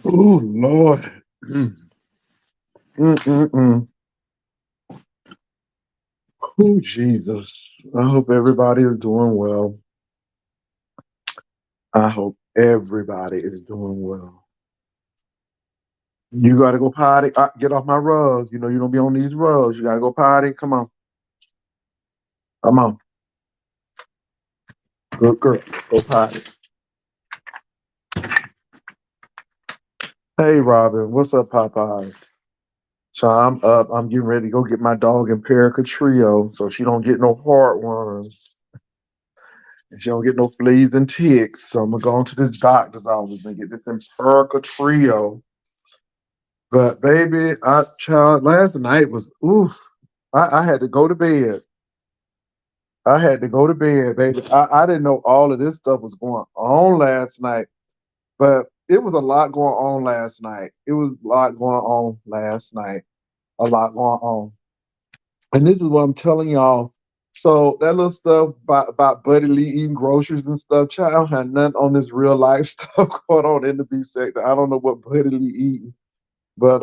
Oh Lord. Mm-mm-mm. Oh Jesus. I hope everybody is doing well. I hope everybody is doing well. You gotta go potty. Get off my rug. You know you don't be on these rugs. You gotta go potty. Come on. Come on. Good girl. Go potty. Hey Robin, what's up, Popeyes? So I'm up. I'm getting ready to go get my dog Empirica Trio so she don't get no heartworms and she don't get no fleas and ticks. So I'm gonna go into this doctor's office and get this Empirica Trio. But baby, last night was oof. I had to go to bed. I had to go to bed, baby. I didn't know all of this stuff was going on last night, but it was a lot going on last night. It was a lot going on last night. A lot going on. And this is what I'm telling y'all. So that little stuff about Buddy Lee eating groceries and stuff, child had nothing on this real life stuff going on in the beef sector. I don't know what Buddy Lee eating, but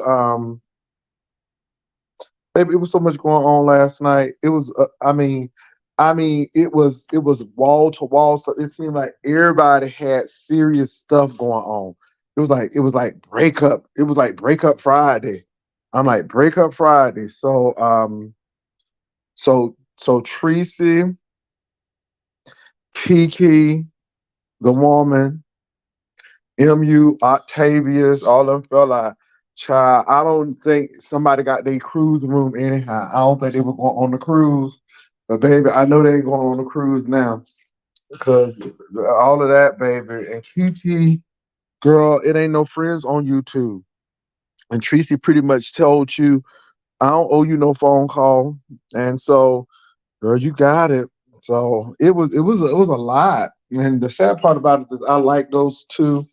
baby, it was so much going on last night. It was, it was wall to wall. So it seemed like everybody had serious stuff going on. It was like breakup. It was like breakup Friday. I'm like breakup Friday. So Tracy, Kiki, the woman, MU, Octavius, all of them felt like, child, I don't think somebody got their cruise room anyhow. I don't think they were going on the cruise. But baby, I know they ain't going on the cruise now. Because all of that, baby. And Kiki, girl, it ain't no friends on YouTube. And Tracy pretty much told you, I don't owe you no phone call. And so girl, you got it. So it was a lot. And the sad part about it is I like those two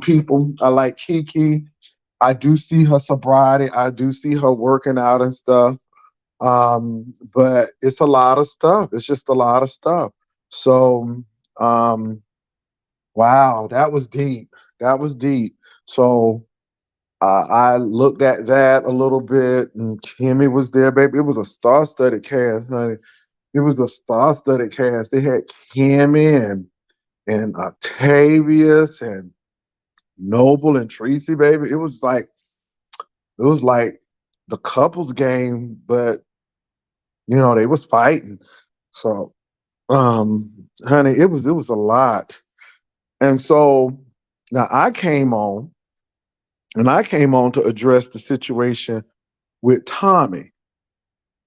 people. I like Kiki. I do see her sobriety. I do see her working out and stuff. But it's a lot of stuff. It's just a lot of stuff. So um wow, that was deep. That was deep. So I looked at that a little bit, and Kimmy was there, baby. It was a star-studded cast, honey. It was a star-studded cast. They had Cammy and Octavius and Noble and Tracy, baby. It was like the couples game, but they was fighting. So, honey, it was a lot. And so now I came on to address the situation with Tommy.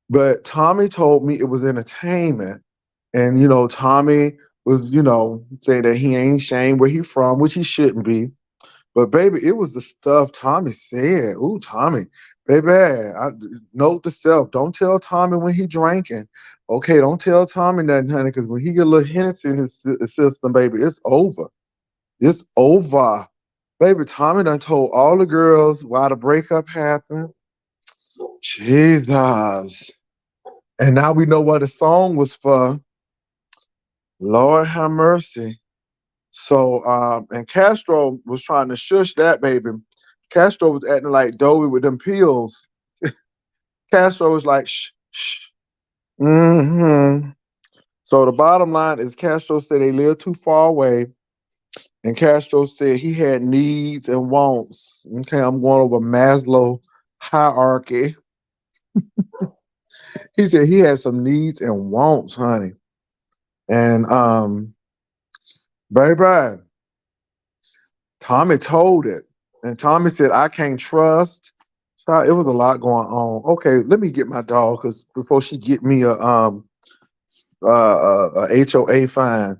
But Tommy told me it was entertainment. And, Tommy was, saying that he ain't ashamed where he from, which he shouldn't be. But baby, it was the stuff Tommy said. Ooh, Tommy, baby, note to self: don't tell Tommy when he drinking. Okay, don't tell Tommy nothing, honey, because when he get a little Hennessy in his system, baby, it's over. It's over, baby. Tommy done told all the girls why the breakup happened. Jesus, and now we know what the song was for. Lord have mercy. So, and Castro was trying to shush that baby. Castro was acting like Doe with them pills. Castro was like, shh, shh. Mm-hmm. So the bottom line is Castro said they live too far away. And Castro said he had needs and wants. Okay, I'm going over Maslow hierarchy. He said he had some needs and wants, honey. And baby, Tommy told it. And Tommy said, I can't trust. Child, it was a lot going on. Okay, let me get my dog because before she get me a HOA fine.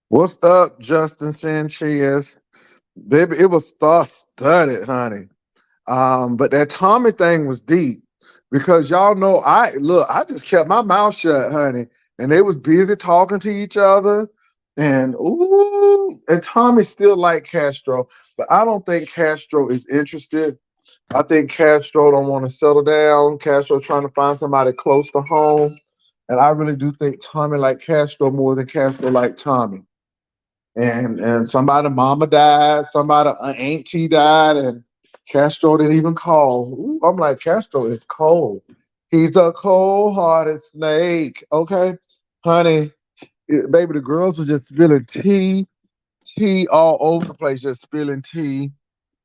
What's up, Justin Sanchez? Baby, it was star studded, honey. But that Tommy thing was deep because y'all know I just kept my mouth shut, honey. and they was busy talking to each other. And ooh, and Tommy still like Castro, but I don't think Castro is interested. I think Castro don't want to settle down. Castro trying to find somebody close to home. And I really do think Tommy like Castro more than Castro like Tommy. And somebody mama died, somebody auntie died, and Castro didn't even call. Ooh, I'm like, Castro is cold. He's a cold-hearted snake. Okay, honey, baby, the girls were just spilling tea all over the place, just spilling tea,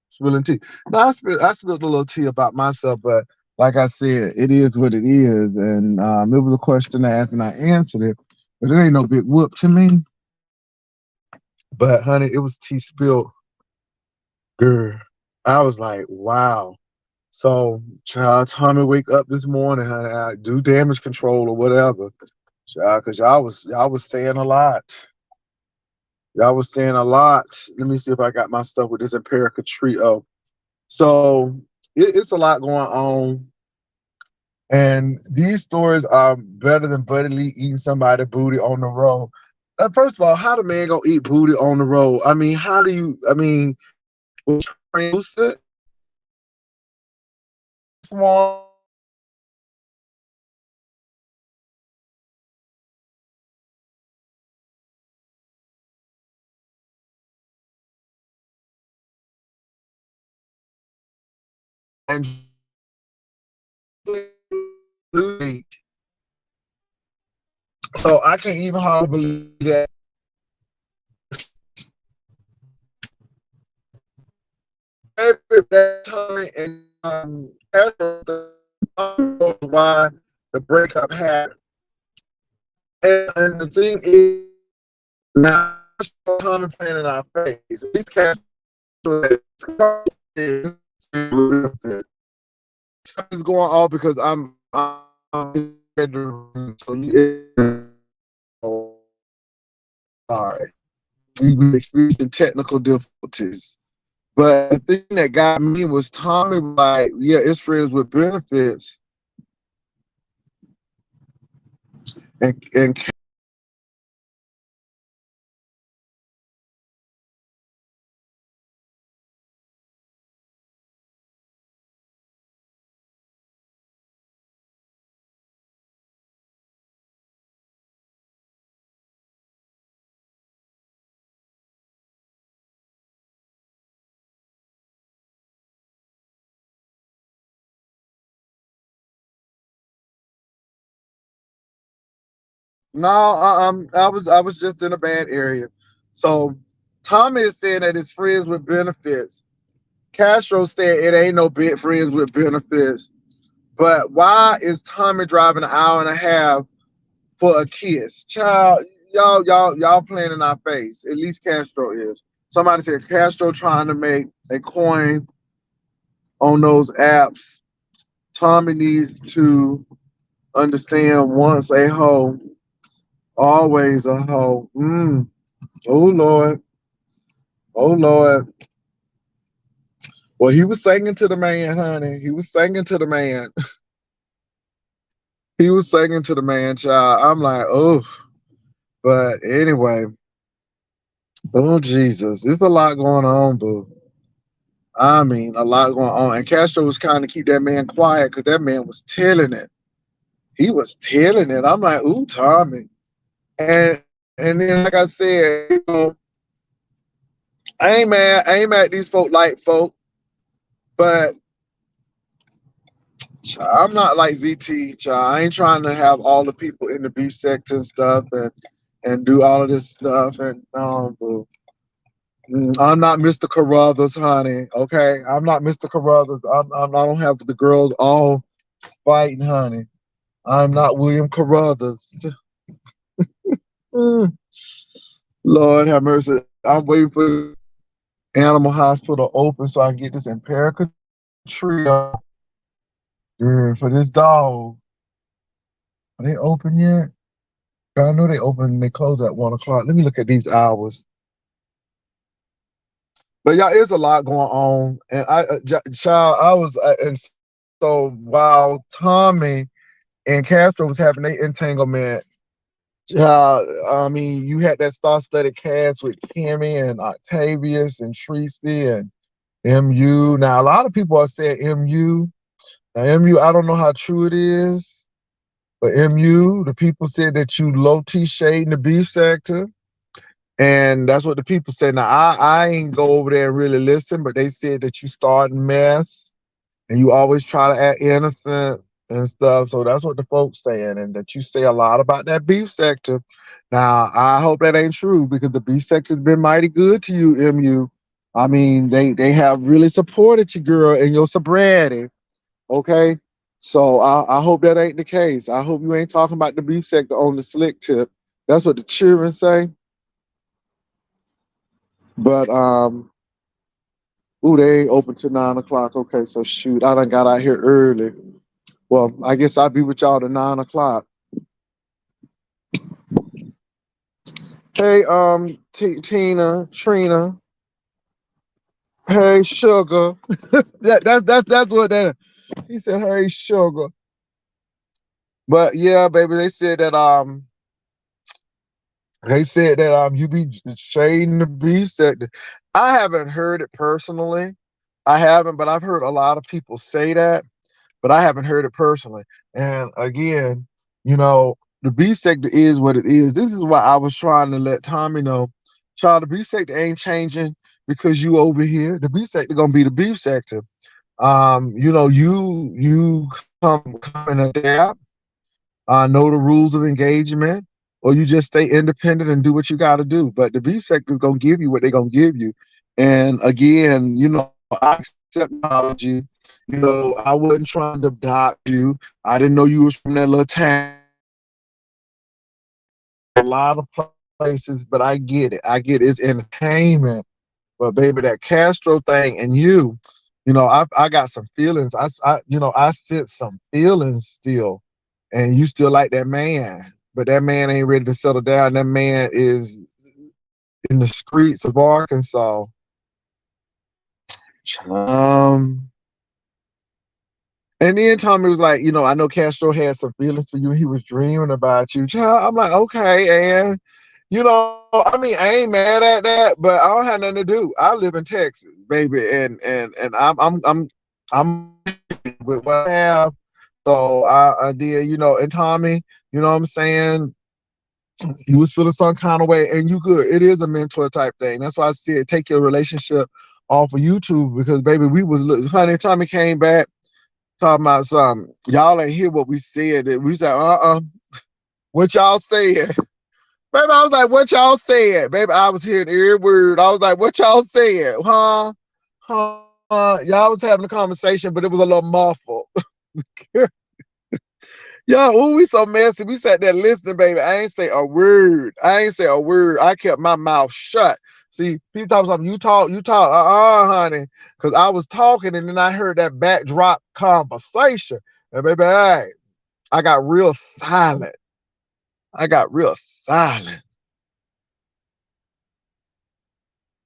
spilling tea. Now I spilled a little tea about myself, but like I said, it is what it is, and it was a question asked, and I answered it. But it ain't no big whoop to me. But honey, it was tea spilled. Girl, I was like, wow. So, child, Tommy wake up this morning, honey. I do damage control or whatever, child, because y'all was saying a lot. Y'all was saying a lot. Let me see if I got my stuff with this Empirica trio. So it's a lot going on, and these stories are better than Buddy Lee eating somebody booty on the road. First of all, how the man gonna eat booty on the road? I mean, how do you? I mean, sit small and so I can't even hardly believe that. That time and why the breakup happened. And the thing is, now Tommy playing in our face. These cats is going off because I'm so sorry. We experiencing technical difficulties. But the thing that got me was Tommy like, yeah, it's friends with benefits. And no, I was just in a bad area. So Tommy is saying that it's friends with benefits. Castro said it ain't no big friends with benefits. But why is Tommy driving an hour and a half for a kiss? Child, y'all playing in our face. At least Castro is. Somebody said Castro trying to make a coin on those apps. Tommy needs to understand once a hoe, always a hoe. Oh Lord. Oh Lord. Well, he was singing to the man, honey. He was singing to the man. He was singing to the man, child. I'm like, oh. But anyway, oh Jesus, there's a lot going on, boo. I mean, a lot going on. And Castro was trying to keep that man quiet because that man was telling it. He was telling it. I'm like, ooh, Tommy. And then, like I said, I ain't mad. I ain't mad at these folk, but I'm not like ZT, child. I ain't trying to have all the people in the beef sector and stuff and do all of this stuff. And I'm not Mr. Carruthers, honey. Okay, I'm not Mr. Carruthers. I don't have the girls all fighting, honey. I'm not William Carruthers. Mm, Lord have mercy. I'm waiting for Animal Hospital to open so I can get this Empirica trio for this dog. Are they open yet? I know they open. They close at 1 o'clock. Let me look at these hours. But yeah, there's a lot going on, and child, I was, and so while Tommy and Castro was having their entanglement, I mean, you had that star-studded cast with Kimmy and Octavius and Tracy and MU. Now, a lot of people are saying MU. Now, MU, I don't know how true it is, but MU, the people said that you low-T shade in the beef sector. And that's what the people say. Now, I ain't go over there and really listen, but they said that you starting mess and you always try to act innocent and stuff. So that's what the folks saying, and that you say a lot about that beef sector. Now, I hope that ain't true because the beef sector's been mighty good to you, MU. I mean, they have really supported you, girl, in your sobriety. Okay. So I hope that ain't the case. I hope you ain't talking about the beef sector on the slick tip. That's what the children say. But ooh, they ain't open till 9 o'clock. Okay, so shoot, I done got out here early. Well, I guess I'll be with y'all to 9 o'clock. Hey, Tina, Trina. Hey, Sugar. That's what that. He said, "Hey, Sugar." But yeah, baby, they said that you be shading the beef sector. I haven't heard it personally. I haven't, but I've heard a lot of people say that. But I haven't heard it personally. And again, you know, the B sector is what it is. This is why I was trying to let Tommy know, child, the B sector ain't changing because you over here. The B sector gonna be the beef sector. You come and adapt, know the rules of engagement, or you just stay independent and do what you got to do. But the beef sector is gonna give you what they're gonna give you. And again, I accept apology. I wasn't trying to adopt you. I didn't know you was from that little town. A lot of places, but I get it. I get it's entertainment. But baby, that Castro thing and I got some feelings. I sense some feelings still, and you still like that man, but that man ain't ready to settle down. That man is in the streets of Arkansas. Um, And then Tommy was like, I know Castro had some feelings for you. He was dreaming about you. Child, I'm like, okay, and I mean, I ain't mad at that, but I don't have nothing to do. I live in Texas, baby, and I'm with what I have. So I did, and Tommy, you know what I'm saying? He was feeling some kind of way, and you good. It is a mentor type thing. That's why I said take your relationship off of YouTube because baby, honey, Tommy came back talking about something. Y'all ain't hear what we said. We said, what y'all said? Baby, I was like, what y'all said? Baby, I was hearing every word. I was like, what y'all said? Huh? Y'all was having a conversation, but it was a little muffled. Yeah, ooh, we so messy. We sat there listening, baby. I ain't say a word. I kept my mouth shut. See, people talk something. You talk. Honey. Because I was talking and then I heard that backdrop conversation. And baby, I got real silent.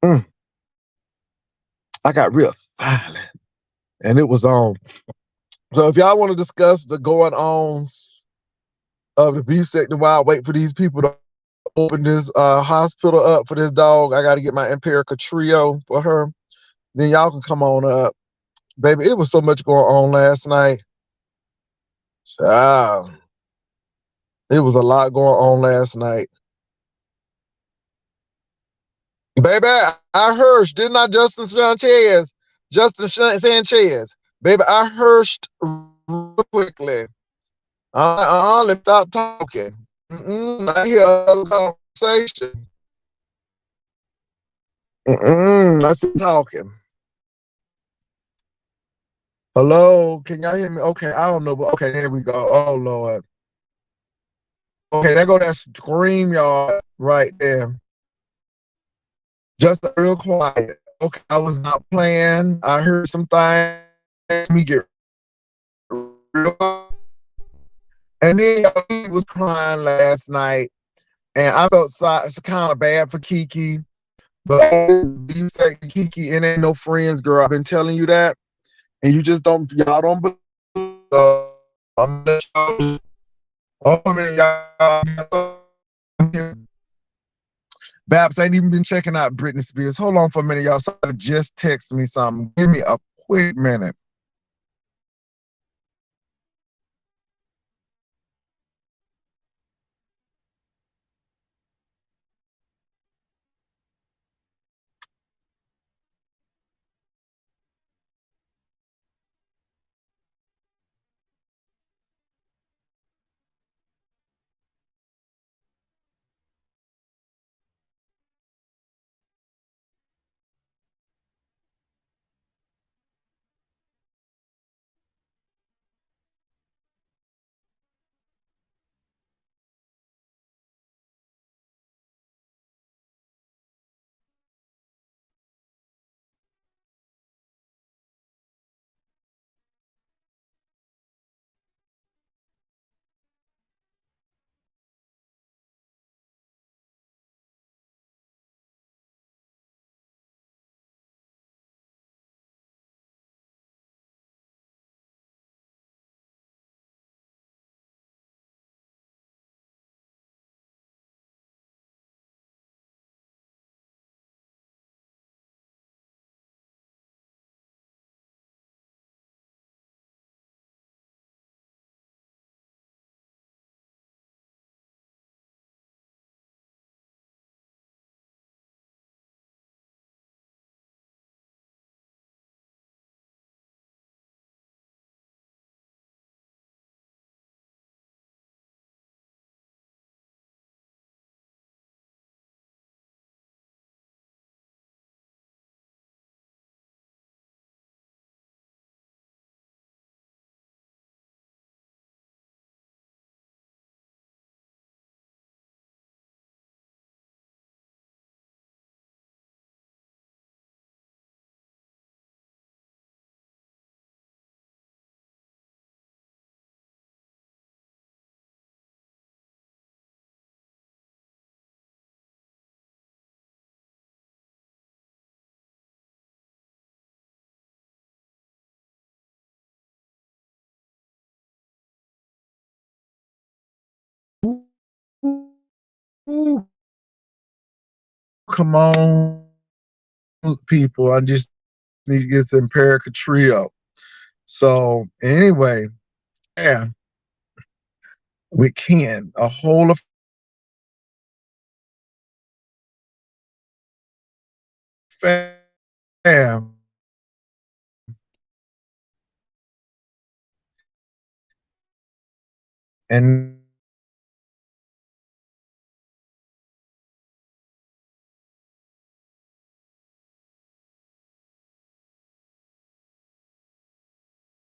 Mm, I got real silent. And it was on. So if y'all want to discuss the going ons of the beef sector while I wait for these people to open this hospital up for this dog. I got to get my Empirica Trio for her. Then y'all can come on up. Baby, it was so much going on last night. Child, it was a lot going on last night. Baby, I heard, didn't I, Justin Sanchez? Baby, I heard real quickly. Let's stop talking. I hear a conversation. I see talking. Hello, can y'all hear me? Okay, I don't know, but okay, there we go. Oh Lord. Okay, there go that scream yard right there. Just real quiet. Okay, I was not playing. I heard some things. Me get real. And then he was crying last night, and I felt kind of bad for Kiki. But you say Kiki, it ain't no friends, girl. I've been telling you that, and you just y'all don't believe. I'm y'all. Oh man, y'all. Babs ain't even been checking out Britney Spears. Hold on for a minute, y'all. Somebody just texted me something. Give me a quick minute. Ooh, come on, people. I just need to get some Perica Trio. So anyway, yeah, we can. A whole of fam. And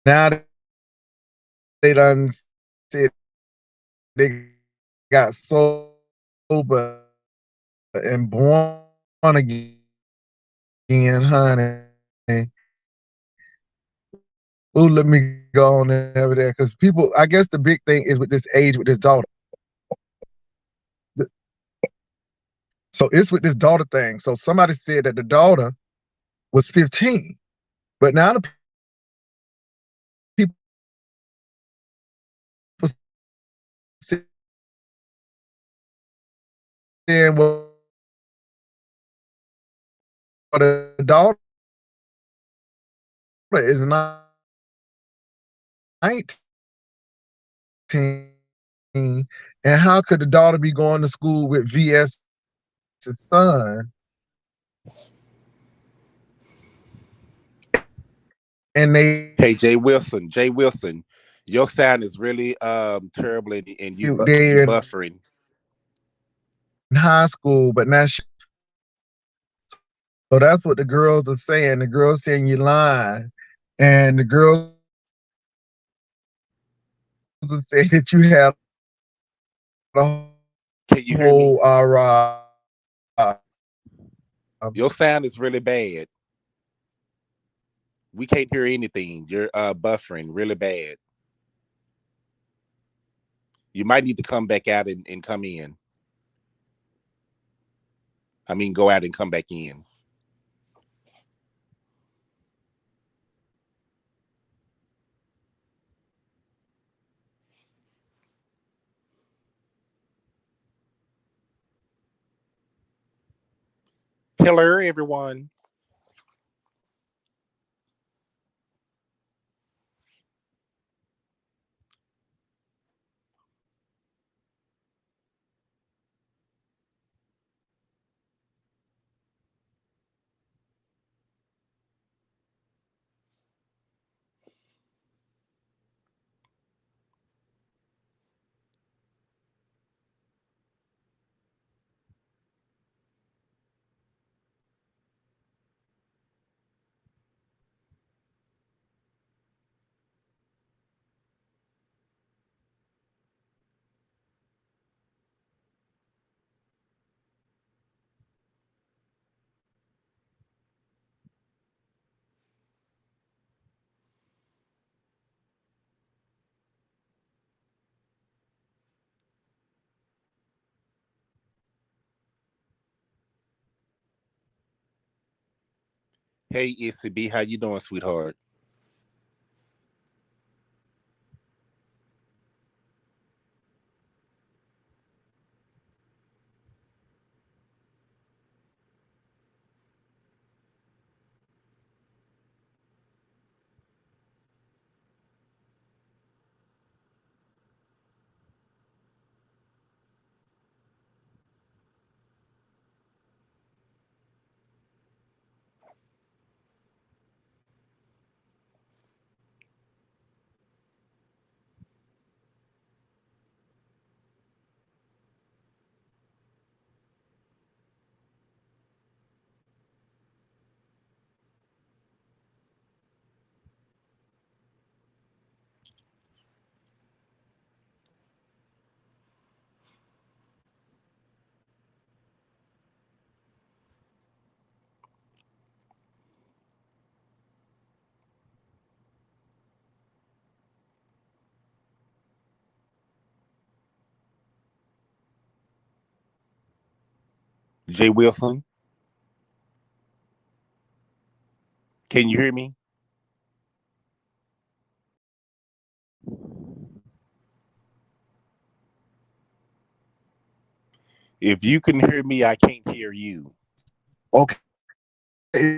now they done said they got sober and born again, honey. Ooh, let me go on over there because people. I guess the big thing is with this age with this daughter. So it's with this daughter thing. So somebody said that the daughter was 15, but now the people saying, well, the daughter is 19, and how could the daughter be going to school with VS' son? And Hey, Jay Wilson, your sound is really terrible, and you they in buffering. high school, but now so that's what the girls are saying. The girls saying you lying, and the girls are saying that you have a Can you hear me? whole Your sound is really bad. We can't hear anything. You're buffering really bad. You might need to come back out and come in. I mean, go out and come back in. Hello, everyone. Hey, Issy B, how you doing, sweetheart? Jay Wilson, can you hear me? If you can hear me, I can't hear you. Okay.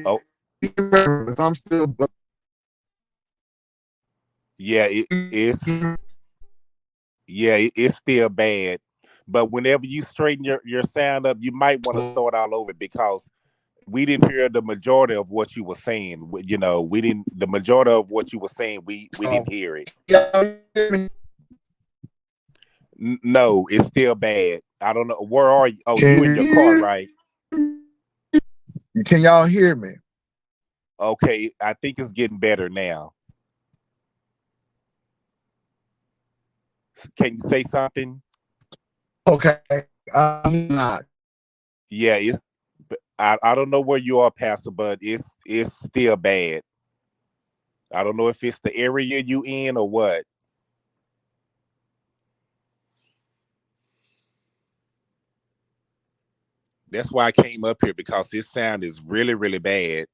Oh, If I'm still, yeah, it's still bad. But whenever you straighten your sound up, you might want to start all over because we didn't hear the majority of what you were saying. We didn't the majority of what you were saying. We didn't hear it. No, it's still bad. I don't know where are you. Oh, you in can your car, you right? can y'all hear me? Okay, I think it's getting better now. Can you say something? Okay, I'm not. Yeah, I don't know where you are, Pastor, but it's still bad. I don't know if it's the area you in or what. That's why I came up here because this sound is really, really bad.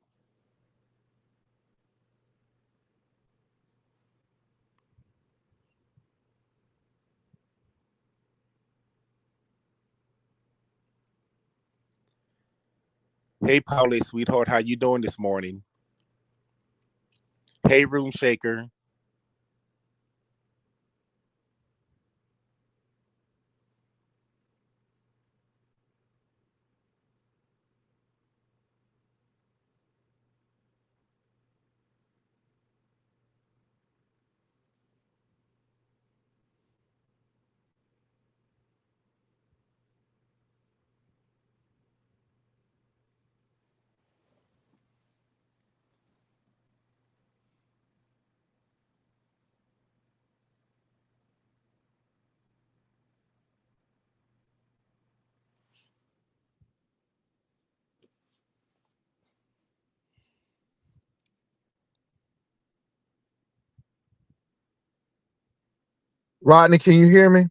Hey, Paulie, sweetheart, how you doing this morning? Hey, Room Shaker. Rodney, can you hear me?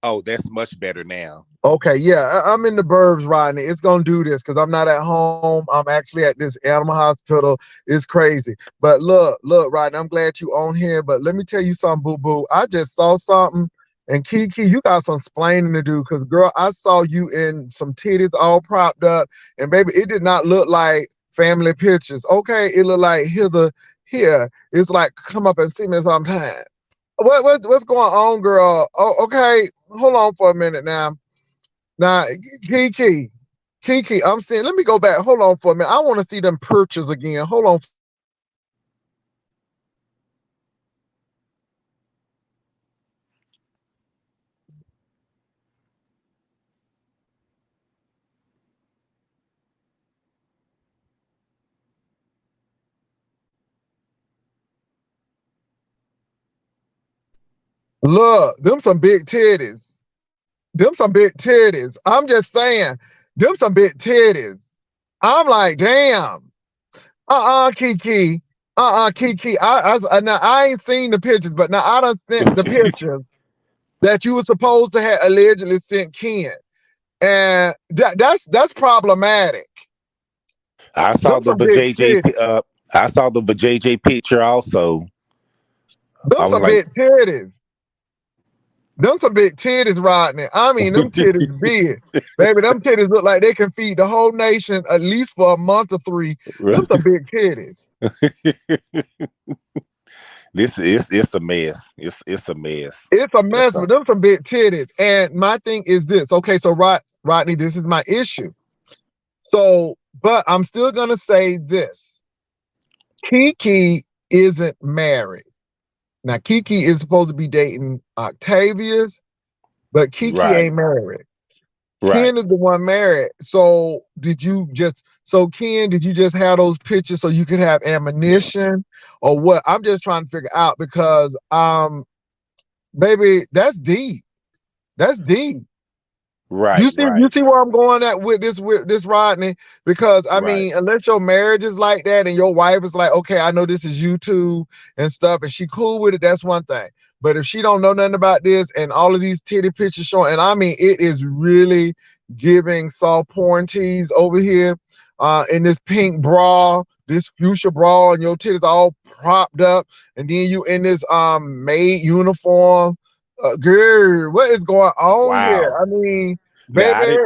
Oh, that's much better now. Okay, yeah, I'm in the burbs, Rodney. It's gonna do this because I'm not at home. I'm actually at this animal hospital. It's crazy. But look, Rodney, I'm glad you on here. But let me tell you something, boo boo. I just saw something, And Kiki, you got some explaining to do because, girl, I saw you in some titties all propped up. And, baby, it did not look like family pictures. Okay, it looked like here. It's like, come up and see me sometime. What's going on, girl? Oh, okay, hold on for a minute now. Now, Kiki, I'm saying, let me go back. Hold on for a minute. I want to see them pictures again. Hold on. Look, them some big titties. Them some big titties. I'm just saying, them some big titties. I'm like, damn. Kiki. Kiki. Now I ain't seen the pictures, but now I done sent the pictures that you were supposed to have allegedly sent Ken. And that's problematic. I saw Them the some big JJ. titties. I saw the JJ picture also. Them I was some like, big titties. Them some big titties, Rodney. I mean, them titties big. Baby, them titties look like they can feed the whole nation at least for a month or 3. Them some big titties. This is it's a mess. It's a mess. It's a mess, but them some big titties. And my thing is this. Okay, so Rodney, this is my issue. So, but I'm still gonna say this. Kiki isn't married. Now, Kiki is supposed to be dating Octavius, but Kiki ain't married. Ken is the one married. So did you just have those pictures so you could have ammunition or what? I'm just trying to figure out because baby, that's deep. That's deep. Right. You see where I'm going at with this Rodney? Because I mean, unless your marriage is like that and your wife is like, okay, I know this is YouTube and stuff, and she cool with it, that's one thing. But if she don't know nothing about this and all of these titty pictures showing, and I mean, it is really giving soft porn tease over here in this pink bra, this fuchsia bra, and your titties all propped up, and then you in this maid uniform. Girl, what is going on here? I mean, baby.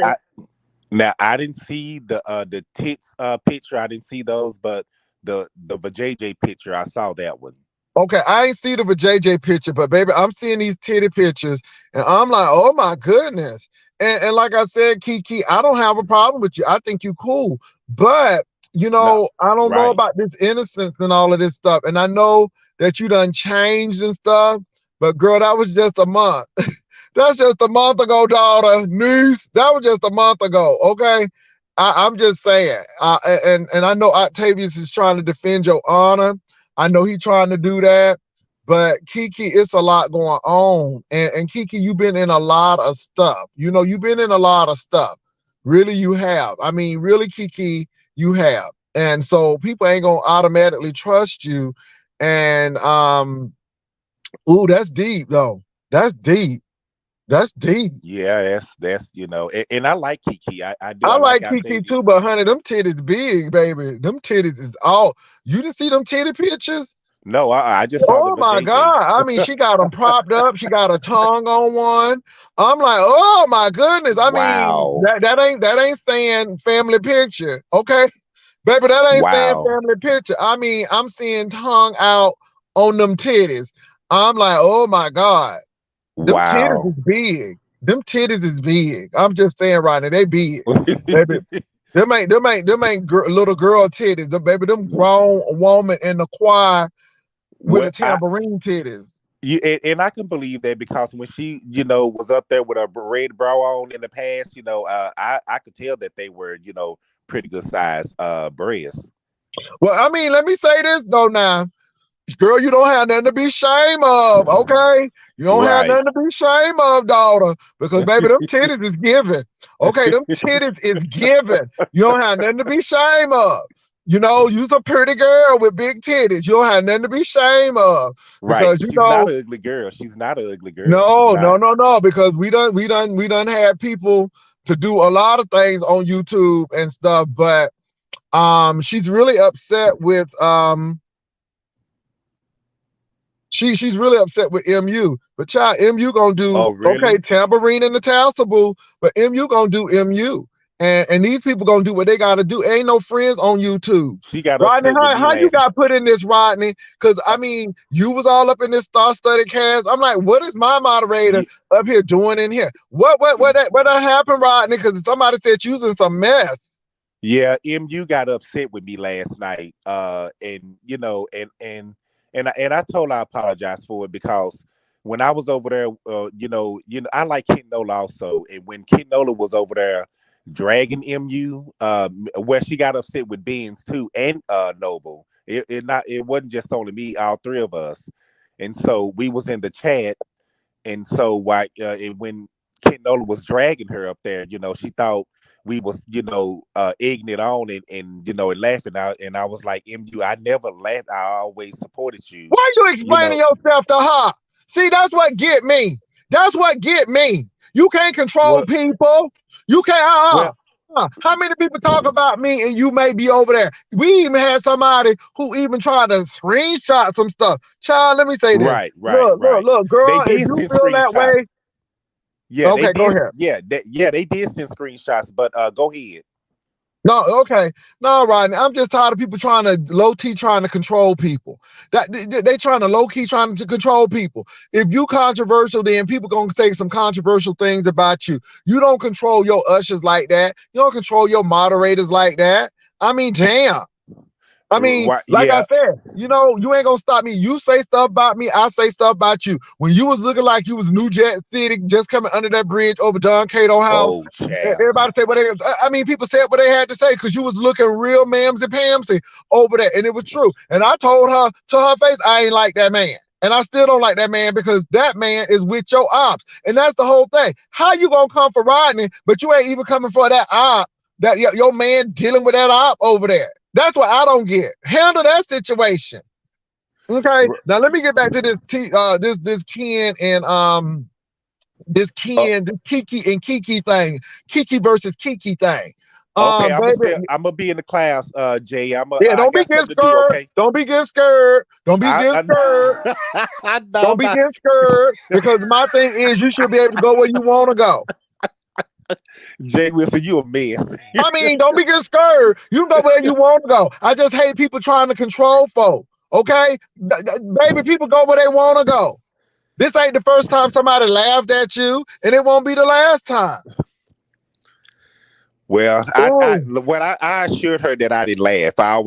Now I didn't see the tits picture. I didn't see those, but the JJ picture, I saw that one. Okay, I ain't see the JJ picture, but baby, I'm seeing these titty pictures, and I'm like, oh my goodness. And like I said, Kiki, I don't have a problem with you. I think you cool, but you know, I don't know about this innocence and all of this stuff. And I know that you done changed and stuff, but girl, that was just a month. That's just a month ago, daughter, niece. That was just a month ago. Okay, I'm just saying. And I know Octavius is trying to defend your honor. I know he's trying to do that, but Kiki, it's a lot going on. And Kiki, you've been in a lot of stuff. You know, you've been in a lot of stuff. Really, you have. I mean, really, Kiki, you have. And so people ain't gonna automatically trust you. And ooh, that's deep though. That's deep. That's deep. Yeah, that's you know, and I like Kiki. I do. I like Kiki Octavius too, but honey, them titties big, baby. Them titties is all. You didn't see them titty pictures? No, I just saw Oh my God. I mean, she got them propped up. She got a tongue on one. I'm like, oh my goodness. I mean, that ain't saying family picture. Okay. Baby, that ain't saying family picture. I mean, I'm seeing tongue out on them titties. I'm like, oh my God. Them titties is big. Them titties is big. I'm just saying right now, they big. Baby, them ain't little girl titties. Baby, them grown woman in the choir with a tambourine titties. And I can believe that because when she, you know, was up there with a red bra on in the past, you know, I could tell that they were, you know, pretty good size breasts. Well, I mean, let me say this though now. Girl, you don't have nothing to be ashamed of, okay? You don't have nothing to be ashamed of, daughter, because baby, them titties is given. Okay, them titties is given. You don't have nothing to be ashamed of. You know, you's a pretty girl with big titties. You don't have nothing to be ashamed of. Because she's not an ugly girl. She's not an ugly girl. No, because we done had people to do a lot of things on YouTube and stuff, but she's really upset with She's really upset with MU. But child, MU gonna do Oh, okay, really? tambourine and the tassel, but MU gonna do MU. And these people gonna do what they gotta do. Ain't no friends on YouTube. She got Rodney, upset with me how you last. got put in this, Rodney? Because I mean, you was all up in this star-studded cast. I'm like, what is my moderator y- up here doing in here? What happened, Rodney? Because somebody said you was in some mess. Yeah, MU got upset with me last night. And you know, and I told her I apologize for it because when I was over there, I like Ken Nola also, and when Ken Nola was over there dragging MU, where she got upset with Benz too, and Noble. It wasn't just only me, all three of us, and so we was in the chat, and so and when Ken Nola was dragging her up there, she thought we was, egging it on and laughing out. And I was like, MU, I never laughed. I always supported you. Why you You explaining know yourself to her? See, that's what get me. That's what get me. You can't control what? people. You can't. Well, How many people talk about me and you may be over there? We even had somebody who even tried to screenshot some stuff. Child, let me say this. right. Look, They girl, if did you send feel that screenshots. way, Yeah, they okay, go did. ahead. Yeah, they did send screenshots. But go ahead. No, okay. No, Rodney. I'm just tired of people trying to trying to control people. That they trying to low key trying to control people. If you controversial, then people gonna say some controversial things about you. You don't control your ushers like that. You don't control your moderators like that. I mean, damn. I mean, Right? like I Yeah. said, you ain't gonna stop me. You say stuff about me, I say stuff about you. When you was looking like you was New Jack City, just coming under that bridge over Don Cato House, Oh, child. everybody say what they. I mean, people said what they had to say because you was looking real mamsy pamsy over there, and it was true. And I told her to her face, I ain't like that man. And I still don't like that man because that man is with your ops. And that's the whole thing. How you gonna come for Rodney, but you ain't even coming for that op, that your man dealing with that op over there? That's what I don't get. Handle that situation. Okay. Now let me get back to this Ken and Uh, this Kiki and Kiki thing. Kiki versus Kiki thing. okay, Baby, I'm gonna be in the class, Jay. yeah, I don't be got getting something to do. scared. Okay. Don't be getting scared. Don't be I, getting scared. I, I know Don't I'm be not. getting scared because my thing is you should be able to go where you want to go. Jay Wilson, you a mess. I mean, don't be getting scared. You go where you want to go. I just hate people trying to control folk. Okay? Baby, people go where they want to go. This ain't the first time somebody laughed at you, and it won't be the last time. Well, Ooh, I assured her that I didn't laugh. I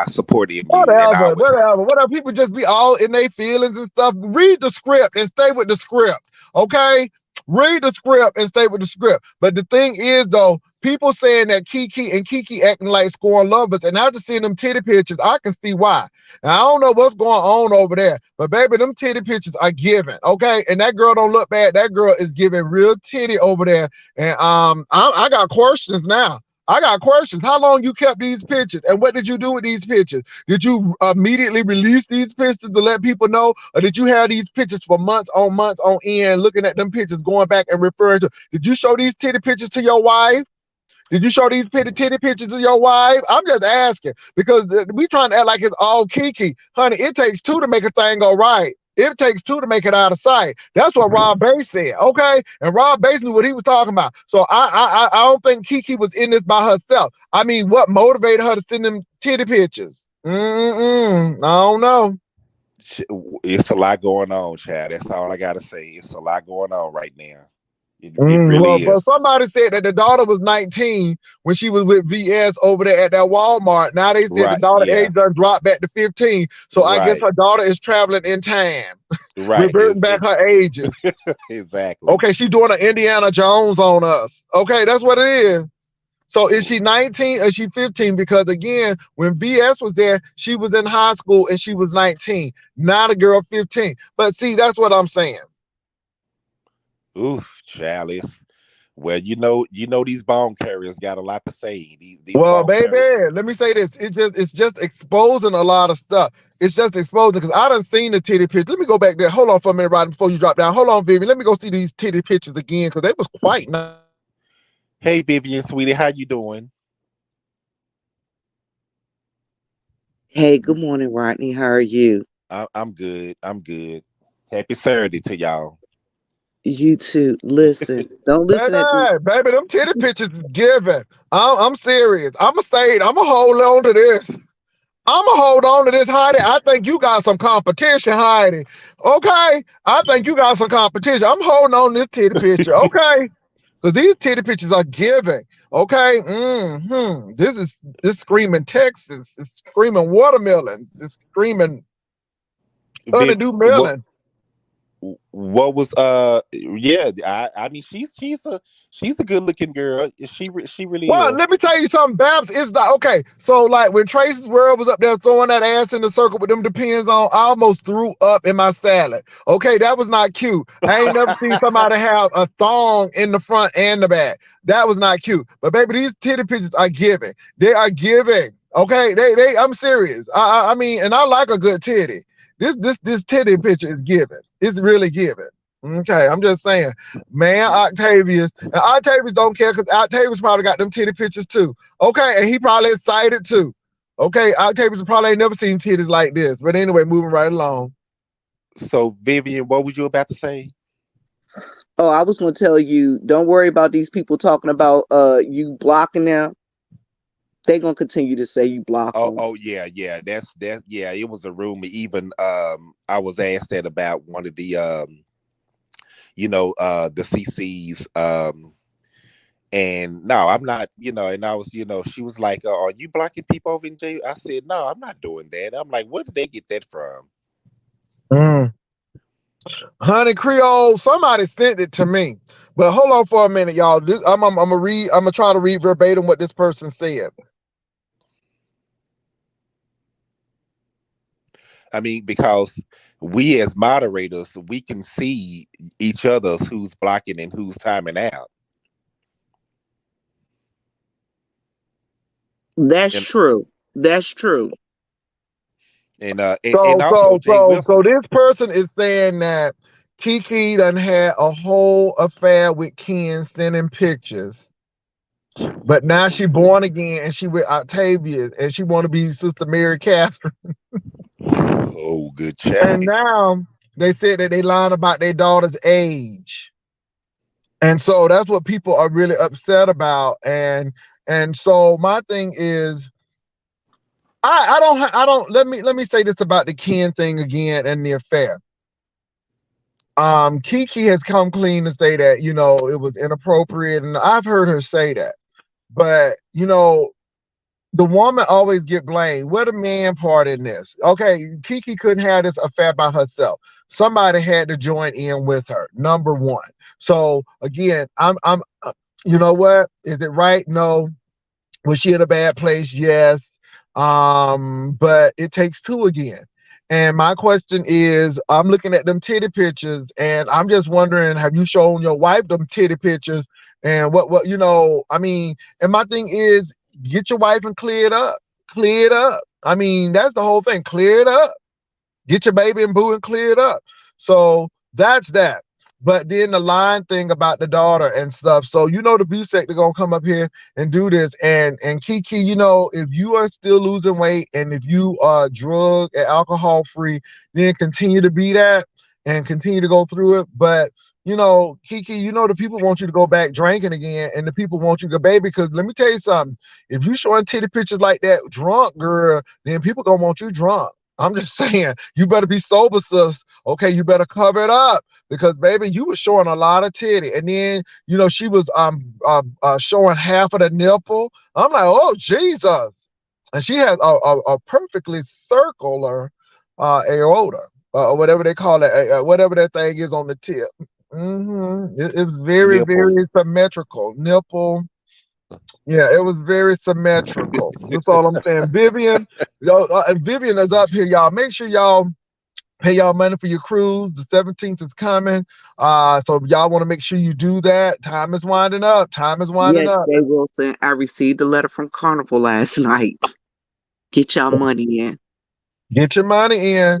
support MU and I always. whatever. People just be all in their feelings and stuff. Read the script and stay with the script. Okay? Read the script and stay with the script. But the thing is, though, people saying that Kiki acting like scorn lovers, and after seeing them titty pictures, I can see why. Now, I don't know what's going on over there, but baby, them titty pictures are given, okay? And that girl don't look bad. That girl is giving real titty over there. And I got questions now. I got questions. How long you kept these pictures, and what did you do with these pictures? Did you immediately release these pictures to let people know, or did you have these pictures for months on end, looking at them pictures, going back and referring to? Did you show these titty pictures to your wife? Did you show these titty pictures to your wife? I'm just asking because we trying to act like it's all Kiki. Honey, it takes two to make a thing go right. It takes two to make it out of sight. That's what Rob Bass said, okay? And Rob Bass knew what he was talking about. So I don't think Kiki was in this by herself. I mean, what motivated her to send them titty pictures? I don't know. It's a lot going on, Chad. That's all I gotta say. It's a lot going on right now. It Well, really but is. somebody said that the daughter was 19 when she was with VS over there at that Walmart. Now they said the Right. daughter Yeah. age done dropped back to 15. So I guess Right. her daughter is traveling in time, Right. reverting back her ages. Exactly. Okay, she's doing an Indiana Jones on us. Okay, that's what it is. So is she 19 or is she 15? Because again, when VS was there, she was in high school and she was 19. Now the girl 15. But see, that's what I'm saying. Oof, Chalice. Well, these bone carriers got a lot to say. These Well, bone baby, carriers. let me say this. It's just exposing a lot of stuff. It's just exposing because I done seen the titty pictures. Let me go back there. Hold on for a minute, right before you drop down. Hold on, Vivian. Let me go see these titty pictures again because they was quite nice. Hey, Vivian, sweetie, how you doing? Hey, good morning, Rodney. How are you? I'm good. I'm good. Happy Saturday to y'all. You too. Listen, don't listen at these. Baby, them titty pictures is giving. I'm serious. I'ma hold on to this. I'ma hold on to this, Heidi. I think you got some competition, Heidi. Okay? I think you got some competition. I'm holding on to this titty picture, okay? Because these titty pictures are giving. Okay. This screaming Texas. It's screaming watermelons. It's screaming honeydew What melon. what was yeah, I mean she's a good looking girl. She really Well, is. let me tell you something, Babs. It's like, okay, so like when Tracy's World was up there throwing that ass in the circle with them depends on, I almost threw up in my salad. Okay, that was not cute. I ain't never seen somebody have a thong in the front and the back. That was not cute. But baby, these titty pictures are giving. They are giving. Okay, I'm serious. I mean, and I like a good titty. This titty picture is giving. It's really giving. Okay, I'm just saying, man, Octavius. And Octavius don't care because Octavius probably got them titty pictures too. Okay, and he probably excited too. Okay, Octavius probably ain't never seen titties like this. But anyway, moving right along. So Vivian, what was you about to say? Oh, I was going to tell you, don't worry about these people talking about you blocking them. They're going to continue to say you block them. Oh yeah. That's yeah, it was a rumor. Even I was asked that about one of the the CCs. And no, I'm not, and I was, she was like, are you blocking people over in jail? I said, no, I'm not doing that. I'm like, where did they get that from? Honey Creole, somebody sent it to me. But hold on for a minute, y'all. I'm gonna try to read verbatim what this person said. I mean, because we as moderators, we can see each other's who's blocking and who's timing out. That's true. That's true. And also Jay Wilson. So this person is saying that Kiki done had a whole affair with Ken, sending pictures. But now she born again and she with Octavius and she want to be Sister Mary Catherine. Oh, good chat. And now they said that they lied about their daughter's age. And so that's what people are really upset about. And so my thing is, I don't let me say this about the Ken thing again and the affair. Kiki has come clean to say that, it was inappropriate, and I've heard her say that. But, the woman always get blamed. Where the man part in this? Okay, Kiki couldn't have this affair by herself. Somebody had to join in with her. Number one. So again, I'm you know what? Is it right? No. Was she in a bad place? Yes. But it takes two again. And my question is, I'm looking at them titty pictures and I'm just wondering, have you shown your wife them titty pictures? And what, I mean, and my thing is, get your wife and clear it up. Clear it up. I mean, that's the whole thing. Clear it up. Get your baby and boo and clear it up. So that's that. But then the line thing about the daughter and stuff. So the Busek, they're gonna come up here and do this. And Kiki, if you are still losing weight and if you are drug and alcohol free, then continue to be that and continue to go through it. But Kiki, the people want you to go back drinking again, and the people want you to go, baby, because let me tell you something. If you showing titty pictures like that drunk, girl, then people gonna want you drunk. I'm just saying, you better be sober, sis. Okay, you better cover it up because, baby, you was showing a lot of titty, and then she was showing half of the nipple. I'm like, oh Jesus, and she has a perfectly circular aorta or whatever they call it, whatever that thing is on the tip. It was very, very symmetrical nipple. Yeah, it was very symmetrical. That's all I'm saying. Vivian, Vivian is up here, y'all. Make sure y'all pay y'all money for your cruise. The 17th is coming. So if y'all want to make sure you do that. Time is winding up. Yes, Jay Wilson. I received a letter from Carnival last night. Get y'all money in. Get your money in.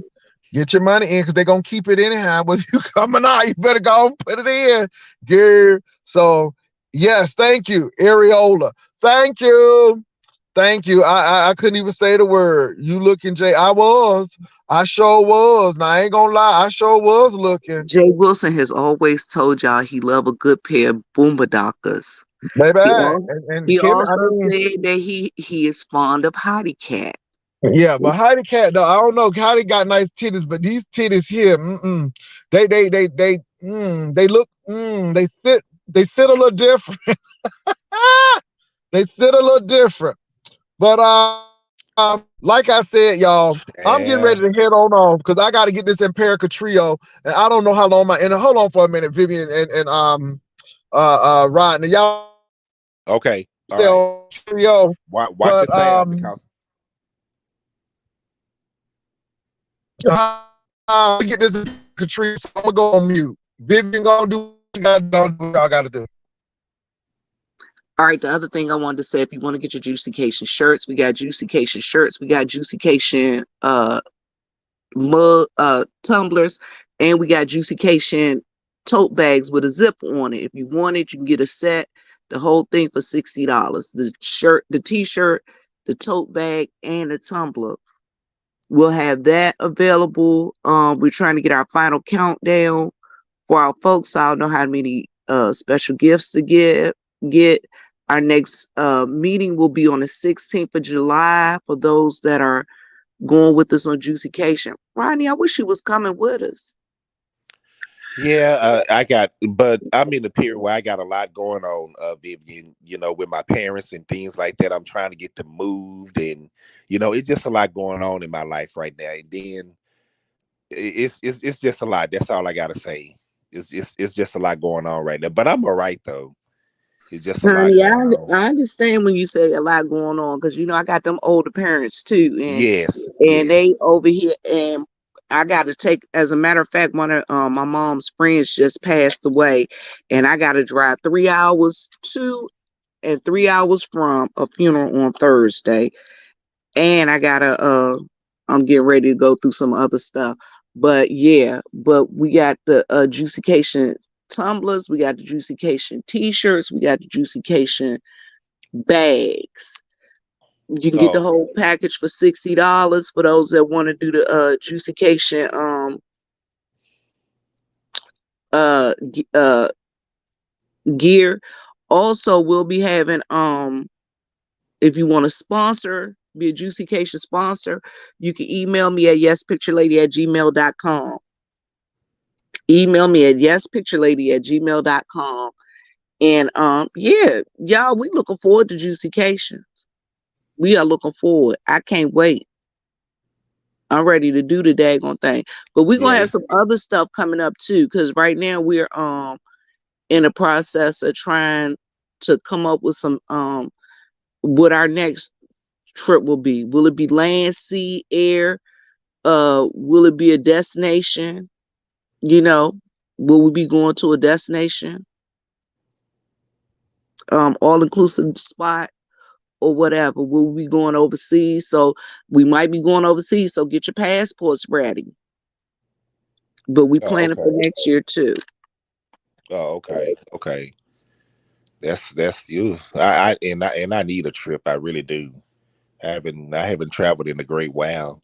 Get your money in because they're going to keep it anyhow. With you coming out, you better go and put it in. Girl. So, yes, thank you, Areola. Thank you. Thank you. I couldn't even say the word. You looking, Jay? I sure was. Now I ain't gonna lie. I sure was looking, Jay Wilson has always told y'all he love a good pair of boomadakas. baby. He also, And he Kim, I also mean, said that he is fond of Hottie Cat. yeah, but Heidi Cat though, I don't know. Heidi got nice titties, but these titties here, they look, they sit a little different. They sit a little different. But like I said, y'all, I'm getting Yeah. ready to head on off because I got to get this Empirica Trio, and I don't know how long my. And hold on for a minute, Vivian and Rodney, y'all Okay. All stay right. on Trio, Watch but your sound because get this Empirica Trio, so I'm gonna go on mute. Vivian gonna do what y'all gotta do. All right, the other thing I wanted to say, if you want to get your Juicycation shirts, we got Juicycation shirts, we got Juicycation mug tumblers, and we got Juicycation tote bags with a zip on it. If you want it, you can get a set, the whole thing for $60. The shirt, the t-shirt, the tote bag, and the tumbler. We'll have that available. We're trying to get our final countdown for our folks. So I don't know how many special gifts to get. Our next meeting will be on the 16th of July for those that are going with us on Juicycation. Ronnie, I wish you was coming with us. yeah, but I'm in the period where I got a lot going on, Vivian, with my parents and things like that. I'm trying to get them moved and, it's just a lot going on in my life right now. And then it's just a lot. That's all I got to say. It's just a lot going on right now, but I'm all right though. It's just a lot Honey, going on. I understand when you say a lot going on because I got them older parents too, Yes, and yes. they over here, and I got to take. As a matter of fact, one of my mom's friends just passed away, and I got to drive 3 hours to and 3 hours from a funeral on Thursday, and I gotta I'm getting ready to go through some other stuff. But yeah, but we got the Juicycation tumblers, we got the Juicycation t-shirts, we got the Juicycation bags. You can get the Oh, whole package for $60 for those that want to do the Juicycation uh g- uh gear. Also, we'll be having if you want to sponsor, be a Juicycation sponsor, you can email me at yespicturelady@gmail.com. Email me at yespicturelady@gmail.com. And yeah, y'all, we looking forward to Juicycations. We are looking forward. I can't wait. I'm ready to do the daggone thing. But we're yeah. gonna have some other stuff coming up too, because right now we're in the process of trying to come up with some what our next trip will be. Will it be land, sea, air? Will it be a destination? You know, will we be going to a destination? All inclusive spot or whatever. Will we be going overseas? So we might be going overseas. So get your passports ready. But we Oh, planning for okay. next year too. Oh, okay. Okay. That's you. I need a trip. I really do. I haven't traveled in a great while.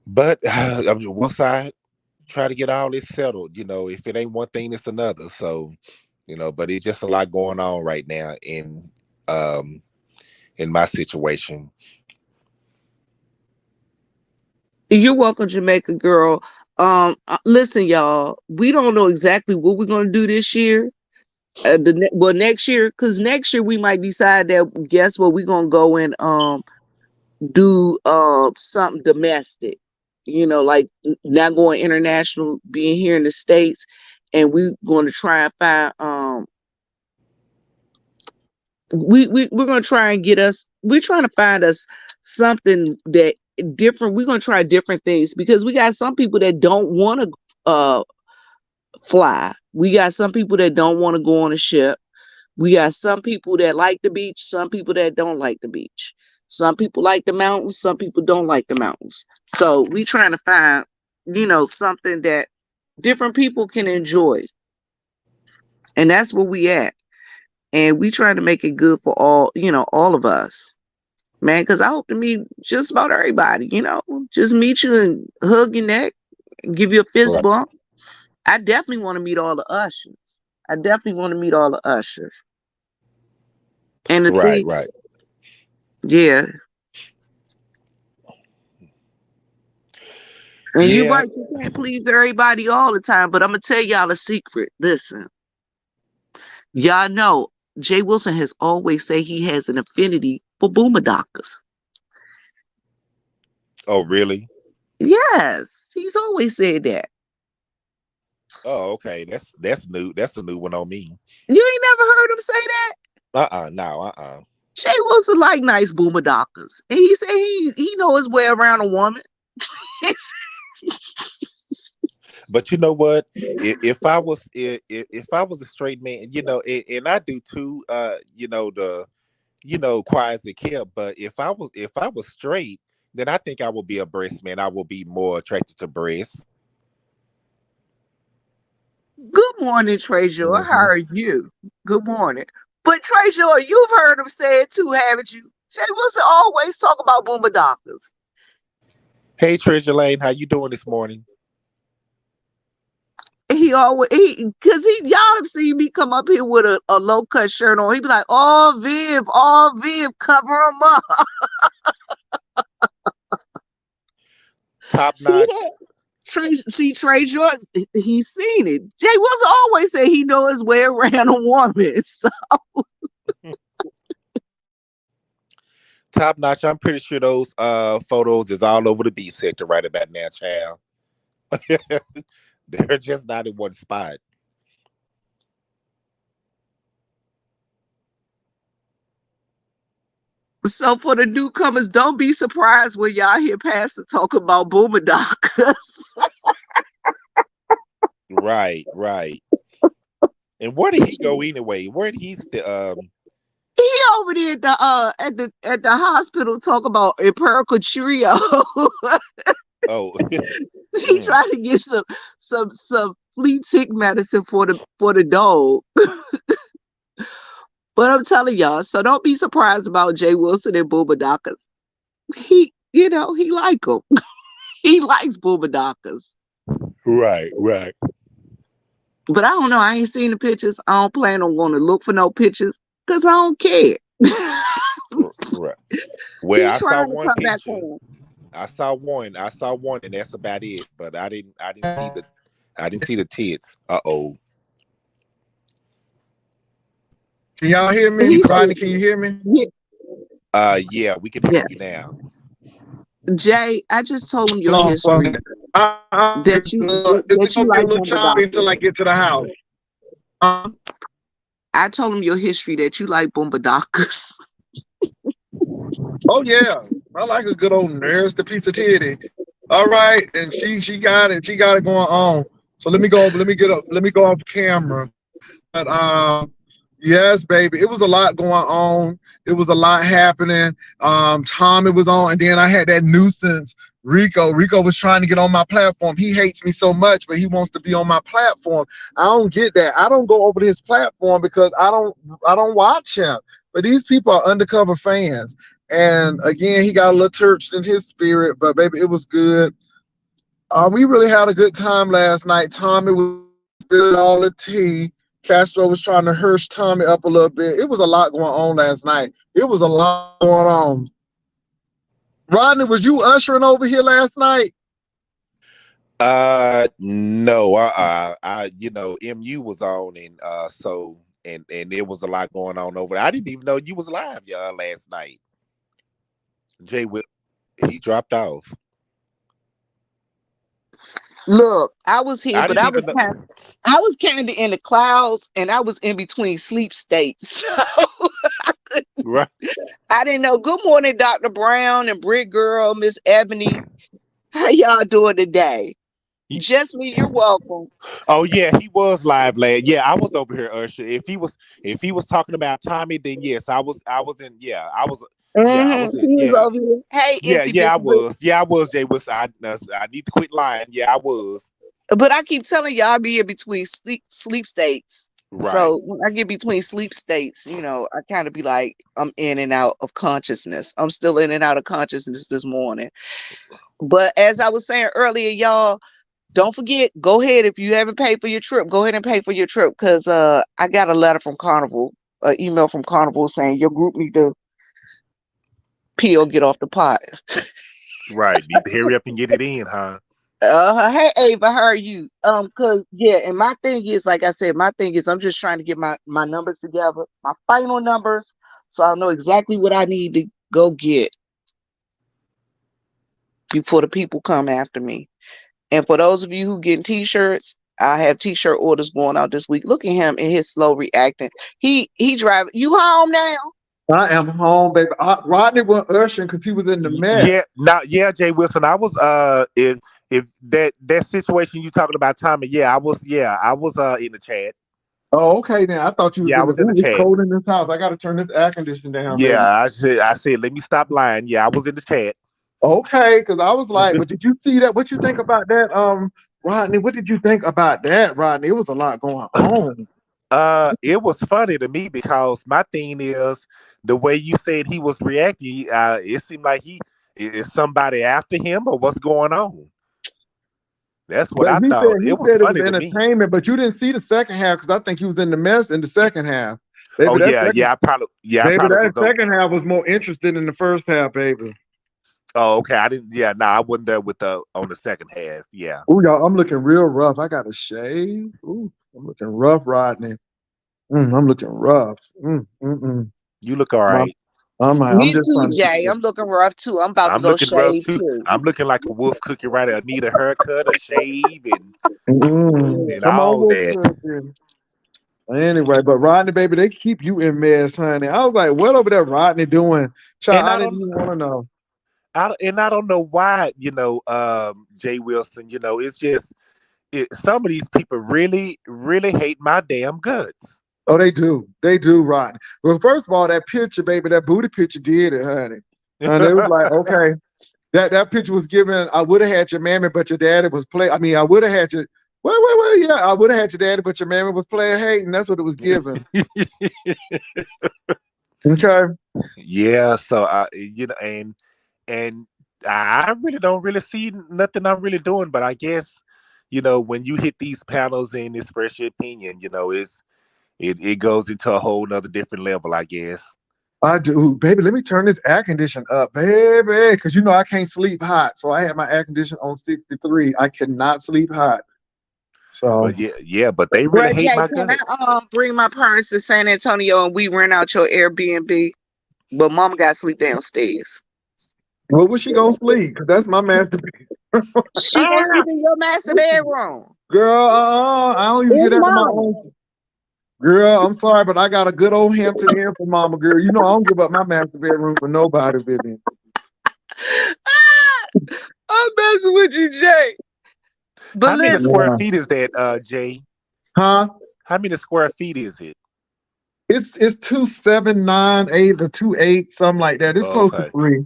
But once I try to get all this settled, if it ain't one thing, it's another. So, but it's just a lot going on right now um in my situation. You're welcome, Jamaica girl. Listen, y'all. We don't know exactly what we're gonna do this year. Next year, because next year we might decide that. Guess what? We're gonna go and do something domestic. Like not going international, being here in the States, and we're going to try and find we're gonna try and get us. We're trying to find us something that different. We're gonna try different things because we got some people that don't want to fly. We got some people that don't want to go on a ship. We got some people that like the beach, some people that don't like the beach. Some people like the mountains, some people don't like the mountains. So we trying to find, something that different people can enjoy. And that's where we at. And we trying to make it good for all of us. man, because I hope to meet just about everybody, just meet you and hug your neck and give you a fist Right, bump. I definitely want to meet all the ushers. I definitely want to meet all the ushers. And the right, thing, right. yeah. And you're Yeah. right, you can't please everybody all the time, but I'm gonna tell y'all a secret. Listen, y'all know Jay Wilson has always said he has an affinity for boomerdockers. Oh, really? Yes, he's always said that. Oh, okay. That's new. That's a new one on me. You ain't never heard him say that? No, Jay Wilson like nice boomerdockers. And he said he know his way around a woman. But you know what? If I was if I was a straight man, and I do too, quiet as it kept. But if I was straight, then I think I would be a breast man. I will be more attracted to breasts. Good morning, Treasure. How Hmm. are you? Good morning. But Treasure, you've heard him say it too, haven't you? Jay Wilson always talk about boomerdockers. Hey, Treasure Lane, how you doing this morning? He always because y'all have seen me come up here with a low cut shirt on. He be like, oh Viv, cover him up. Top See notch. that? Trey Jordan, he's seen it. Jay Wilson always say he know his way around a woman. So Top notch. I'm pretty sure those photos is all over the beef sector right about now, child. They're just not in one spot. so for the newcomers, don't be surprised when y'all hear Pastor talk about boomerdockers. Right, right. And where did he go anyway? Where did he He over there at the hospital talk about empirical Cheerio. oh He mm, trying to get some flea tick medicine for the dog. But I'm telling y'all, so don't be surprised about Jay Wilson and Booba Dockers. He like them. He likes Booba Dockers. right, right, But I don't know. I ain't seen the pictures. I don't plan on going to look for no pictures because I don't care. right. Well, He I saw trying to one come back picture. home. I saw one, and that's about it. But I didn't see the tits. Uh-oh. Can y'all hear me? You He caught? said, Rodney, can you hear me? Yeah, we can yeah. hear you now. Jay, I just told him your Hold on for a history minute. that you Is it gonna be a like little Booba choppy until Dockers. I get to the house? I told him your history that you like Booba Dockers. Oh yeah, I like a good old nurse, the piece of titty. All right, and she got it. She got it going on. So let me go. Let me get up. Let me go off camera. But yes, baby, it was a lot going on. It was a lot happening. Tommy was on, and then I had that nuisance. Rico. Rico was trying to get on my platform. He hates me so much, but he wants to be on my platform. I don't get that. I don't go over to his platform because I don't watch him. But these people are undercover fans. And again, he got a little churched in his spirit, but baby, it was good. We really had a good time last night. Tommy was spilling all the tea. Castro was trying to hush Tommy up a little bit. It was a lot going on last night. It was a lot going on. Rodney, was you ushering over here last night? No, MU was on, and so and there was a lot going on over there. I didn't even know you was live, y'all, last night. Jay will he dropped off. Look, I was here, I but didn't even know. I was kind of in the clouds, and I was in between sleep states. So Right. I didn't know. Good morning, Dr. Brown and Brick Girl, Miss Ebony. How y'all doing today? Just me, you're welcome. Oh yeah, he was live last. Yeah, I was over here, Usher. If he was talking about Tommy, then yes, I was in. Yeah, I was in. He was Yeah, over here. Hey, yeah, Issy yeah. I Bitsy Boo. was. Yeah, I was. Jay was. I need to quit lying. Yeah, I was. But I keep telling y'all, I be in between sleep states. Right. So when I get between sleep states, I kind of be like, I'm in and out of consciousness. I'm still in and out of consciousness this morning. But as I was saying earlier, y'all, don't forget, go ahead. If you haven't paid for your trip, go ahead and pay for your trip. Because I got a letter from Carnival, an email from Carnival saying your group need to get off the pot. Right. Need to hurry up and get it in, huh? Hey Ava, how are you? And my thing is, like I said, I'm just trying to get my numbers together, my final numbers, so I know exactly what I need to go get before the people come after me. And for those of you who getting t-shirts, I have t-shirt orders going out this week. Look at him and his slow reacting. He driving. You home now? I am home, baby. Rodney was ushering because he was in the mess. Yeah, Jay Wilson. I was if that situation you talking about, Tommy, I was in the chat. Oh, okay then. I thought you was Yeah, I in the was in the Ooh, it's chat. cold in this house. I gotta turn this air conditioner down, baby. Yeah, I said, let me stop lying. Yeah, I was in the chat. Okay, because I was like, but did you see that? What you think about that, Rodney? What did you think about that, Rodney? It was a lot going on. It was funny to me because my thing is the way you said he was reacting. It seemed like he is somebody after him or what's going on. That's what But I he thought. said It was it was funny to me. entertainment, but you didn't see the second half because I think he was in the mess in the second half. Baby, Oh that I probably that was. second half was more interested in the first half, baby. Oh, okay. I didn't. Yeah, no, I wasn't there on the second half. Yeah. Ooh, y'all, I'm looking real rough. I got a shave. Ooh, I'm looking rough, Rodney. I'm looking rough. You look all right. I'm Me just too, trying to Jay. I'm looking rough too. I'm about to I'm go looking rough shave too. too. I'm looking like a wolf cookie right there. I need a haircut, a shave, and Come on, all wolf that. cookie. Anyway, but Rodney, baby, they keep you in mess, honey. I was like, what over there Rodney doing? Child, And I I didn't don't, even want to know. I don't know why. Jay Wilson. It's just some of these people really, really hate my damn guts. Oh, they do. They do, Rodney. Well, first of all, that picture, baby, that booty picture did it, honey. And it was like, okay, that picture was given. I would have had your mammy, but your daddy was playing. I mean, I would have had your. Well, yeah, I would have had your daddy, but your mammy was playing hate, and that's what it was given. Okay. Yeah. So and I really don't really see nothing I'm really doing, but I guess when you hit these panels and express your opinion, it goes into a whole nother different level, I guess. I do, baby. Let me turn this air conditioner up, baby, because I can't sleep hot. So I have my air conditioner on 63. I cannot sleep hot. So But but they really Brother hate Jay, my can guts. I bring my parents to San Antonio and we rent out your Airbnb? But Mama got to sleep downstairs. where was she gonna sleep? Because that's my master bedroom. She gonna sleep in your master bedroom. Girl, I don't even It's get out of my Mama. own. Girl, I'm sorry, but I got a good old Hampton Inn for Mama, girl. I don't give up my master bedroom for nobody, Vivian. I'm messing with you, Jay. But How many listen, square feet is that, Jay? Huh? How many square feet is it? It's 2.798 or 2.8, something like that. It's close to 3.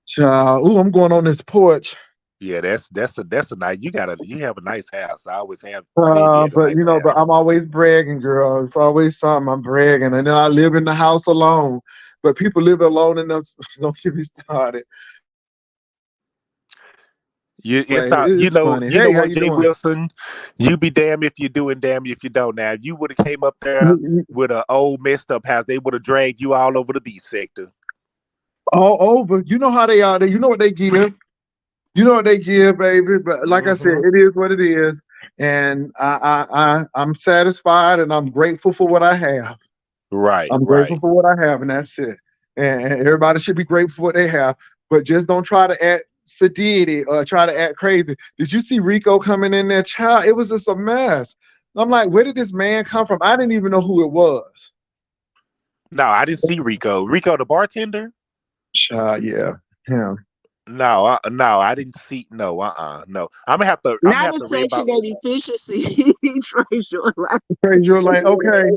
Child. Ooh, I'm going on this porch. Yeah, that's a nice. You have a nice house. I always have said you had a But nice house. but I'm always bragging, girl. It's always something I'm bragging, and then I live in the house alone. But people live alone in us. Don't get me started. It's funny. You Hey, know how what, you Jay doing? Wilson? You be damned if you do and damned if you don't. Now, if you would have came up there with an old messed up house, they would have dragged you all over the beach sector. All over. You know how they are. You know what they give. You know what they give, baby. But like I said, it is what it is, and I'm satisfied and I'm grateful for what I have. Right. I'm grateful for what I have, and that's it. And everybody should be grateful for what they have, but just don't try to act sedity or try to act crazy. Did you see Rico coming in there? Child, it was just a mess. I'm like, where did this man come from? I didn't even know who it was. No, I didn't see Rico. Rico, the bartender? Child, yeah. Him. No, no, I didn't see. No, no. I'm gonna have to. I'm gonna not have a to read about. section that efficiency. Trace You're like, okay.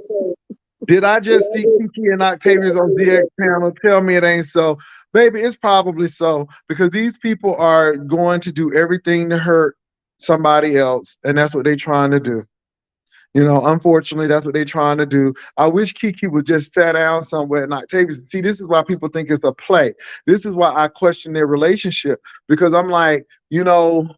Did I just see Kiki and Octavius on ZX panel? Tell me it ain't so. Baby, it's probably so because these people are going to do everything to hurt somebody else, and that's what they're trying to do. You know, unfortunately, that's what they're trying to do. I wish Kiki would just sit down somewhere and Octavia. See, this is why people think it's a play. This is why I question their relationship, because I'm like, you know,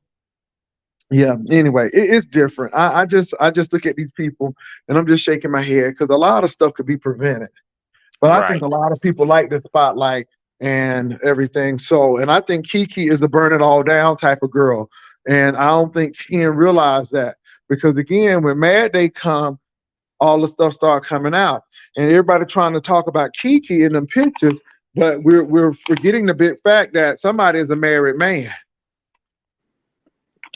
yeah. Anyway, it's different. I just look at these people and I'm just shaking my head because a lot of stuff could be prevented. But I think Right. a lot of people like the spotlight and everything. So, and I think Kiki is a burn it all down type of girl. And I don't think Ken realized that because again, when Mad Day come, all the stuff start coming out, and everybody trying to talk about Kiki in them pictures, but we're forgetting the big fact that somebody is a married man.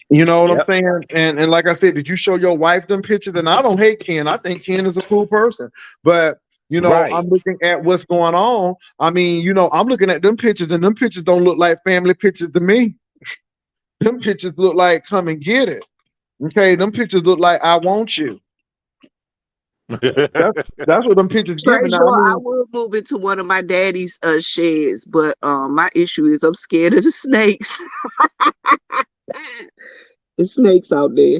You know what I'm Yep. saying? And like I said, did you show your wife them pictures? And I don't hate Ken. I think Ken is a cool person. But you know, Right. I'm looking at what's going on. I mean, you know, I'm looking at them pictures, and them pictures don't look like family pictures to me. Them pictures look like come and get it. Okay, them pictures look like I want you. That's that's what them pictures giving. Now, I Treasure, I mean, will move into one of my daddy's sheds, but my issue is I'm scared of the snakes. The snakes out there.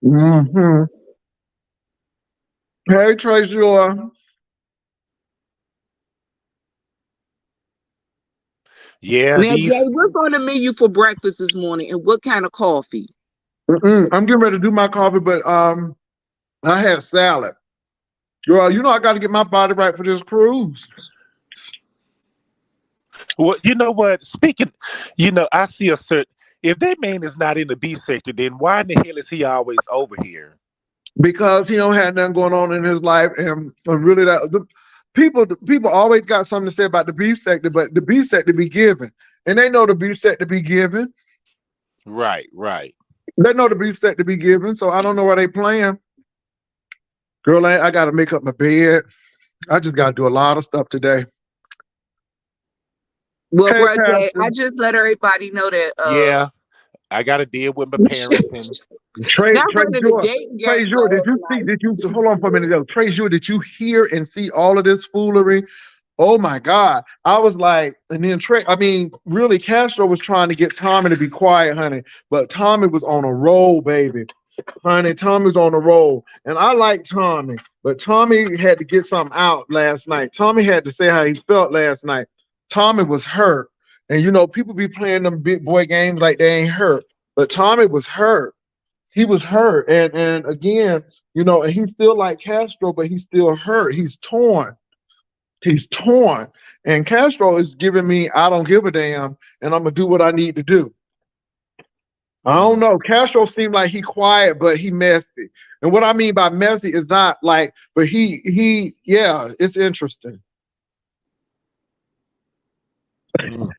hmm Hey, Treasure. Yeah, Now, Jay, these what's on the menu for breakfast this morning, and what kind of coffee? I'm getting ready to do my coffee, but I had salad. Girl, you know I got to get my body right for this cruise. well, you know what? Speaking, I see a certain if that man is not in the beef sector, then why in the hell is he always over here? Because he don't have nothing going on in his life, and really that the people always got something to say about the B sector, but the B sector be given, and they know the B sector be given. Right, right. They know the B sector be given, so I don't know why they playing. Girl, I got to make up my bed. I just got to do a lot of stuff today. Well, Hey, bro, Jay, Pastor. I just let everybody know that Yeah, I got to deal with my parents and Trey, not Trey running the Jure. dating Trey game Jure, did last you see? night. Hold on for a minute though? Trey Jure, did you hear and see all of this foolery? Oh my God. I was like, and then Trey, I mean, really, Castro was trying to get Tommy to be quiet, honey. But Tommy was on a roll, baby. Honey, Tommy's on a roll. And I like Tommy, but Tommy had to get something out last night. Tommy had to say how he felt last night. Tommy was hurt. And you know, people be playing them big boy games like they ain't hurt. But Tommy was hurt. He was hurt. And again, you know, and he's still like Castro, but he's still hurt. He's torn. He's torn. And Castro is giving me, I don't give a damn, and I'm gonna do what I need to do. I don't mm, know. Castro seemed like he quiet, but he messy. And what I mean by messy is not like, but yeah, it's interesting. mm.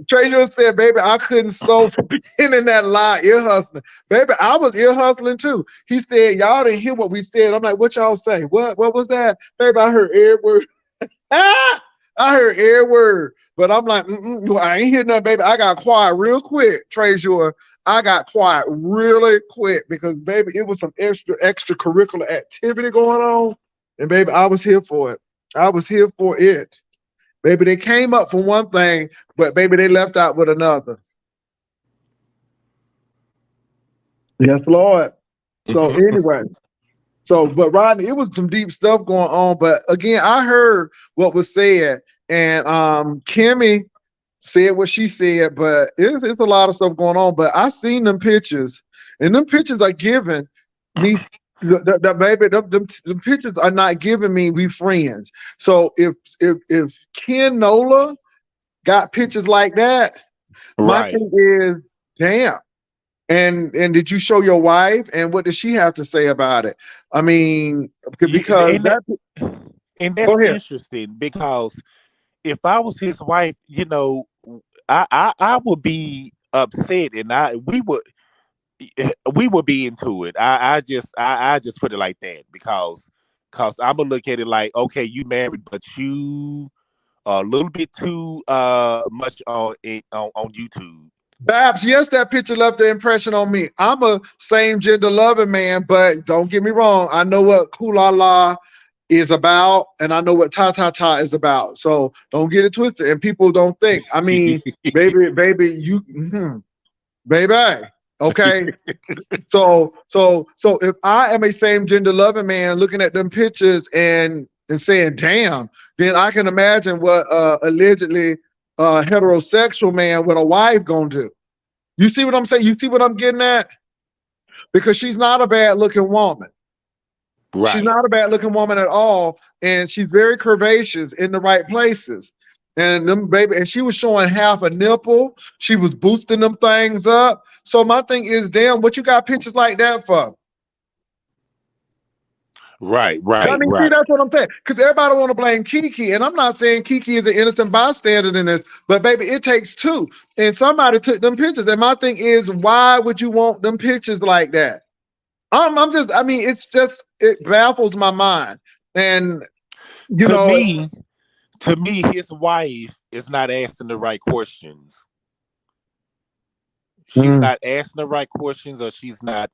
Treasure said, baby, I couldn't sew for being in that lie, ear hustling. Baby, I was ear hustling too. He said, y'all didn't hear what we said. I'm like, what y'all say? What was that? Baby, I heard every word. Ah! I heard every word. But I'm like, I ain't hear nothing, baby. I got quiet real quick, Treasure. I got quiet really quick because, baby, it was some extracurricular activity going on. And, baby, I was here for it. I was here for it. Baby, they came up for one thing, but baby, they left out with another. Yes, Lord. So anyway, but Rodney, it was some deep stuff going on. But again, I heard what was said, and Kimmy said what she said, but it's a lot of stuff going on. But I seen them pictures, and them pictures are giving me the baby. Them pictures are not giving me we friends. So if Ken Nola got pictures like that, my Right. thing is, damn. And did you show your wife? And what does she have to say about it? I mean, Yeah, because that. and that's Go ahead. interesting because if I was his wife, I would be upset, and we would be into it. I just put it like that because I'm gonna look at it like, okay, you married, but you a little bit too much on YouTube. Babs, yes, that picture left the impression on me. I'm a same gender loving man, but don't get me wrong. I know what Kulala is about, and I know what Ta Ta Ta is about. So don't get it twisted. And people don't think. I mean, baby, you, baby. Okay. So if I am a same gender loving man looking at them pictures and saying, damn, then I can imagine what allegedly heterosexual man with a wife gonna do. You see what I'm saying? You see what I'm getting at? Because she's not a bad looking woman. Right. She's not a bad looking woman at all. And she's very curvaceous in the right places. And them baby, and she was showing half a nipple. She was boosting them things up. So my thing is, damn, what you got pictures like that for? Right. I mean, see, that's what I'm saying. Because everybody want to blame Kiki, and I'm not saying Kiki is an innocent bystander in this, but baby, it takes two. And somebody took them pictures. And my thing is, why would you want them pictures like that? It baffles my mind. And to me, his wife is not asking the right questions. She's not asking the right questions, or she's not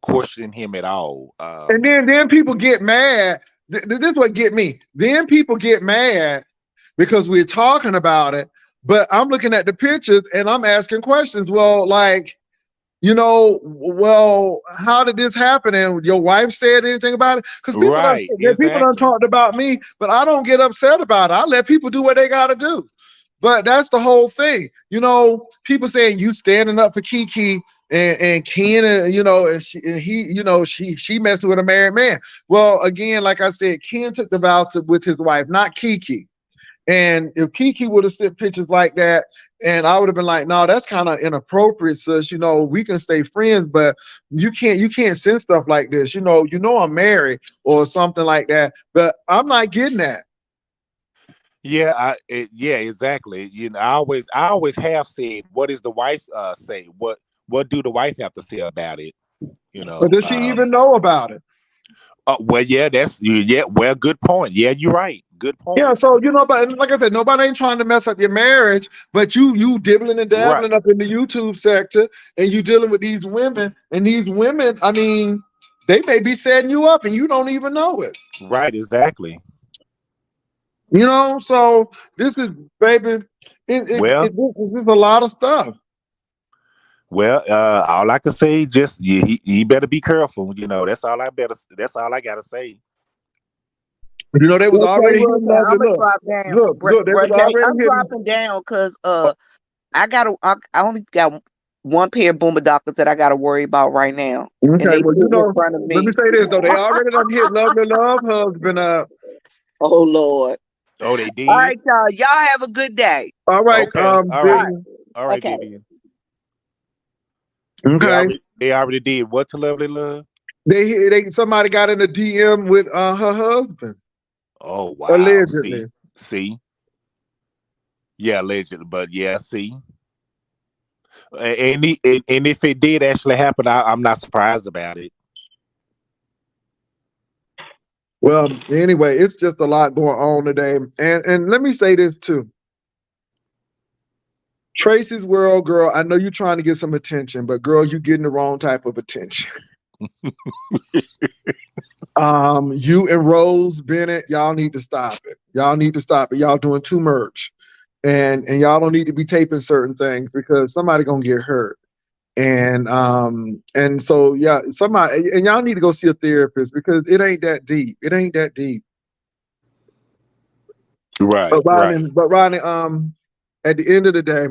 questioning him at all. And then people get mad. This is what get me. Then people get mad because we're talking about it, but I'm looking at the pictures and I'm asking questions. Well, like, how did this happen? And your wife said anything about it? Because people done talked about me, but I don't get upset about it. I let people do what they got to do. But that's the whole thing. People saying you standing up for Kiki and Ken, and she messing with a married man. Well, again, like I said, Ken took the vows with his wife, not Kiki. And if Kiki would have sent pictures like that, and I would have been like, no, that's kind of inappropriate, sis. We can stay friends, but you can't send stuff like this. I'm married or something like that. But I'm not getting that. Yeah, exactly. I always have said, what does the wife say? What do the wife have to say about it? But does she even know about it? Well, yeah, good point. Yeah, you're right. Good point. Yeah, so but like I said, nobody ain't trying to mess up your marriage, but you dibbling and dabbling up in the YouTube sector, and you dealing with these women, and these women, I mean, they may be setting you up, and you don't even know it. Right, exactly. So this is, baby, this is a lot of stuff. Well, all I can say, just he better be careful. That's all I gotta say. They was already here. I'm gonna drop down. I'm dropping down because I only got one pair of Boomer Doctors that I got to worry about right now. Okay, well, in front of me. Let me say this though: they already done hit Lovely Love Husband up. Oh Lord! Oh, they did. All right, y'all. Y'all have a good day. All right. Okay. All right. Okay. Vivian. Okay. They already did what to Lovely Love? Somebody got in a DM with her husband. Oh wow! Allegedly. See. Yeah, allegedly, but yeah, see. And if it did actually happen, I'm not surprised about it. Well, anyway, it's just a lot going on today, and let me say this too. Tracy's World, girl, I know you're trying to get some attention, but girl, you're getting the wrong type of attention. You and Rose Bennett, y'all need to stop it. Y'all doing too much. And y'all don't need to be taping certain things because somebody gonna get hurt. And so somebody, and y'all need to go see a therapist because it ain't that deep. Right. But Rodney, at the end of the day,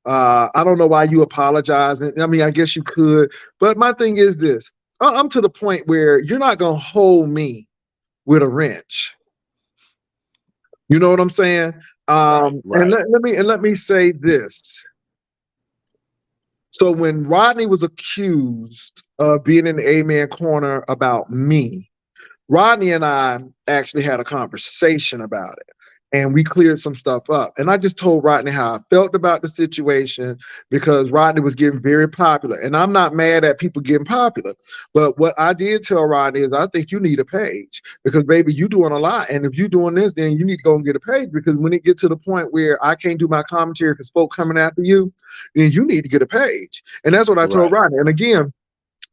I don't know why you apologize. I mean, I guess you could, but my thing is this: I'm to the point where you're not gonna hold me with a wrench. You know what I'm saying? Right. And let me say this. So when Rodney was accused of being in the Amen Corner about me, Rodney and I actually had a conversation about it. And we cleared some stuff up. And I just told Rodney how I felt about the situation because Rodney was getting very popular. And I'm not mad at people getting popular. But what I did tell Rodney is I think you need a page because, baby, you doing a lot. And if you're doing this, then you need to go and get a page because when it gets to the point where I can't do my commentary because folk coming after you, then you need to get a page. And that's what I told Rodney. And again,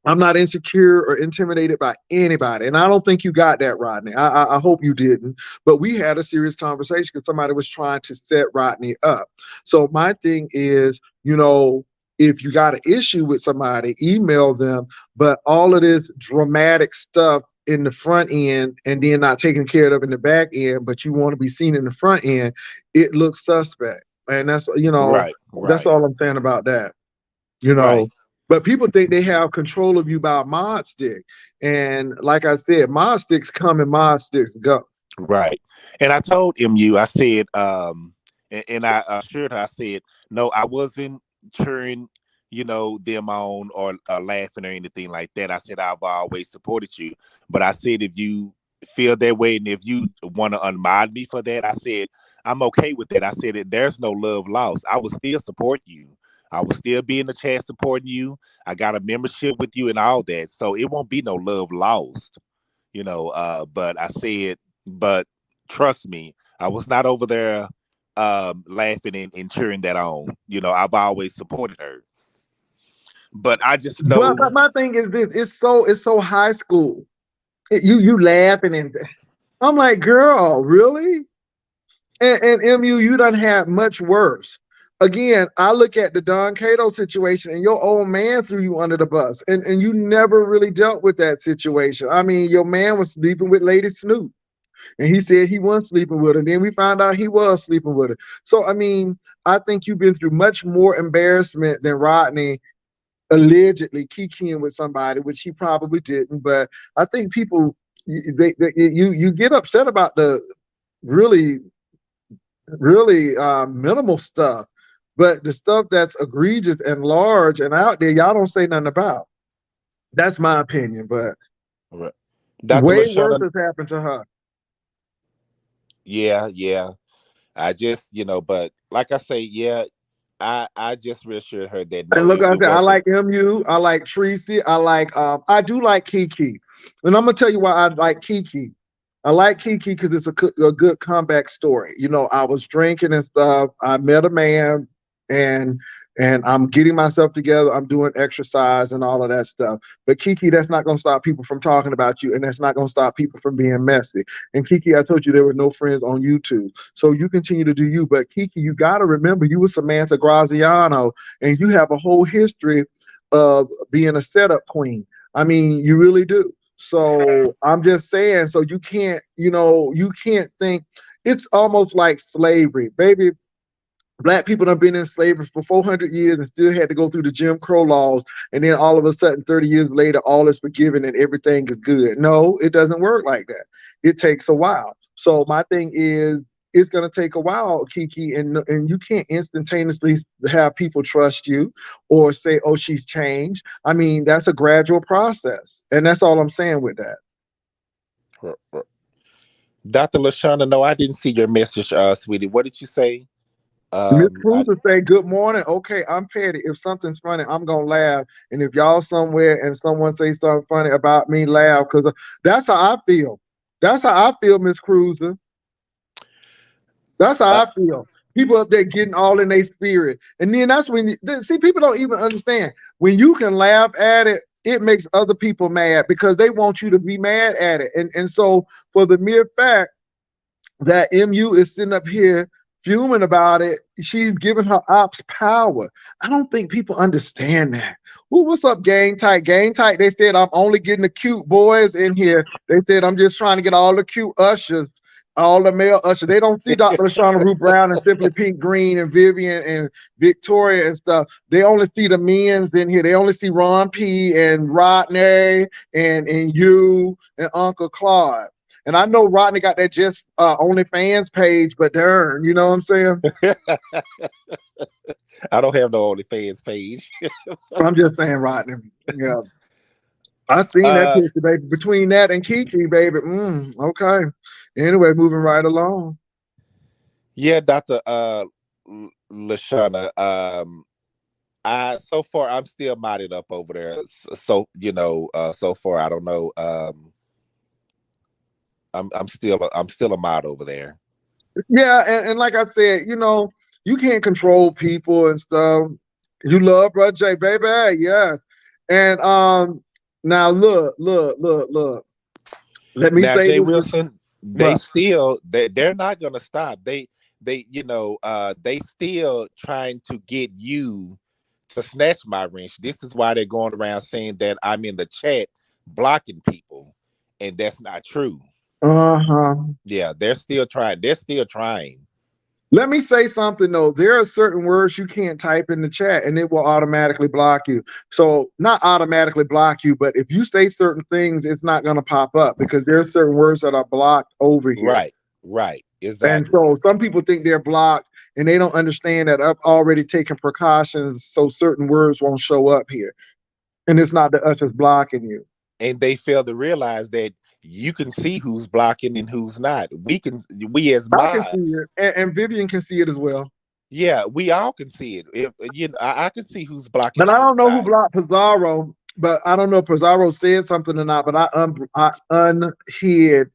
I'm not insecure or intimidated by anybody. And I don't think you got that, Rodney. I hope you didn't. But we had a serious conversation because somebody was trying to set Rodney up. So my thing is, if you got an issue with somebody, email them. But all of this dramatic stuff in the front end and then not taken care of in the back end, but you want to be seen in the front end, it looks suspect. And that's, Right, that's right, all I'm saying about that, you right, know. But people think they have control of you by mod stick. And like I said, mod sticks come and mod sticks go. right. And I told MU, I said, and I assured her, I said, no, I wasn't cheering, them on or laughing or anything like that. I said, I've always supported you. But I said, if you feel that way and if you want to unmod me for that, I said, I'm okay with that. I said, that there's no love lost. I will still support you. I will still be in the chat supporting you. I got a membership with you and all that. So it won't be no love lost, but I said, but trust me, I was not over there laughing and cheering that on. I've always supported her. But I just know. But my thing is this: it's so high school. You laughing and I'm like, girl, really? And MU, you done had much worse. Again, I look at the Don Cato situation, and your old man threw you under the bus, and you never really dealt with that situation. I mean, your man was sleeping with Lady Snoop, and he said he wasn't sleeping with her. Then we found out he was sleeping with her. So, I mean, I think you've been through much more embarrassment than Rodney allegedly kikiing with somebody, which he probably didn't. But I think people, you get upset about the really minimal stuff, but the stuff that's egregious and large and out there, y'all don't say nothing about. That's my opinion, but Right. Dr. way worse LaShawn, has happened to her. yeah. I just, but like I say, yeah, I just reassured her that And no, look, I it said, I wasn't. like MU, I like Tracy, I do like Kiki, and I'm gonna tell you why I like Kiki. I like Kiki because it's a good comeback story. I was drinking and stuff. I met a man, and I'm getting myself together. I'm doing exercise and all of that stuff. But Kiki, that's not going to stop people from talking about you, and that's not going to stop people from being messy. And Kiki, I told you there were no friends on YouTube, so you continue to do you. But Kiki, you got to remember you were Samantha Graziano, and you have a whole history of being a setup queen. I mean, you really do. So I'm just saying, so you can't think it's almost like slavery, baby. Black people have been in slavery for 400 years and still had to go through the Jim Crow laws. And then all of a sudden, 30 years later, all is forgiven and everything is good. No, it doesn't work like that. It takes a while. So my thing is, it's going to take a while, Kiki, and you can't instantaneously have people trust you or say, oh, she's changed. I mean, that's a gradual process. And that's all I'm saying with that. Dr. LaShawn, no, I didn't see your message, sweetie. What did you say? Miss Cruz will say, good morning. Okay, I'm petty. If something's funny, I'm going to laugh. And if y'all somewhere and someone say something funny about me, laugh. Because that's how I feel. That's how I feel, Miss Cruiser. That's how I feel. People up there getting all in their spirit. And then that's when, see, people don't even understand. When you can laugh at it, it makes other people mad because they want you to be mad at it. And so for the mere fact that MU is sitting up here fuming about it, she's giving her ops power. I don't think people understand that. Well, what's up, Gang Tight? Gang Tight, they said, I'm only getting the cute boys in here. They said, I'm just trying to get all the cute ushers, all the male ushers. They don't see Dr. LaShawn Root Brown and Simply Pink Green and Vivian and Victoria and stuff. They only see the men's in here. They only see Ron P. and Rodney and you and Uncle Claude. And I know Rodney got that just OnlyFans page, but darn, you know what I'm saying? I don't have no OnlyFans page. I'm just saying, Rodney. Yeah. I seen that picture, baby. Between that and Kiki, baby. Okay. Anyway, moving right along. Yeah, Dr. LaShawn. So far I'm still modded up over there. So so far I don't know. I'm still a mod over there. Yeah, and like I said, you can't control people and stuff. You love Brother J, baby, yes. And now look. Let me Now, say Jay this. Wilson, they're not gonna stop. They still trying to get you to snatch my wrench. This is why they're going around saying that I'm in the chat blocking people, and that's not true. Uh-huh. Yeah, they're still trying. They're still trying. Let me say something though. There are certain words you can't type in the chat and it will automatically block you. So not automatically block you, but if you say certain things, it's not going to pop up because there are certain words that are blocked over here. Right, And exactly. so some people think they're blocked and they don't understand that I've already taken precautions so certain words won't show up here. And it's not the ushers blocking you. And they fail to realize that you can see who's blocking and who's not. We as I can see mods, it. And Vivian can see it as well. yeah, we all can see it. If you know, I can see who's blocking But and I don't who's know who not. blocked Pizarro, but I don't know if Pizarro said something or not, but I unhid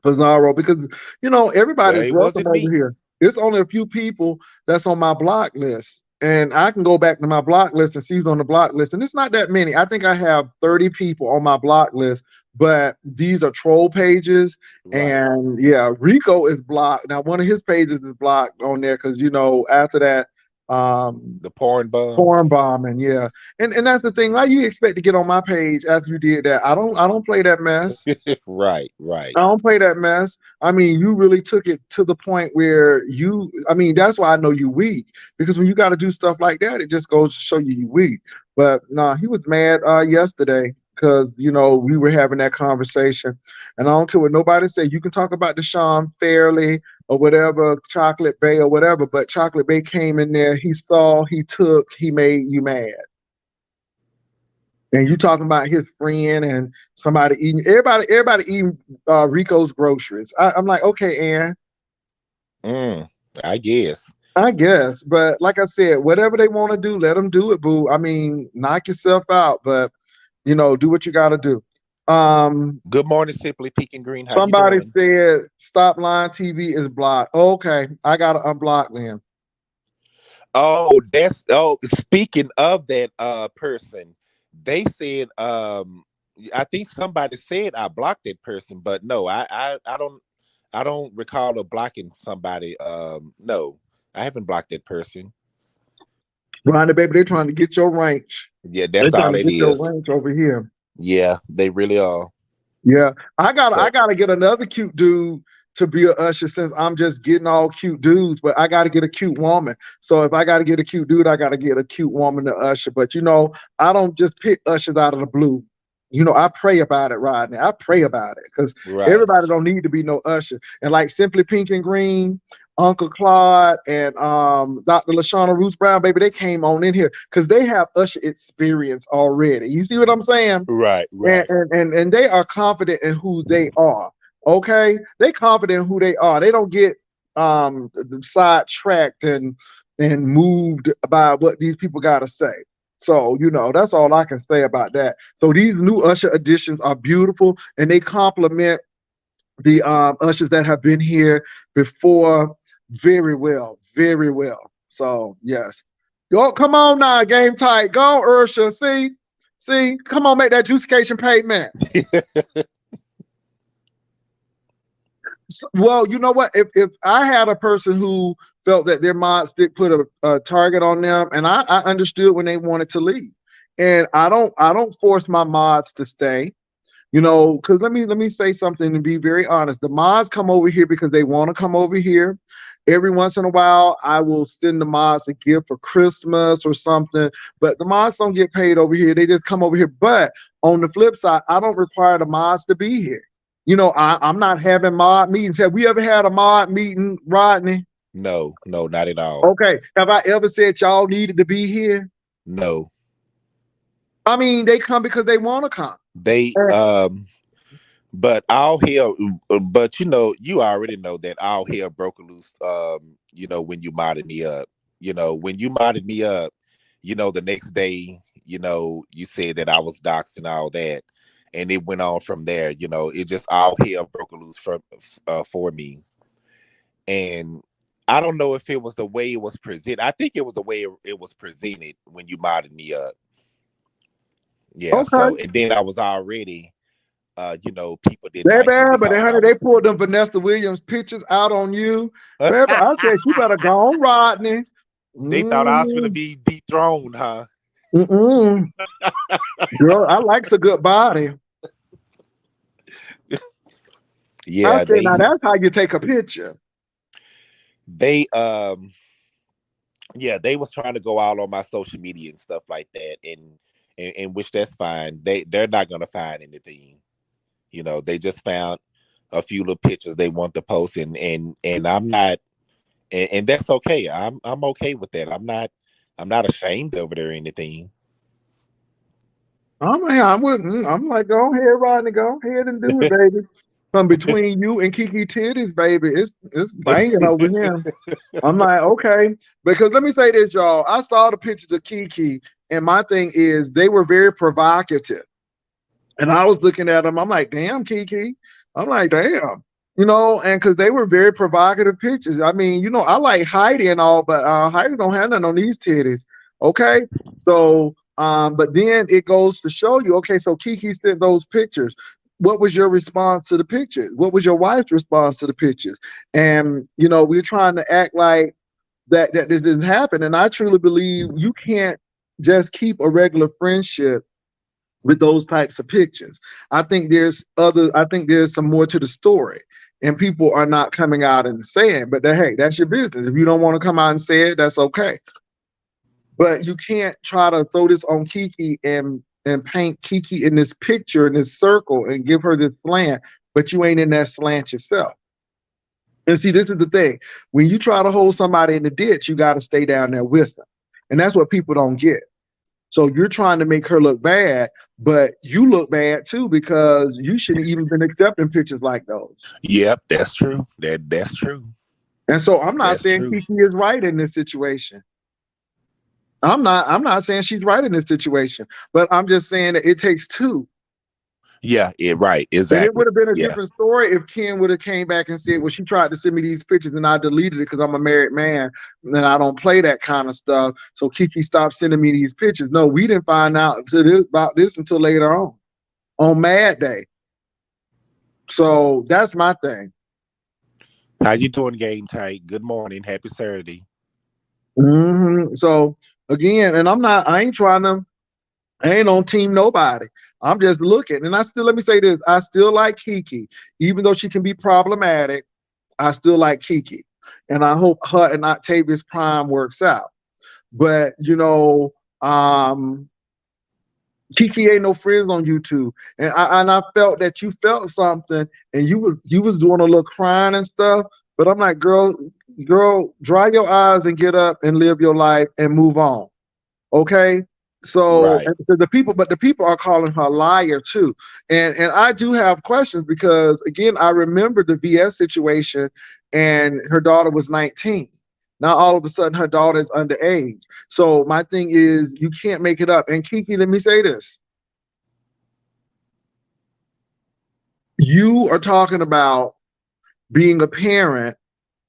Pizarro because, you know, Well, everybody's it welcome wasn't over me. here. It's only a few people that's on my block list. And I can go back to my block list and see who's on the block list. And it's not that many. I think I have 30 people on my block list, but these are troll pages. Right. And yeah, Rico is blocked. Now, one of his pages is blocked on there because, you know, after that, The porn bomb. porn bombing, yeah. And that's the thing. Why you expect to get on my page after you did that? I don't play that mess. Right. I don't play that mess. I mean, you really took it to the point where that's why I know you weak. Because when you got to do stuff like that, it just goes to show you weak. But nah, he was mad yesterday because, you know, we were having that conversation. And I don't care what nobody say. You can talk about Deshaun fairly or whatever, Chocolate Bay or whatever, but Chocolate Bay came in there, he saw, he took, he made you mad. And you talking about his friend and somebody eating, everybody eating Rico's groceries. I'm like, okay, Ann, I guess. I guess. But like I said, whatever they want to do, let them do it, boo. I mean, knock yourself out, but, you know, do what you got to do. Good morning, Simply Peking Green. How Somebody you doing? said Stop Line TV is blocked. Okay, I got to unblock them. Speaking of that person, they said I think somebody said I blocked that person, but no, I don't recall of blocking somebody. No, I haven't blocked that person. Ronnie, baby, they're trying to get your range. Yeah, They're that's trying all to it get your is. range over here. Yeah, they really are. Yeah, I gotta get another cute dude to be a usher since I'm just getting all cute dudes, but I gotta get a cute woman. So if I gotta get a cute dude, I gotta get a cute woman to usher. But you know, I don't just pick ushers out of the blue. You know, I pray about it, Rodney. I pray about it because Right. everybody don't need to be no usher. And like Simply Pink and Green, Uncle Claude, and Dr. Lashana Roos Brown, baby, they came on in here because they have usher experience already. You see what I'm saying? Right. And they are confident in who they are. Okay, they confident in who they are. They don't get sidetracked and moved by what these people got to say. So, you know, that's all I can say about that. So these new usher additions are beautiful and they complement the ushers that have been here before very well, very well. So yes. Go, come on now, game tight. Go, Ursha. See, come on, make that juicecation payment. Well, you know what? If I had a person who felt that their mod stick put a target on them, and I understood when they wanted to leave, and I don't force my mods to stay, you know, because let me say something and be very honest. The mods come over here because they want to come over here. Every once in a while, I will send the mods a gift for Christmas or something, but the mods don't get paid over here. They just come over here. But on the flip side, I don't require the mods to be here. You know, I'm not having mod meetings. Have we ever had a mod meeting, Rodney? No, not at all. Okay. Have I ever said y'all needed to be here? No. I mean, they come because they want to come. They but all hell, but you know, you already know that all hell broke loose. You know, when you modded me up, you know, when you modded me up, you know, the next day, you know, you said that I was doxxed and all that, and it went on from there. You know, it just all hell broke loose for me, and I don't know if it was the way it was presented. I think it was the way it was presented when you modded me up. Yeah. Okay. So, and then I was already. You know, people didn't Baby, like me but because honey, they pulled them Vanessa Williams pictures out on you. Baby, I said, you better go on, Rodney. They thought I was gonna Mm, be dethroned, huh? mm-mm. Girl, I likes a good body. I Yeah, said, now that's how you take a picture. they yeah, they was trying to go out on my social media and stuff like that, and which that's fine. They're not gonna find anything. You know, they just found a few little pictures they want to post, and I'm not, and that's okay. I'm okay with that. I'm not ashamed of it or anything. I wouldn't. I'm like, go ahead, Rodney, go ahead and do it, baby. From between you and Kiki titties, baby, it's banging over here. I'm like, okay, because let me say this, y'all. I saw the pictures of Kiki, and my thing is they were very provocative. And I was looking at them, I'm like, damn, Kiki. I'm like, damn. And because they were very provocative pictures. I mean, I like Heidi and all, but Heidi don't have none on these titties. Okay. So, but then it goes to show you, okay, so Kiki sent those pictures. What was your response to the pictures? What was your wife's response to the pictures? And, we're trying to act like that this didn't happen. And I truly believe you can't just keep a regular friendship with those types of pictures. I think there's some more to the story. And people are not coming out and saying, but hey, that's your business. If you don't want to come out and say it, that's okay. But you can't try to throw this on Kiki and paint Kiki in this picture, in this circle, and give her this slant, but you ain't in that slant yourself. And see, this is the thing. When you try to hold somebody in the ditch, you got to stay down there with them. And that's what people don't get. So you're trying to make her look bad, but you look bad too because you shouldn't even been accepting pictures like those. Yep, that's true. That's true. And so I'm not That's saying true. Kiki is right in this situation. I'm not saying she's right in this situation, but I'm just saying that it takes two. Yeah, right, And it exactly. would have been a Yeah, different story if Ken would have came back and said, well, she tried to send me these pictures and I deleted it because I'm a married man and I don't play that kind of stuff. So Kiki stopped sending me these pictures. No, we didn't find out about this until later on Mad Day. So that's my thing. how you doing, Game Tight? Good morning, happy Saturday. So again, and I ain't on team nobody. I'm just looking. And let me say this, I still like Kiki. Even though she can be problematic, I still like Kiki. And I hope her and Octavius Prime works out. But, Kiki ain't no friends on YouTube. And I felt that you felt something and you was doing a little crying and stuff. But I'm like, girl, dry your eyes and get up and live your life and move on. Okay. So Right. the people are calling her a liar too. And I do have questions because again, I remember the VS situation and her daughter was 19. Now all of a sudden her daughter is underage. So my thing is you can't make it up. And Kiki, let me say this. You are talking about being a parent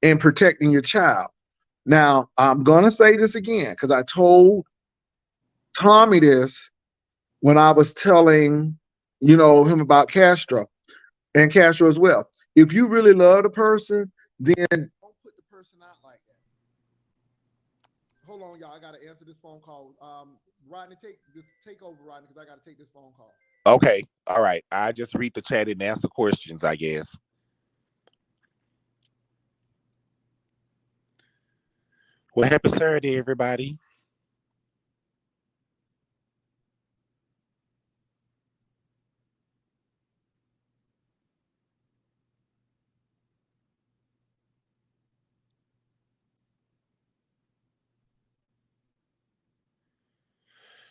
and protecting your child. Now, I'm going to say this again because I told Tommy this when I was telling, him about Castro and Castro as well. If you really love the person, then don't put the person out like that. Hold on, y'all. I got to answer this phone call. Rodney, take over, Rodney, because I got to take this phone call. Okay. All right. I just read the chat and answer questions, I guess. Well, happy Saturday, everybody.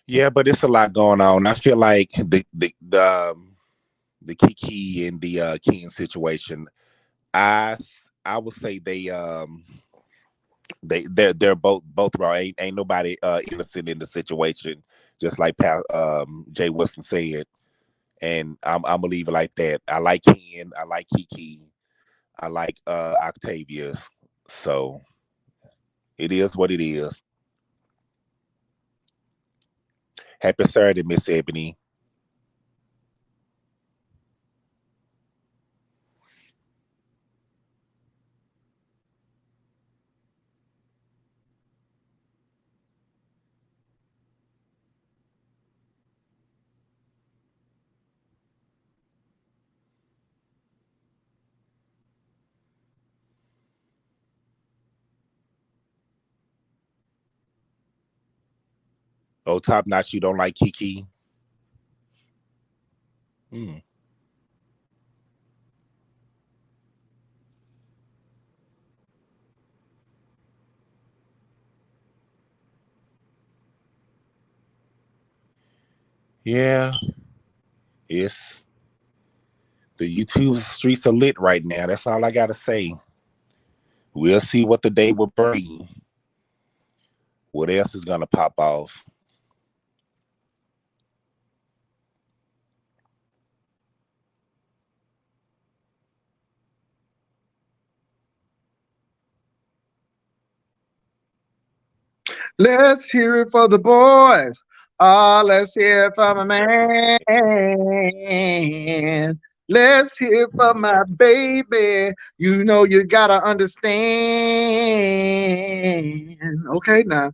Yeah, but it's a lot going on. I feel like the Kiki and the King situation. I would say they're both wrong. Ain't nobody innocent in the situation. Just like Jay Wilson said, and I'm gonna leave it like that. I like Ken. I like Kiki. I like Octavius. So it is what it is. Happy Saturday, Miss Ebony. Oh, top notch. You don't like Kiki? Hmm. Yeah, it's the YouTube streets are lit right now. That's all I gotta say. We'll see what the day will bring. What else is gonna pop off? Let's hear it for the boys. Let's hear it for my man. Let's hear it for my baby. You know you gotta understand. Okay, now.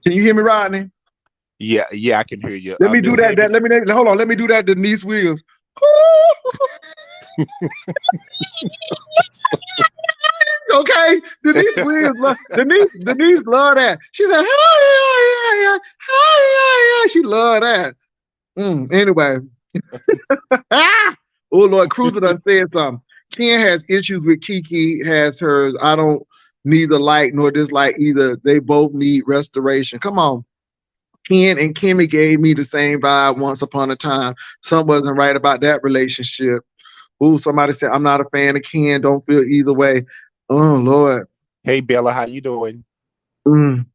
Can you hear me, Rodney? Yeah, yeah, I can hear you. Let me do Miss that. Heavy, Hold on. Let me do that. Denise Williams. Okay, Denise Williams. Denise love that. She said, "Hi, hi." She love that. Anyway. Oh Lord, Cruiser done said something. Ken has issues with Kiki, has hers. I don't neither like nor dislike either. They both need restoration. Come on. Ken and Kimmy gave me the same vibe once upon a time. Something wasn't right about that relationship. Ooh, somebody said, I'm not a fan of Ken. Don't feel either way. Oh Lord. hey Bella, how you doing? Mm.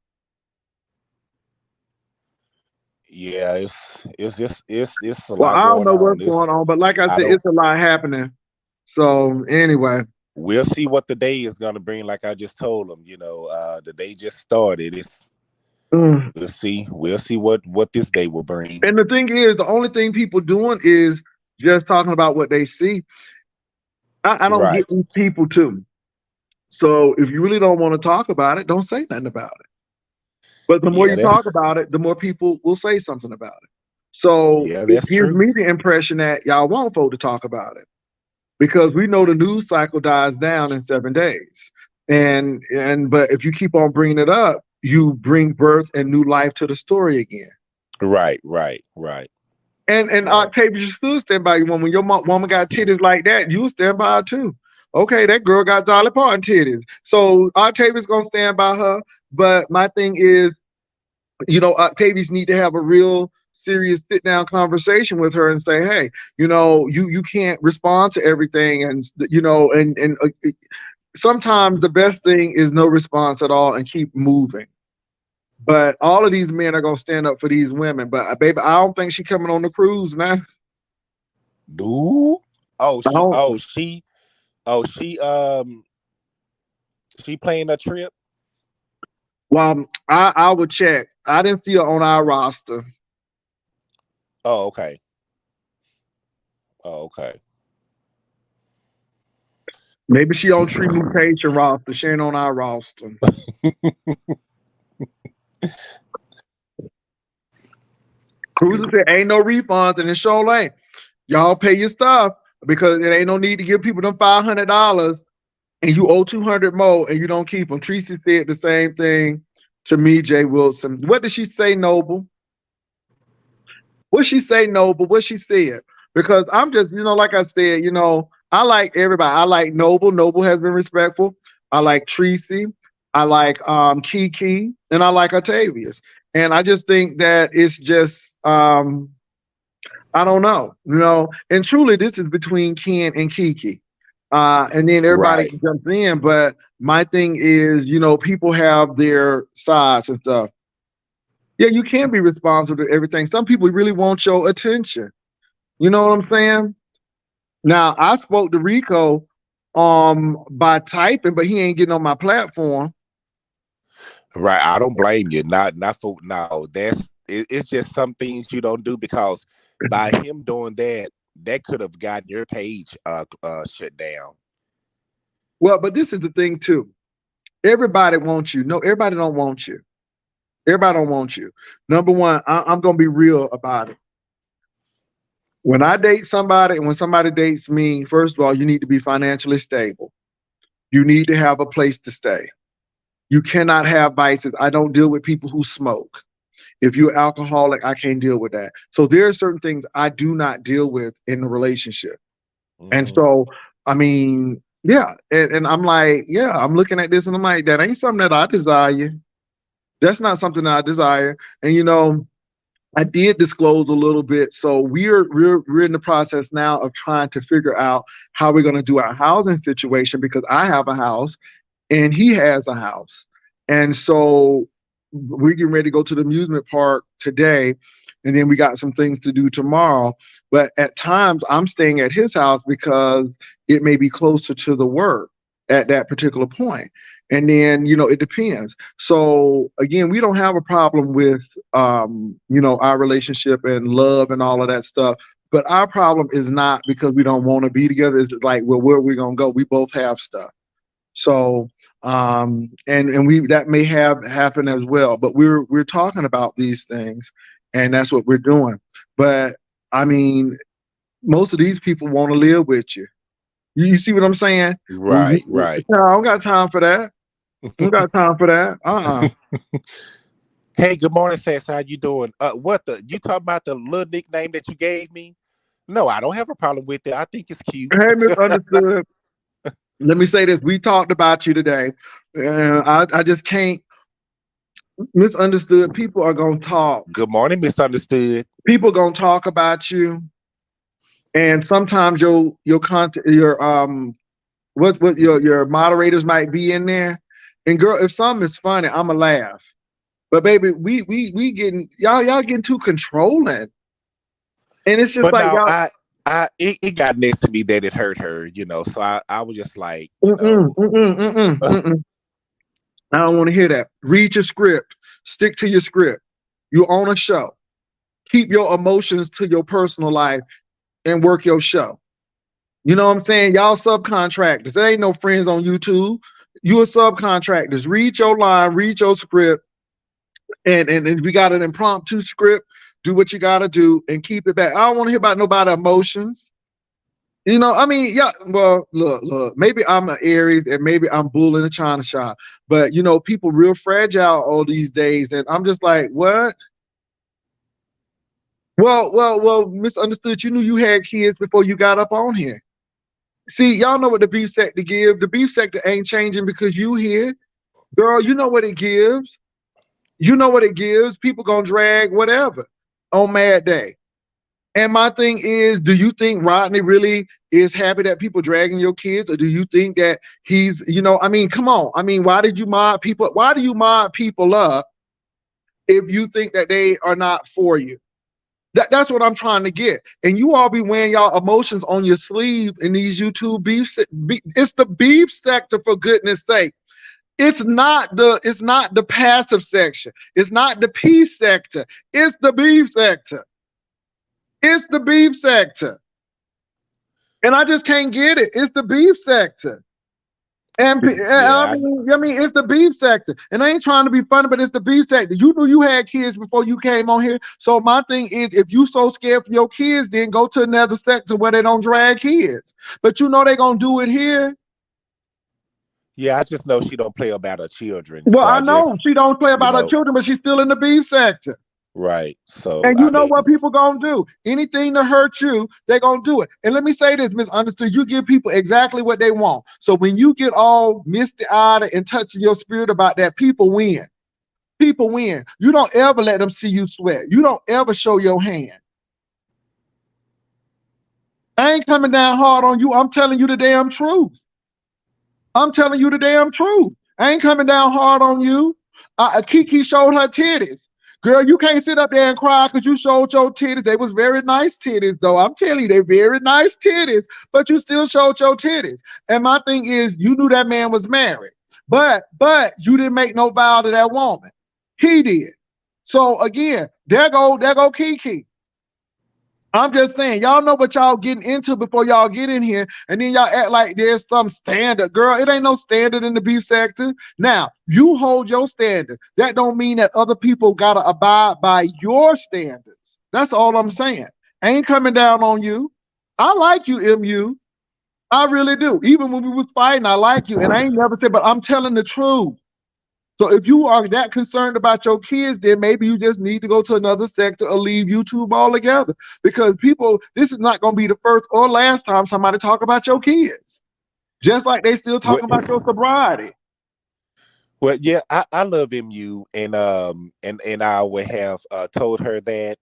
Yeah, it's a Well, lot I don't going know on. what's going on, but like I I said, don't. it's a lot happening. So anyway. We'll see what the day is gonna bring. Like I just told them, the day just started. We'll see what this day will bring. And the thing is, the only thing people doing is just talking about what they see. I don't Right. get these people too. So if you really don't want to talk about it, don't say nothing about it. But the more Yeah, you talk about it, the more people will say something about it. So it that's gives true. me the impression that y'all want folk to talk about it because we know the news cycle dies down in 7 days. But if you keep on bringing it up, you bring birth and new life to the story again. Right. And Right. Octavia, you still stand by your woman. When your woman got titties like that, you stand by her too. Okay, that girl got Dolly Parton titties. So Octavia's gonna stand by her. But my thing is, Octavia's need to have a real serious sit down conversation with her and say, hey, you can't respond to everything, and sometimes the best thing is no response at all and keep moving. But all of these men are gonna stand up for these women. But baby, I don't think she's coming on the cruise now. Dude. She playing a trip. Well, I would check. I didn't see her on our roster. Oh, okay. Maybe she on Tree Mutation roster. She ain't on our roster. Cruiser said, ain't no refunds, and it sure ain't. Y'all pay your stuff because it ain't no need to give people them $500 and you owe 200 more and you don't keep them. Tracy said the same thing to me, Jay Wilson. What did she say, Noble? What she say, Noble? What she said? Because I'm just, like I said, I like everybody. I like Noble. Noble has been respectful. I like Tracy. I like Kiki, and I like Octavius. And I just think that it's just I don't know, and truly this is between Ken and Kiki. And then everybody Right. jumps in. But my thing is, people have their sides and stuff. Yeah, you can't be responsible to everything. Some people really want your attention. You know what I'm saying? Now, I spoke to Rico by typing, but he ain't getting on my platform. Right. I don't blame you. Not for no. It's just some things you don't do because by him doing that could have gotten your page shut down. Well, but this is the thing too. Everybody wants you. No, everybody don't want you. Everybody don't want you. Number one, I'm gonna be real about it. When I date somebody and when somebody dates me, first of all, you need to be financially stable. You need to have a place to stay. You cannot have vices. I don't deal with people who smoke. If you're alcoholic, I can't deal with that. So there are certain things I do not deal with in the relationship. And Mhm. so, I mean, yeah. And I'm like, yeah, I'm looking at this and I'm like, that ain't something that I desire. That's not something that I desire. And I did disclose a little bit. So we're in the process now of trying to figure out how we're going to do our housing situation, because I have a house and he has a house. And so we're getting ready to go to the amusement park today. And then we got some things to do tomorrow. But at times I'm staying at his house because it may be closer to the work at that particular point. And then, it depends. So again, we don't have a problem with, our relationship and love and all of that stuff. But our problem is not because we don't want to be together. It's like, well, where are we going to go? We both have stuff. So, and we, that may have happened as well, but we're talking about these things, and that's what we're doing. But I mean, most of these people want to live with you. You see what I'm saying? Right, right. I don't got time for that. I don't got time for that. Hey, good morning, Sass. How you doing? What you talking about the little nickname that you gave me? No, I don't have a problem with it. I think it's cute. Hey, misunderstood. Let me say this. We talked about you today. I just can't. Misunderstood. People are gonna talk. Good morning, misunderstood. People gonna talk about you, and sometimes your content, what your moderators might be in there. And girl, if something is funny, I'ma laugh. But baby, we getting y'all getting too controlling, and it's just But like now y'all. it got next to me that it hurt her, So I was just like, I don't want to hear that. Read your script. Stick to your script. You own a show. Keep your emotions to your personal life and work your show. You know what I'm saying? Y'all subcontractors. There ain't no friends on YouTube. You are subcontractors. Read your line, read your script, and we got an impromptu script. Do what you gotta do and keep it back. I don't want to hear about nobody emotions. I mean, yeah, well, look, maybe I'm an Aries and maybe I'm bull in a china shop, but people real fragile all these days, and I'm just like, what? Well, misunderstood. You knew you had kids before you got up on here. See, y'all know what the beef sector give. The beef sector ain't changing because you here. Girl, you know what it gives. You know what it gives. People gonna drag whatever on Mad Day. And my thing is, do you think Rodney really is happy that people dragging your kids? Or do you think that he's, I mean, come on. I mean, why do you mod people up if you think that they are not for you? That's what I'm trying to get. And you all be wearing y'all emotions on your sleeve in these YouTube beef. It's the beef sector, for goodness sake. It's not the passive section. It's not the peace sector. It's the beef sector. It's the beef sector. And I just can't get it. It's the beef sector. And Yeah, I mean, it's the beef sector. And I ain't trying to be funny, but it's the beef sector. You knew you had kids before you came on here. So my thing is, if you so scared for your kids, then go to another sector where they don't drag kids. But they gonna do it here. I just know she don't play about her children. Well, So I know she don't play about her children, but she's still in the beef sector. Right. So And you know what people gonna do? Anything to hurt you, they're gonna do it. And let me say this, misunderstood. You give people exactly what they want. So when you get all misty-eyed and touching your spirit about that, people win. People win. You don't ever let them see you sweat. You don't ever show your hand. I ain't coming down hard on you. I'm telling you the damn truth. I'm telling you the damn truth. I ain't coming down hard on you. Kiki showed her titties. Girl, you can't sit up there and cry because you showed your titties. They was very nice titties, though. I'm telling you, they very nice titties, but you still showed your titties. And my thing is, you knew that man was married, but you didn't make no vow to that woman. He did. So again, there go Kiki. I'm just saying, y'all know what y'all getting into before y'all get in here, and then y'all act like there's some standard. Girl, it ain't no standard in the beef sector. Now, you hold your standard. That don't mean that other people gotta abide by your standards. That's all I'm saying. I ain't coming down on you. I like you, MU. I really do. Even when we was fighting, I like you, and I ain't never said, but I'm telling the truth. So if you are that concerned about your kids, then maybe you just need to go to another sector or leave YouTube altogether. Because people, this is not going to be the first or last time somebody talk about your kids. Just like they still talking about your sobriety. Well, yeah, I love MU, and I would have told her that,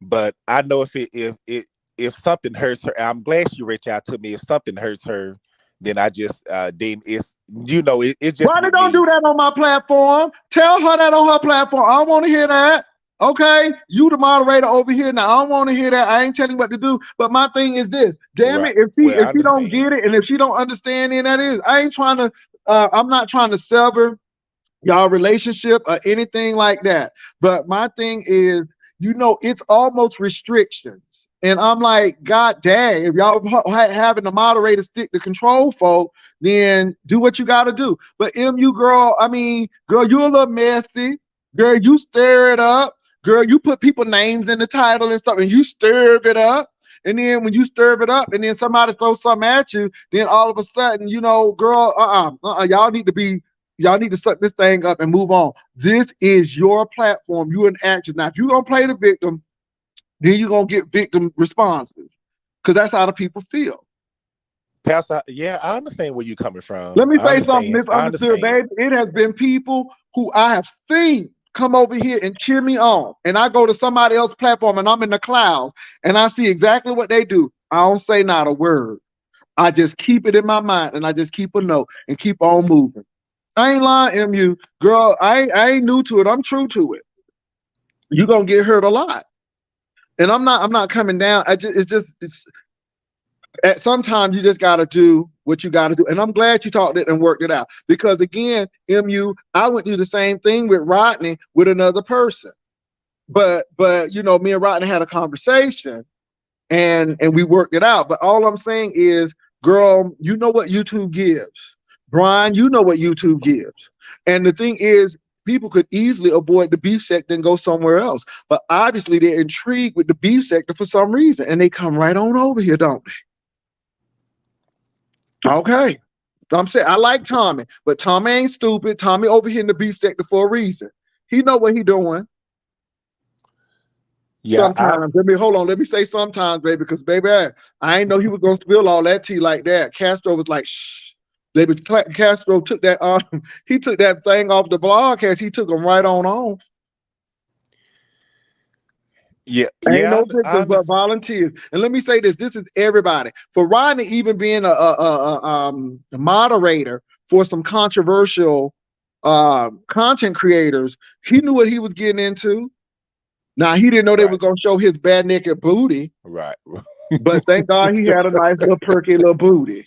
but I know if something hurts her, I'm glad she reached out to me. If something hurts her, then I just then it's it's just Why they with don't me. do that on my platform? Tell her that on her platform. I don't want to hear that. Okay, you the moderator over here now. I don't want to hear that. I ain't telling you what to do. But my thing is this: damn Right. it, Well, I if she don't understand. get it and if she don't understand, then that is. I ain't trying to. I'm not trying to sever y'all relationship or anything like that. But my thing is, it's almost restrictions. And I'm like, God dang, if y'all having the moderator stick to control folk, then do what you got to do. But MU girl, girl, you a little messy. Girl, you stir it up. Girl, you put people names in the title and stuff and you stir it up. And then when you stir it up and then somebody throws something at you, then all of a sudden, girl, y'all need to suck this thing up and move on. This is your platform. You're an actor. Now, if you're going to play the victim, then you're going to get victim responses because that's how the people feel. Pastor, yeah, I understand where you're coming from. Let me I say something understand. misunderstood, baby. It has been people who I have seen come over here and cheer me on. And I go to somebody else's platform and I'm in the clouds and I see exactly what they do. I don't say not a word. I just keep it in my mind and I just keep a note and keep on moving. I ain't lying, MU. Girl, I ain't new to it. I'm true to it. You're gonna get hurt a lot. And I'm not coming down. It's at sometimes you just gotta do what you gotta do. And I'm glad you talked it and worked it out. Because again, MU, I went through the same thing with Rodney with another person. But me and Rodney had a conversation and we worked it out. But all I'm saying is, girl, you know what YouTube gives. Brian, you know what YouTube gives. And the thing is, people could easily avoid the beef sector and go somewhere else. But obviously, they're intrigued with the beef sector for some reason. And they come right on over here, don't they? Okay. I'm saying, I like Tommy, but Tommy ain't stupid. Tommy over here in the beef sector for a reason. He know what he doing. Yeah, sometimes. Let me say sometimes, baby, because baby, I ain't know he was gonna spill all that tea like that. Castro was like, shh. Baby, Castro took that he took that thing off the broadcast. He took him right on. Yeah, ain't no victims but volunteers. And let me say this: this is everybody. For Rodney even being a moderator for some controversial content creators, he knew what he was getting into. Now he didn't know they was gonna show his bad naked booty. Right. But thank God he had a nice little perky little booty.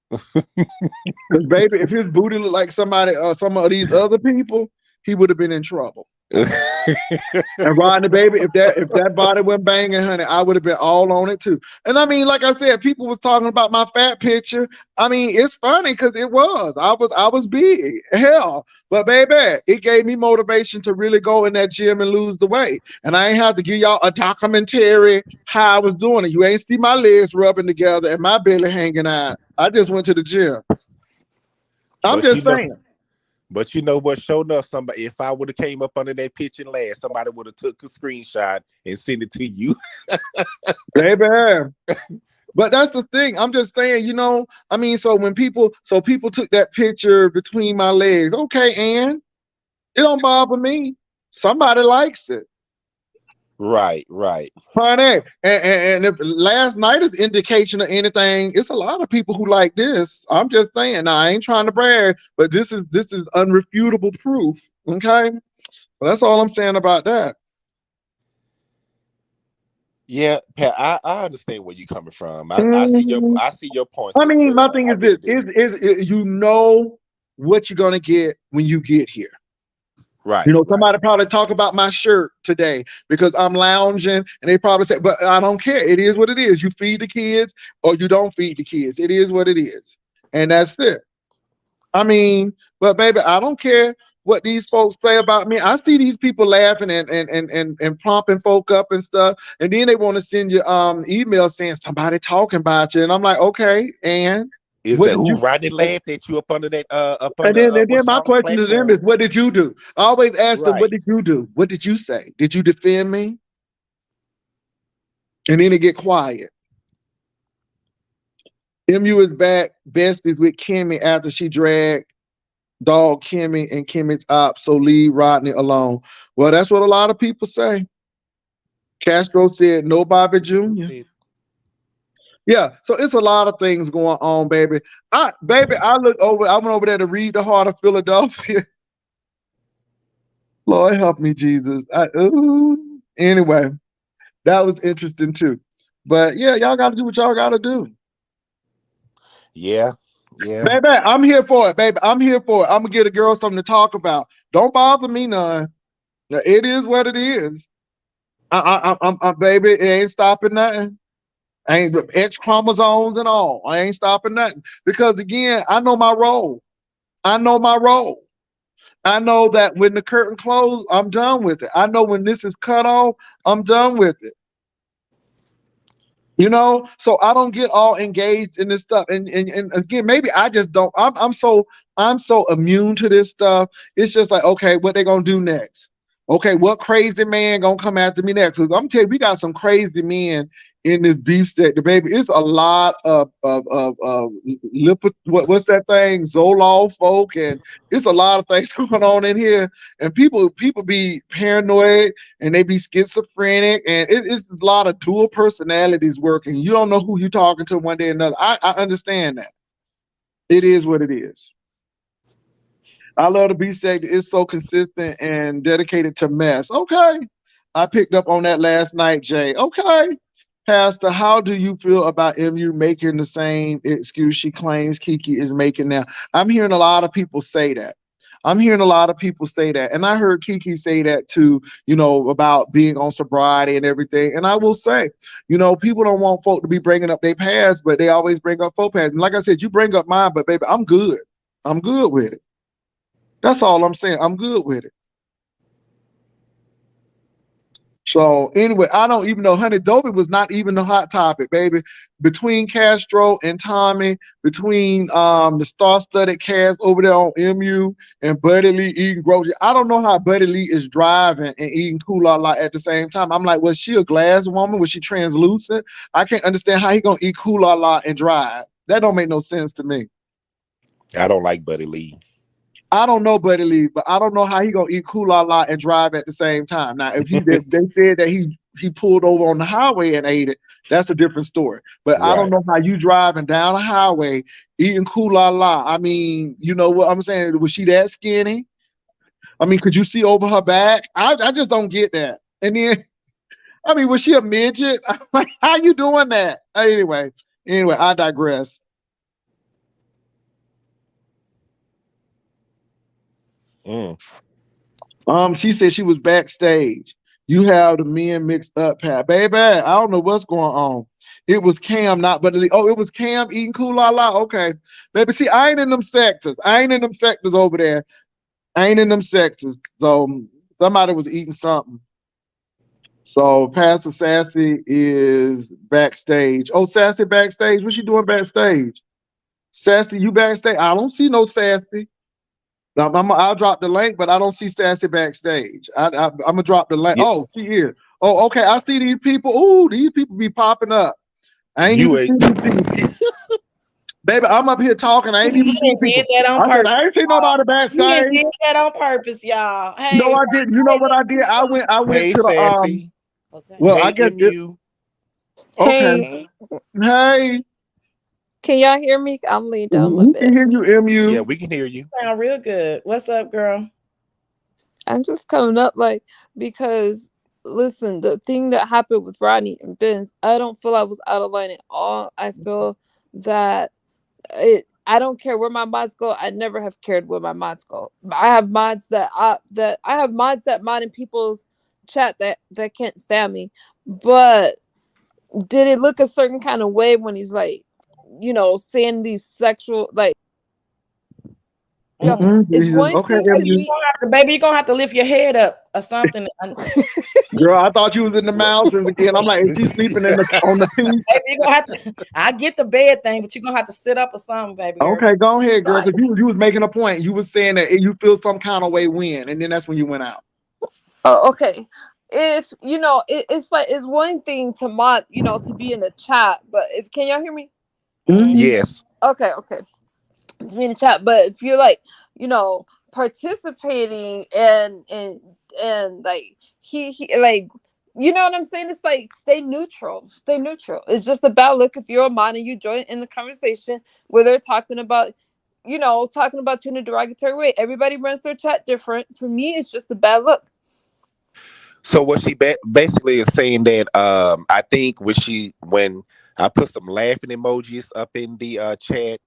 Because baby, if his booty looked like somebody some of these other people, he would have been in trouble. And Rodney, baby, if that body went banging, honey, I would have been all on it too. And I mean, like I said, people was talking about my fat picture. I mean, it's funny because I was big, hell. But baby, it gave me motivation to really go in that gym and lose the weight. And I ain't have to give y'all a documentary how I was doing it. You ain't see my legs rubbing together and my belly hanging out. I just went to the gym. I'm just saying. But you know what? Sure enough, somebody, if I would have came up under that picture last, somebody would have took a screenshot and sent it to you. Baby. But that's the thing. I'm just saying, so when people took that picture between my legs, okay, Ann, it don't bother me. Somebody likes it. Right. Honey, and if last night is indication of anything, it's a lot of people who like this. I'm just saying. Now, I ain't trying to brag, but this is unrefutable proof. Okay, well, that's all I'm saying about that. Yeah, Pat, I understand where you're coming from. I see your points. I mean, my thing is this: is you know what you're gonna get when you get here. Right. Somebody probably talk about my shirt today because I'm lounging and they probably say, but I don't care. It is what it is. You feed the kids or you don't feed the kids. It is what it is. And that's it. I mean, but baby, I don't care what these folks say about me. I see these people laughing and pumping folk up and stuff. And then they want to send you email saying somebody talking about you. And I'm like, okay, and Is What that did who you? Rodney laughed at you up under that up And under then, and then what you my call it, question to them platform? is, what did you do? I always ask them, what Right. did you do? What did you say? Did you defend me? And then they get quiet. MU is back, besties with Kimmy after she dragged dog Kimmy and Kimmy's op, so leave Rodney alone. Well, that's what a lot of people say. Castro said no Bobby Who Jr. said? Yeah, so it's a lot of things going on, baby. I went over there to read the Heart of Philadelphia. Lord help me, Jesus. Anyway, that was interesting too. But yeah, y'all gotta do what y'all gotta do. Yeah, yeah. Baby, I'm here for it, baby. I'm here for it. I'm gonna get a girl something to talk about. Don't bother me none. It is what it is. Baby, it ain't stopping nothing. I ain't X chromosomes and all. I ain't stopping nothing. Because again, I know my role. I know my role. I know that when the curtain closed, I'm done with it. I know when this is cut off, I'm done with it. You know, so I don't get all engaged in this stuff. And again, maybe I just don't. I'm so immune to this stuff. It's just like, okay, what they gonna do next? Okay, what crazy man gonna come after me next? 'Cause I'm telling you, we got some crazy men in this beef sector, baby. It's a lot what's that thing? Zoloft folk, and it's a lot of things going on in here. And people be paranoid and they be schizophrenic, and it's a lot of dual personalities working. You don't know who you're talking to one day or another. I understand that. It is what it is. I love the beef sector. It's so consistent and dedicated to mess. Okay. I picked up on that last night, Jay. Okay. Pastor, how do you feel about MU making the same excuse she claims Kiki is making now? I'm hearing a lot of people say that. I'm hearing a lot of people say that. And I heard Kiki say that too, about being on sobriety and everything. And I will say, people don't want folk to be bringing up their past, but they always bring up folk past. And like I said, you bring up mine, but baby, I'm good. I'm good with it. That's all I'm saying. I'm good with it. So anyway, I don't even know. Honey Dobie was not even the hot topic, baby. Between Castro and Tommy, between the star-studded cast over there on MU and Buddy Lee eating groceries. I don't know how Buddy Lee is driving and eating Kula La at the same time. I'm like, was she a glass woman? Was she translucent? I can't understand how he gonna eat Kula La and drive. That don't make no sense to me. I don't like Buddy Lee. I don't know Buddy Lee, but I don't know how he gonna eat Kula La and drive at the same time. Now, if they said that he pulled over on the highway and ate it, that's a different story. But I don't Right. know how you driving down a highway eating Kula La. I mean, you know what I'm saying? Was she that skinny? I mean, could you see over her back? I just don't get that. And then, I mean, was she a midget? Like, how you doing that? Anyway, I digress. She said she was backstage. You have the men mixed up, Pat. Baby, I don't know what's going on. It was Cam, not but it was Cam eating Kula La. Okay. Baby, see, I ain't in them sectors. I ain't in them sectors over there. I ain't in them sectors. So somebody was eating something. So Pastor Sassy is backstage. Oh, Sassy backstage. What she doing backstage? Sassy, you backstage? I don't see no Sassy. I'll drop the link, but I don't see Sassy backstage. I'm gonna drop the link. Yeah, Oh, she here. Oh, okay. I see these people. Ooh, these people be popping up. I ain't you even ain't. seen these people. Baby, I'm up here talking. I ain't even seen people. Did that on I said purpose. I ain't seen nobody You backstage. did that on purpose, y'all. Hey, No, I didn't. You know what I did? I went Hey, to the Sassy. Okay. Well, I Hey, guess it. MU. Okay. Hey, Hey, can y'all hear me? I'm laying down my we can bed. hear you, Yeah, MU. we can hear you. Sound real good. What's up, girl? I'm just coming up because listen, the thing that happened with Rodney and Benz, I don't feel I was out of line at all. I feel that I don't care where my mods go. I never have cared where my mods go. I have mods that mod in people's chat that can't stand me. But did it look a certain kind of way when he's like, saying these sexual Yeah, it's Jesus. one Okay, thing to MU. be. Baby, you're gonna have to lift your head up or something. Girl, I thought you was in the mountains again. I'm like, is she sleeping on the peak? Baby, you're gonna have to. I get the bed thing, but you're gonna have to sit up or something, baby girl. Okay, go ahead, girl, Right. because you was making a point. You was saying that you feel some kind of way when, and then that's when you went out. Oh, okay. If you know, it's like it's one thing to mod, you know, to be in the chat, but if can y'all hear me? Mhm. Yes. Okay, to be in the chat, but if you're like, you know, participating and like he like, you know what I'm saying? It's like stay neutral. It's just a bad look if you're a mod and you join in the conversation where they're talking about, you know, talking about you in a derogatory way. Everybody runs their chat different. For me, it's just a bad look. So what she basically is saying that I think when I put some laughing emojis up in the chat,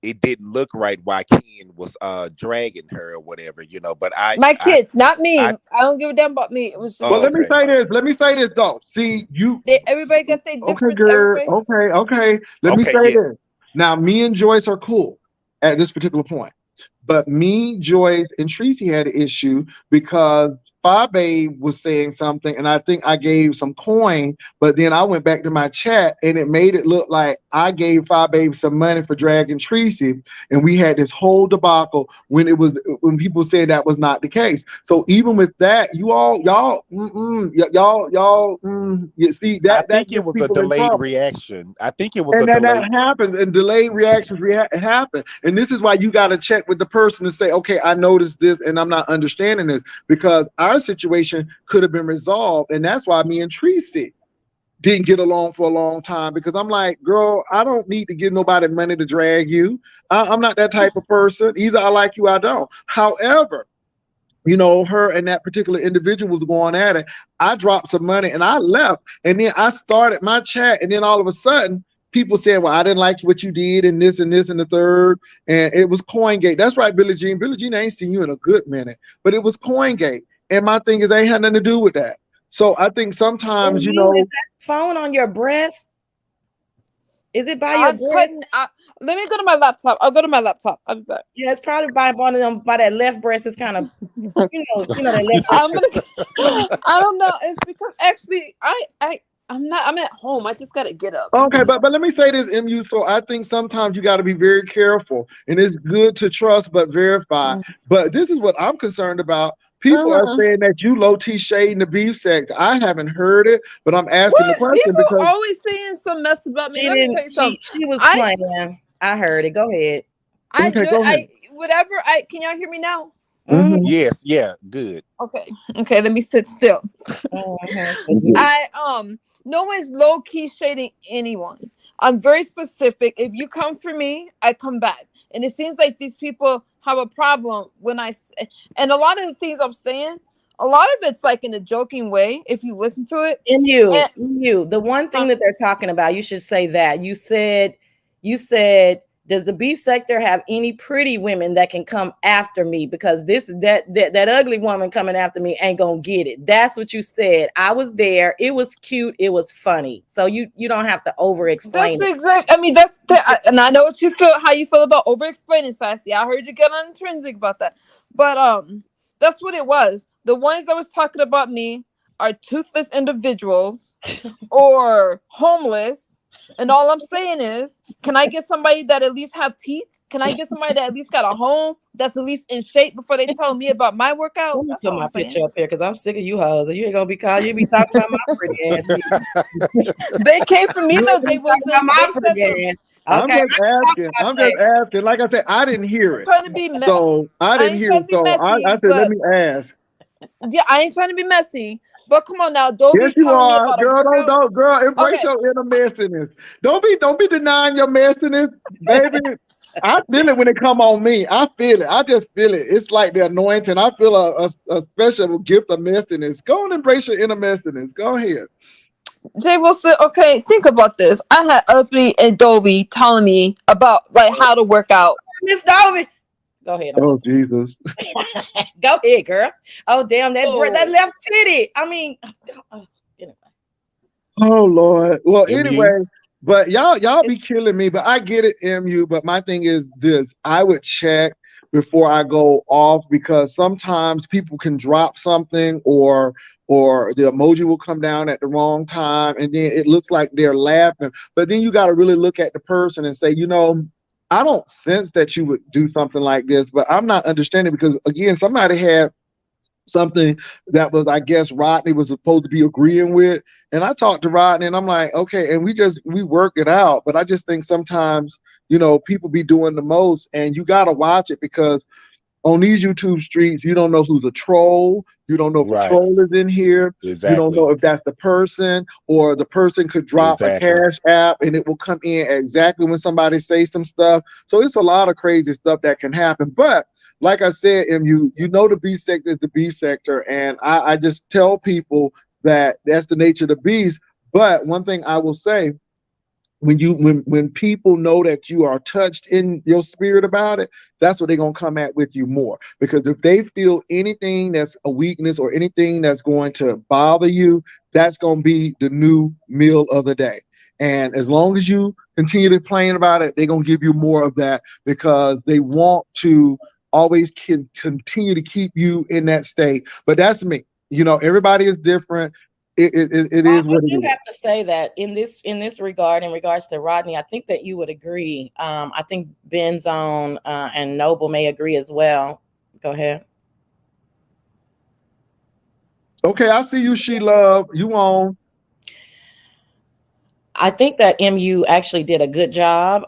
it didn't look right why Ken was dragging her or whatever, you know. But My kids, not me. I I don't give a damn about me. It was just Well, oh, let me okay. say this. Let me say this though. See, you everybody got their okay, different. girl. Everybody. Okay. Let me Okay, say yeah. this. Now, me and Joyce are cool at this particular point. But me, Joyce, and Tracy had an issue because Babe was saying something, and I think I gave some coin, but then I went back to my chat and it made it look like I gave Babe some money for dragging Tracy, and we had this whole debacle when people said that was not the case. So even with that, you see I that think it gets was a people in delayed trouble. reaction. I think it was And a then delayed. that happens, and delayed reactions happen. And this is why you got to check with the person to say, okay, I noticed this and I'm not understanding this, because our situation could have been resolved. And that's why me and Tracy didn't get along for a long time, because I'm like, girl, I don't need to give nobody money to drag you. I'm not that type of person. Either I like you, I don't. However, you know, her and that particular individual was going at it. I dropped some money and I left. And then I started my chat. And then all of a sudden, people saying, well, I didn't like what you did and this and this and the third. And it was CoinGate. That's right, Billie Jean. Billie Jean, I ain't seen you in a good minute. But it was CoinGate. And my thing is, I ain't had nothing to do with that. So I think sometimes, you know. Is that phone on your breast? Is it by your breast? Let me go to my laptop. I'll go to my laptop. I'll be back. Yeah, it's probably by one of them. By that left breast, it's kind of, you know that left. I'm gonna. I don't know. It's because actually, I'm not. I'm at home. I just gotta get up. Okay, but let me say this, MU. So I think sometimes you got to be very careful, and it's good to trust but verify. But this is what I'm concerned about. People are saying that you low T shading the beef sector. I haven't heard it, but I'm asking the question People because always saying some mess about me. Let me tell you something. She was playing. I heard it. Go ahead. Go ahead. Can y'all hear me now? Mhm. Yes, yeah, good. Okay, let me sit still. Mhm. No one's low key shading anyone. I'm very specific. If you come for me, I come back. And it seems like these people have a problem when I say, and a lot of the things I'm saying, a lot of it's like in a joking way. If you listen to it, the one thing that they're talking about, you should say that you said, does the beef sector have any pretty women that can come after me? Because that ugly woman coming after me ain't gonna get it. That's what you said. I was there. It was cute. It was funny. So you don't have to over explain. That's exact. I mean, and I know how you feel about over explaining, Sassy. I heard you get on Intrinsic about that, but that's what it was. The ones that was talking about me are toothless individuals or homeless. And all I'm saying is, can I get somebody that at least have teeth? Can I get somebody that at least got a home, that's at least in shape before they tell me about my workout? Let me put my picture up here because I'm sick of you hoes. You ain't gonna be calling. You be talking about my pretty ass. They came from me though. They was my pretty ass. Okay. I'm just asking. Like I said, I didn't hear it. Trying to be So I didn't hear it. So I said, let me ask. Yeah, I ain't trying to be messy. But come on now, don't yes, be you telling me are, about girl. a workout. Don't, girl. Embrace your inner messiness. Don't be denying your messiness, baby. I feel it when it come on me. I feel it. I just feel it. It's like the anointing. I feel a special gift of messiness. Go and embrace your inner messiness. Go ahead. Jay Wilson, okay, think about this. I had Uppy and Dobie telling me about like how to work out. Miss Dobie. Go ahead. Oh, Jesus. Go ahead, girl. Oh, damn, that left titty. I mean, oh, Lord. Well, anyway, but y'all be killing me. But I get it, MU. But my thing is this. I would check before I go off, because sometimes people can drop something or the emoji will come down at the wrong time and then it looks like they're laughing. But then you got to really look at the person and say, you know, I don't sense that you would do something like this, but I'm not understanding, because again, somebody had something that was, I guess, Rodney was supposed to be agreeing with. And I talked to Rodney and I'm like, okay, and we work it out. But I just think sometimes, you know, people be doing the most, and you got to watch it, because on these YouTube streets, you don't know who's a troll. You don't know if a Right. troll is in here. Exactly. You don't know if that's the person, or the person could drop Exactly. a cash app and it will come in exactly when somebody says some stuff. So it's a lot of crazy stuff that can happen. But like I said, you know the B sector is the B sector. And I just tell people that that's the nature of the beast. But one thing I will say, when people know that you are touched in your spirit about it, that's what they're gonna come at with you more. Because if they feel anything that's a weakness or anything that's going to bother you, that's gonna be the new meal of the day. And as long as you continue to complain about it, they're gonna give you more of that, because they want to always continue to keep you in that state. But that's me. You know, everybody is different. It is what it you is. have to say that in this regard, in regards to Rodney, I think that you would agree. I think Benzone and Noble may agree as well. Go ahead. Okay, I see you, She Love. You on? I think that MU actually did a good job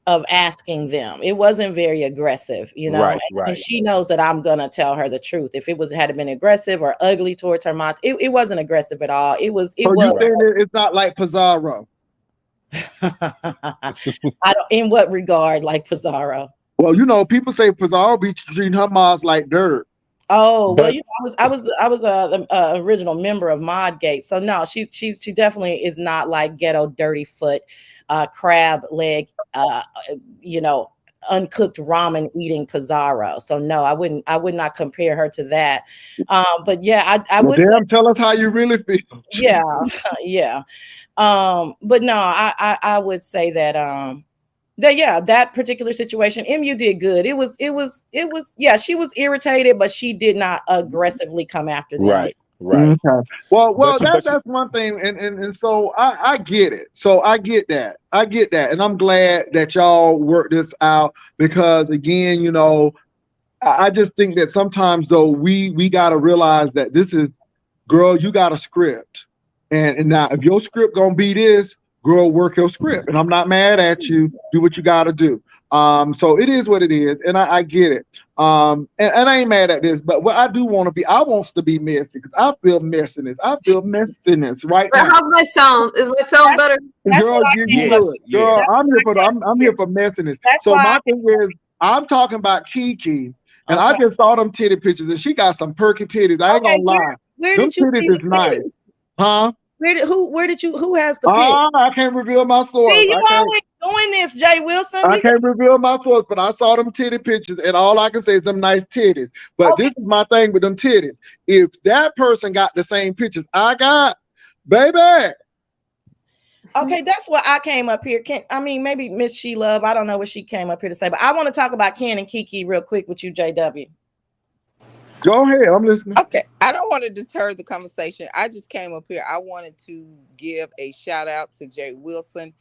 of asking them. It wasn't very aggressive, you know. Right. And she knows that I'm gonna tell her the truth. If it had been aggressive or ugly towards her mom, it wasn't aggressive at all. It was. So you think it's not like Pizarro? I don't. In what regard, like Pizarro? Well, you know, people say Pizarro be treating her moms like dirt. Oh, But- well, you know, I was a original member of Modgate, so no, she definitely is not like ghetto dirty foot, crab leg, you know, uncooked ramen eating Pizarro. So no, I would not compare her to that. But yeah, I would. Damn, tell us how you really feel. Yeah, yeah. But no, I would say that that particular situation, MU did good. It was yeah, she was irritated, but she did not aggressively come after them. Right. Okay. Well, But that's one thing, and so I get it. So I get that, and I'm glad that y'all worked this out, because again, you know, I just think that sometimes though we got to realize that this is, girl, you got a script, and now if your script gonna be this, girl, work your script, and I'm not mad at you. Do what you got to do. So it is what it is, and I get it. And I ain't mad at this, but what I do want to be, I wants to be messy, because I feel messiness. I feel messiness right But now. how's my sound? Is my sound better? That's Girl, what I you think. good. Girl, Yes. I'm here for messiness. That's So why my thing is, I'm talking about Kiki, and I Okay. just saw them titty pictures, and she got some perky titties. I ain't Okay, gonna lie. Where Them did you titties see is the nice. pics? Huh? Who has the pic? I can't reveal my source. See, you I can't. always doing this, Jay Wilson. I can't reveal my source, but I saw them titty pictures, and all I can say is them nice titties. But Okay. this is my thing with them titties. If that person got the same pictures I got, baby. Okay, that's what I came up here. Maybe Miss She Love. I don't know what she came up here to say, but I want to talk about Ken and Kiki real quick with you, JW. Go ahead, I'm listening. Okay, I don't want to deter the conversation. I just came up here. I wanted to give a shout out to Jay Wilson.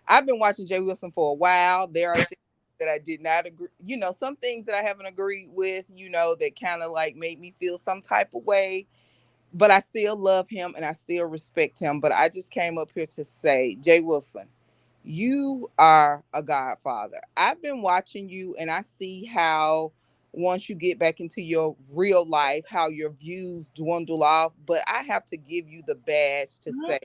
I've been watching Jay Wilson for a while. There are things that I did not agree, you know, some things that I haven't agreed with, you know, that kind of like made me feel some type of way. But I still love him and I still respect him. But I just came up here to say, Jay Wilson, you are a godfather. I've been watching you and I see how once you get back into your real life, how your views dwindle off. But I have to give you the badge to say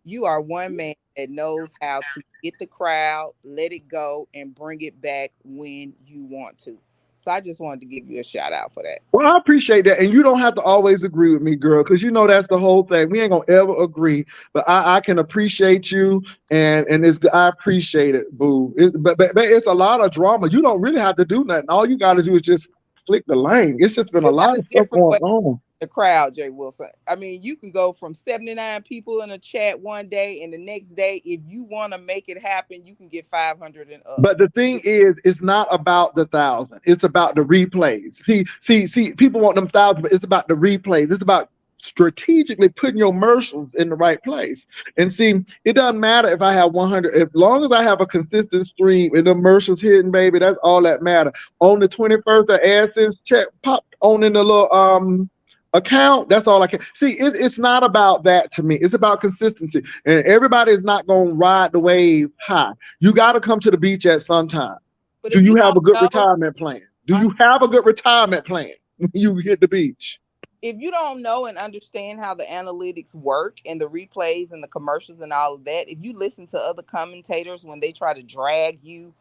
you are one man that knows how to get the crowd, let it go, and bring it back when you want to. So I just wanted to give you a shout out for that. Well, I appreciate that. And you don't have to always agree with me, girl, because you know that's the whole thing. We ain't gonna ever agree, but I can appreciate you, and I appreciate it, boo. But it's a lot of drama. You don't really have to do nothing. All you got to do is just click the lane. It's just been a lot of stuff going on. the crowd, Jay Wilson. I mean, you can go from 79 people in a chat one day, and the next day, if you want to make it happen, you can get 500 and up. But the thing is, it's not about the 1,000. It's about the replays. See, people want them 1,000, but it's about the replays. It's about strategically putting your commercials in the right place. And see, it doesn't matter if I have 100, as long as I have a consistent stream and the commercials hitting, baby, that's all that matter. On the 21st, the AdSense check popped on in the little account. That's all I can see. It's not about that to me. It's about consistency, and everybody is not going to ride the wave high. You got to come to the beach at some time. But Do if you have a good know- retirement plan? Do you have a good retirement plan when you hit the beach? If you don't know and understand how the analytics work and the replays and the commercials and all of that, if you listen to other commentators when they try to drag you,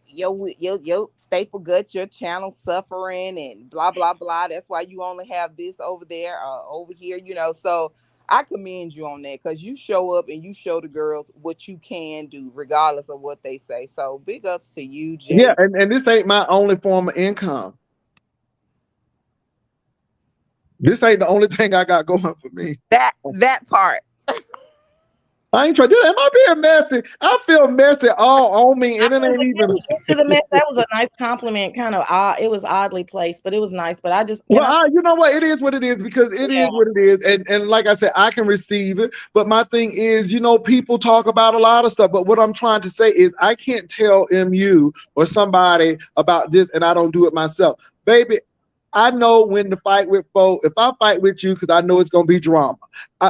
your staple gut, your channel suffering and blah, blah, blah. That's why you only have this over there or over here, you know. So I commend you on that because you show up and you show the girls what you can do regardless of what they say. So big ups to you, Jay. Yeah, and this ain't my only form of income. This ain't the only thing I got going for me. That part. I ain't trying to do that. Am I being messy? I feel messy all on me, and it ain't even. To the mess, that was a nice compliment. Kind of odd. It was oddly placed, but it was nice. But I just You know what? It is what it is because it is what it is, and like I said, I can receive it. But my thing is, you know, people talk about a lot of stuff, but what I'm trying to say is, I can't tell MU or somebody about this, and I don't do it myself, baby. I know when to fight with folks. If I fight with you, because I know it's gonna be drama.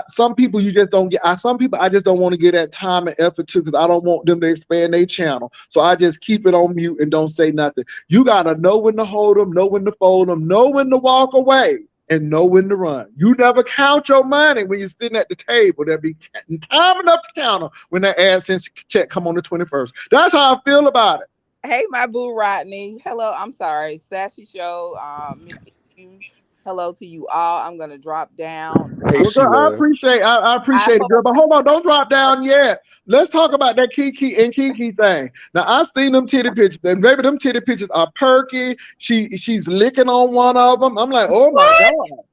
Some people you just don't get. Some people I just don't want to get that time and effort to, because I don't want them to expand their channel. So I just keep it on mute and don't say nothing. You gotta know when to hold them, know when to fold them, know when to walk away, and know when to run. You never count your money when you're sitting at the table. There'll be time enough to count them when that AdSense check come on the 21st. That's how I feel about it. Hey, my boo Rodney. Hello, I'm sorry. Sassy Show. Miss you. Hello to you all. I'm gonna drop down. Hey, Well, girl, I appreciate it, girl. But hold on, don't drop down yet. Let's talk about that Kiki thing. Now I seen them titty pictures, and baby, them titty pictures are perky. She's licking on one of them. I'm like, oh my God.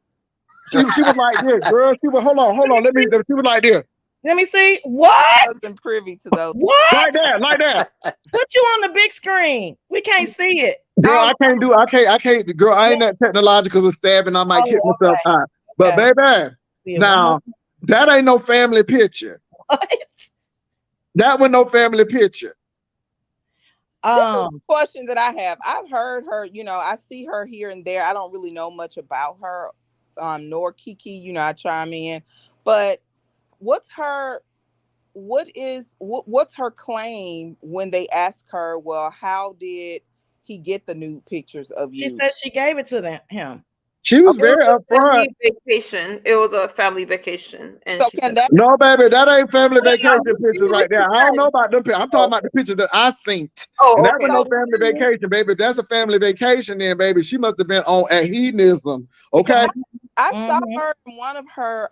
She was like this, girl. She was hold on. She was like this. Let me see. What? I wasn't privy to those. What? Like that. Put you on the big screen. We can't see it. Girl, I can't. Girl, I ain't that technological with stabbing. I might kick myself out. But baby, now that ain't no family picture. What? That was no family picture. This is a question that I have. I've heard her, you know, I see her here and there. I don't really know much about her, nor Kiki, you know, I chime in. But what's her claim when they ask her, well, how did he get the nude pictures of you? She said she gave it to him. She was very upfront. Vacation. It was a family vacation, and So she said, no, baby, that ain't family vacation pictures right there. I don't know about them pictures. I'm talking about the pictures that I seen. And that was no family vacation, baby. If that's a family vacation, then baby, she must have been on a hedonism. Okay. I saw her in one of her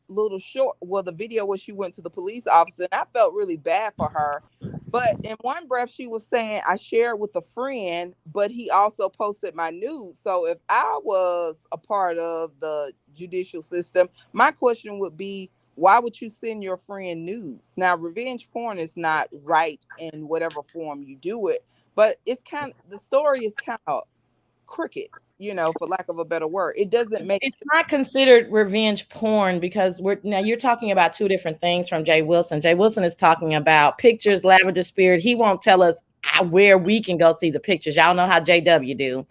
little short, the video where she went to the police officer, and I felt really bad for her. But in one breath, she was saying, I shared with a friend, but he also posted my nudes. So if I was a part of the judicial system, my question would be, why would you send your friend nudes? Now, revenge porn is not right in whatever form you do it, but the story is kind of crooked, you know, for lack of a better word. It doesn't make it's not considered revenge porn because you're talking about two different things from Jay Wilson. Jay Wilson is talking about pictures, Lavender Spirit. He won't tell us where we can go see the pictures. Y'all know how JW do.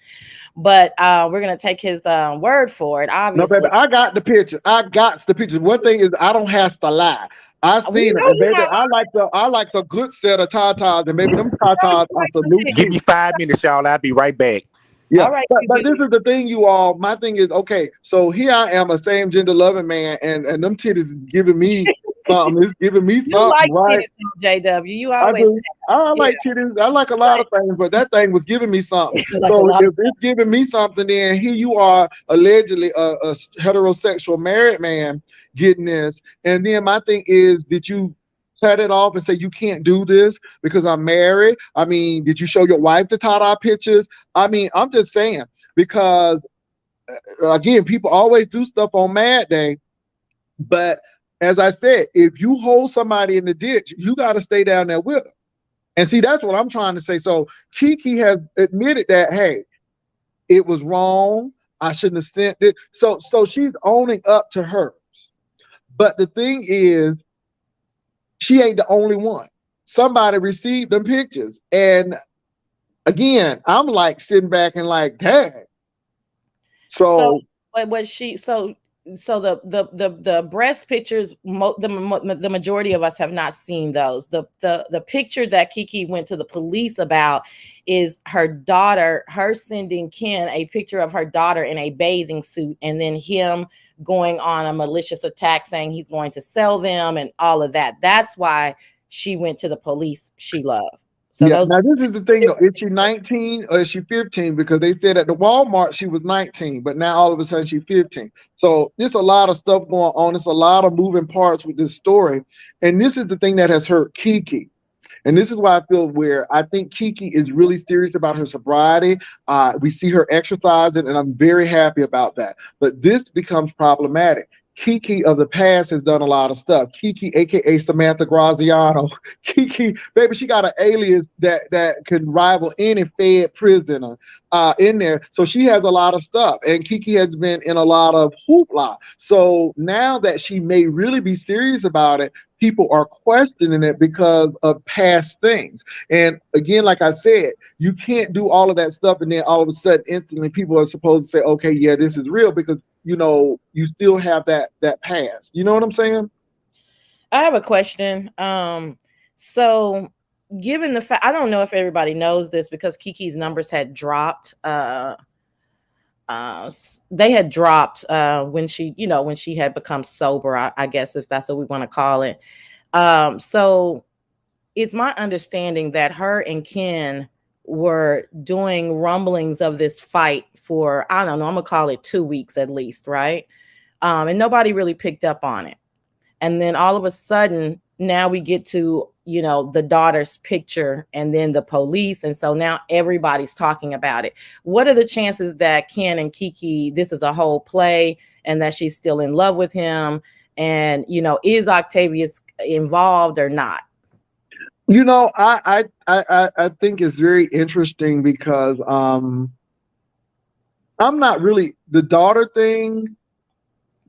But we're gonna take his word for it. Obviously, no, baby, I got the picture. One thing is, I don't have to lie. I seen it, and baby, I like the good set of tatas, and maybe them tatas are salute. Give me 5 minutes, y'all. I'll be right back. Yeah, all right, but this is the thing, you all. My thing is, okay, so here I am, a same gender loving man, and them titties is giving me something. It's giving me something, like right? Titties, JW. You always I like titties. I like a lot of things, but that thing was giving me something. So if it's giving me something, then here you are, allegedly a heterosexual married man getting this. And then my thing is, did you cut it off and say you can't do this because I'm married? I mean, did you show your wife the Tata pictures? I mean, I'm just saying, because again, people always do stuff on Mad Day, but as I said, if you hold somebody in the ditch, you got to stay down there with them. And see, that's what I'm trying to say. So Kiki has admitted that, hey, it was wrong. I shouldn't have sent it. So she's owning up to hers. But the thing is, she ain't the only one. Somebody received them pictures. And again, I'm like sitting back and like, dang. So but was she so the breast pictures, the majority of us have not seen those. The picture that Kiki went to the police about is her daughter, her sending Ken a picture of her daughter in a bathing suit, and then him going on a malicious attack saying he's going to sell them and all of that. That's why she went to the police, Sheila. So yeah, now this is the thing though. Is she 19 or is she 15? Because they said at the Walmart she was 19, but now all of a sudden she's 15. So there's a lot of stuff going on. There's a lot of moving parts with this story. And this is the thing that has hurt Kiki. And this is why I feel where I think Kiki is really serious about her sobriety. We see her exercising, and I'm very happy about that. But this becomes problematic. Kiki of the past has done a lot of stuff. Kiki, aka Samantha Graziano. Kiki, baby, she got an alias that can rival any Fed prisoner in there. So she has a lot of stuff. And Kiki has been in a lot of hoopla. So now that she may really be serious about it, people are questioning it because of past things. And again, like I said, you can't do all of that stuff and then all of a sudden instantly people are supposed to say, okay, yeah, this is real, because you know, you still have that past. You know what I'm saying? I have a question. So given the fact, I don't know if everybody knows this, because Kiki's numbers had dropped. They had dropped when she had become sober, I guess, if that's what we want to call it. So it's my understanding that her and Ken were doing rumblings of this fight for, I don't know, I'm gonna call it 2 weeks at least, right? And nobody really picked up on it. And then all of a sudden, now we get to, the daughter's picture and then the police. And so now everybody's talking about it. What are the chances that Ken and Kiki, this is a whole play and that she's still in love with him? And, is Octavius involved or not? I think it's very interesting because I'm not really, the daughter thing,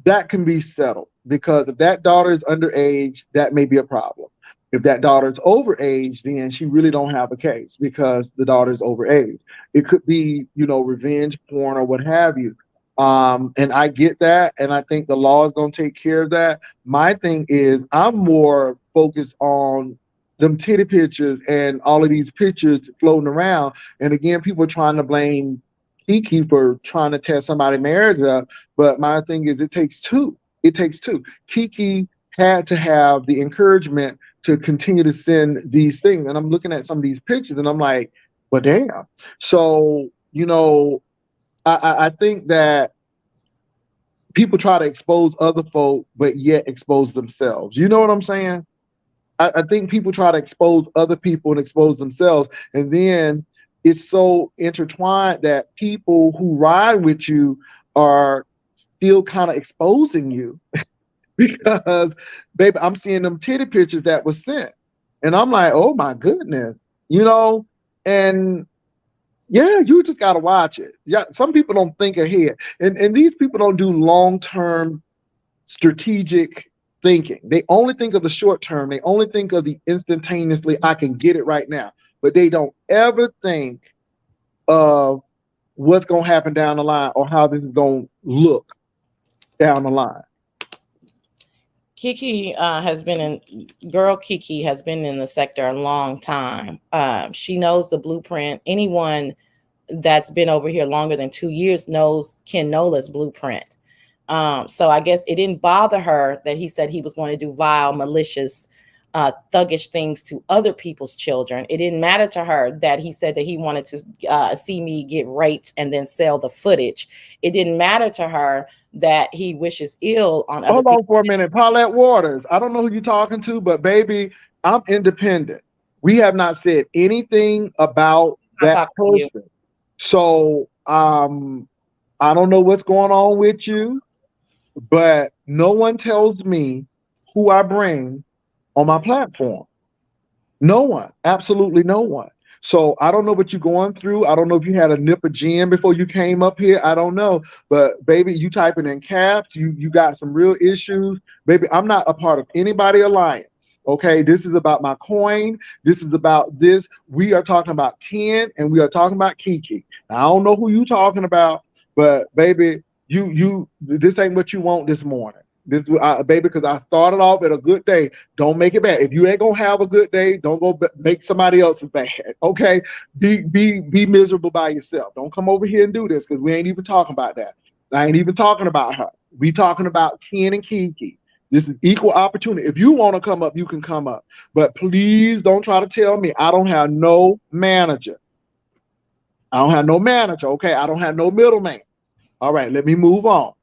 that can be settled, because if that daughter is underage, that may be a problem. If that daughter is overage, then she really don't have a case because the daughter is overage. It could be, revenge porn or what have you. And I get that. And I think the law is going to take care of that. My thing is, I'm more focused on them titty pictures and all of these pictures floating around. And again, people are trying to blame Kiki for trying to tear somebody's marriage up. But my thing is, it takes two. It takes two. Kiki had to have the encouragement to continue to send these things. And I'm looking at some of these pictures and I'm like, well, damn. So, I think that people try to expose other folk, but yet expose themselves. You know what I'm saying? I think people try to expose other people and expose themselves. And then it's so intertwined that people who ride with you are still kind of exposing you because, baby, I'm seeing them titty pictures that was sent. And I'm like, oh my goodness, and yeah, you just got to watch it. Yeah, some people don't think ahead. And these people don't do long-term strategic thinking. They only think of the short term. They only think of the instantaneously, I can get it right now. But they don't ever think of what's going to happen down the line or how this is going to look down the line. Kiki has been in the sector a long time. She knows the blueprint. Anyone that's been over here longer than 2 years knows Ken Nola's blueprint. So I guess it didn't bother her that he said he was going to do vile, malicious, thuggish things to other people's children. It didn't matter to her that he said that he wanted to see me get raped and then sell the footage. It didn't matter to her that he wishes ill on other people. Hold on for a minute. Paulette Waters, I don't know who you're talking to, but baby, I'm independent. We have not said anything about that person. So I don't know what's going on with you, but no one tells me who I bring on my platform. No one, absolutely no one. So I don't know what you're going through. I don't know if you had a nip of gin before you came up here. I don't know. But baby, you typing in caps, you got some real issues. Baby, I'm not a part of anybody alliance. Okay. This is about my coin. This is about this. We are talking about Ken and we are talking about Kiki. Now, I don't know who you talking about, but baby, this ain't what you want this morning. This baby, because I started off at a good day. Don't make it bad. If you ain't gonna have a good day, don't go make somebody else's bad. Okay, be miserable by yourself. Don't come over here and do this because we ain't even talking about that. I ain't even talking about her. We talking about Ken and Kiki. This is equal opportunity. If you want to come up, you can come up. But please don't try to tell me I don't have no manager. I don't have no manager. Okay, I don't have no middleman. All right, let me move on.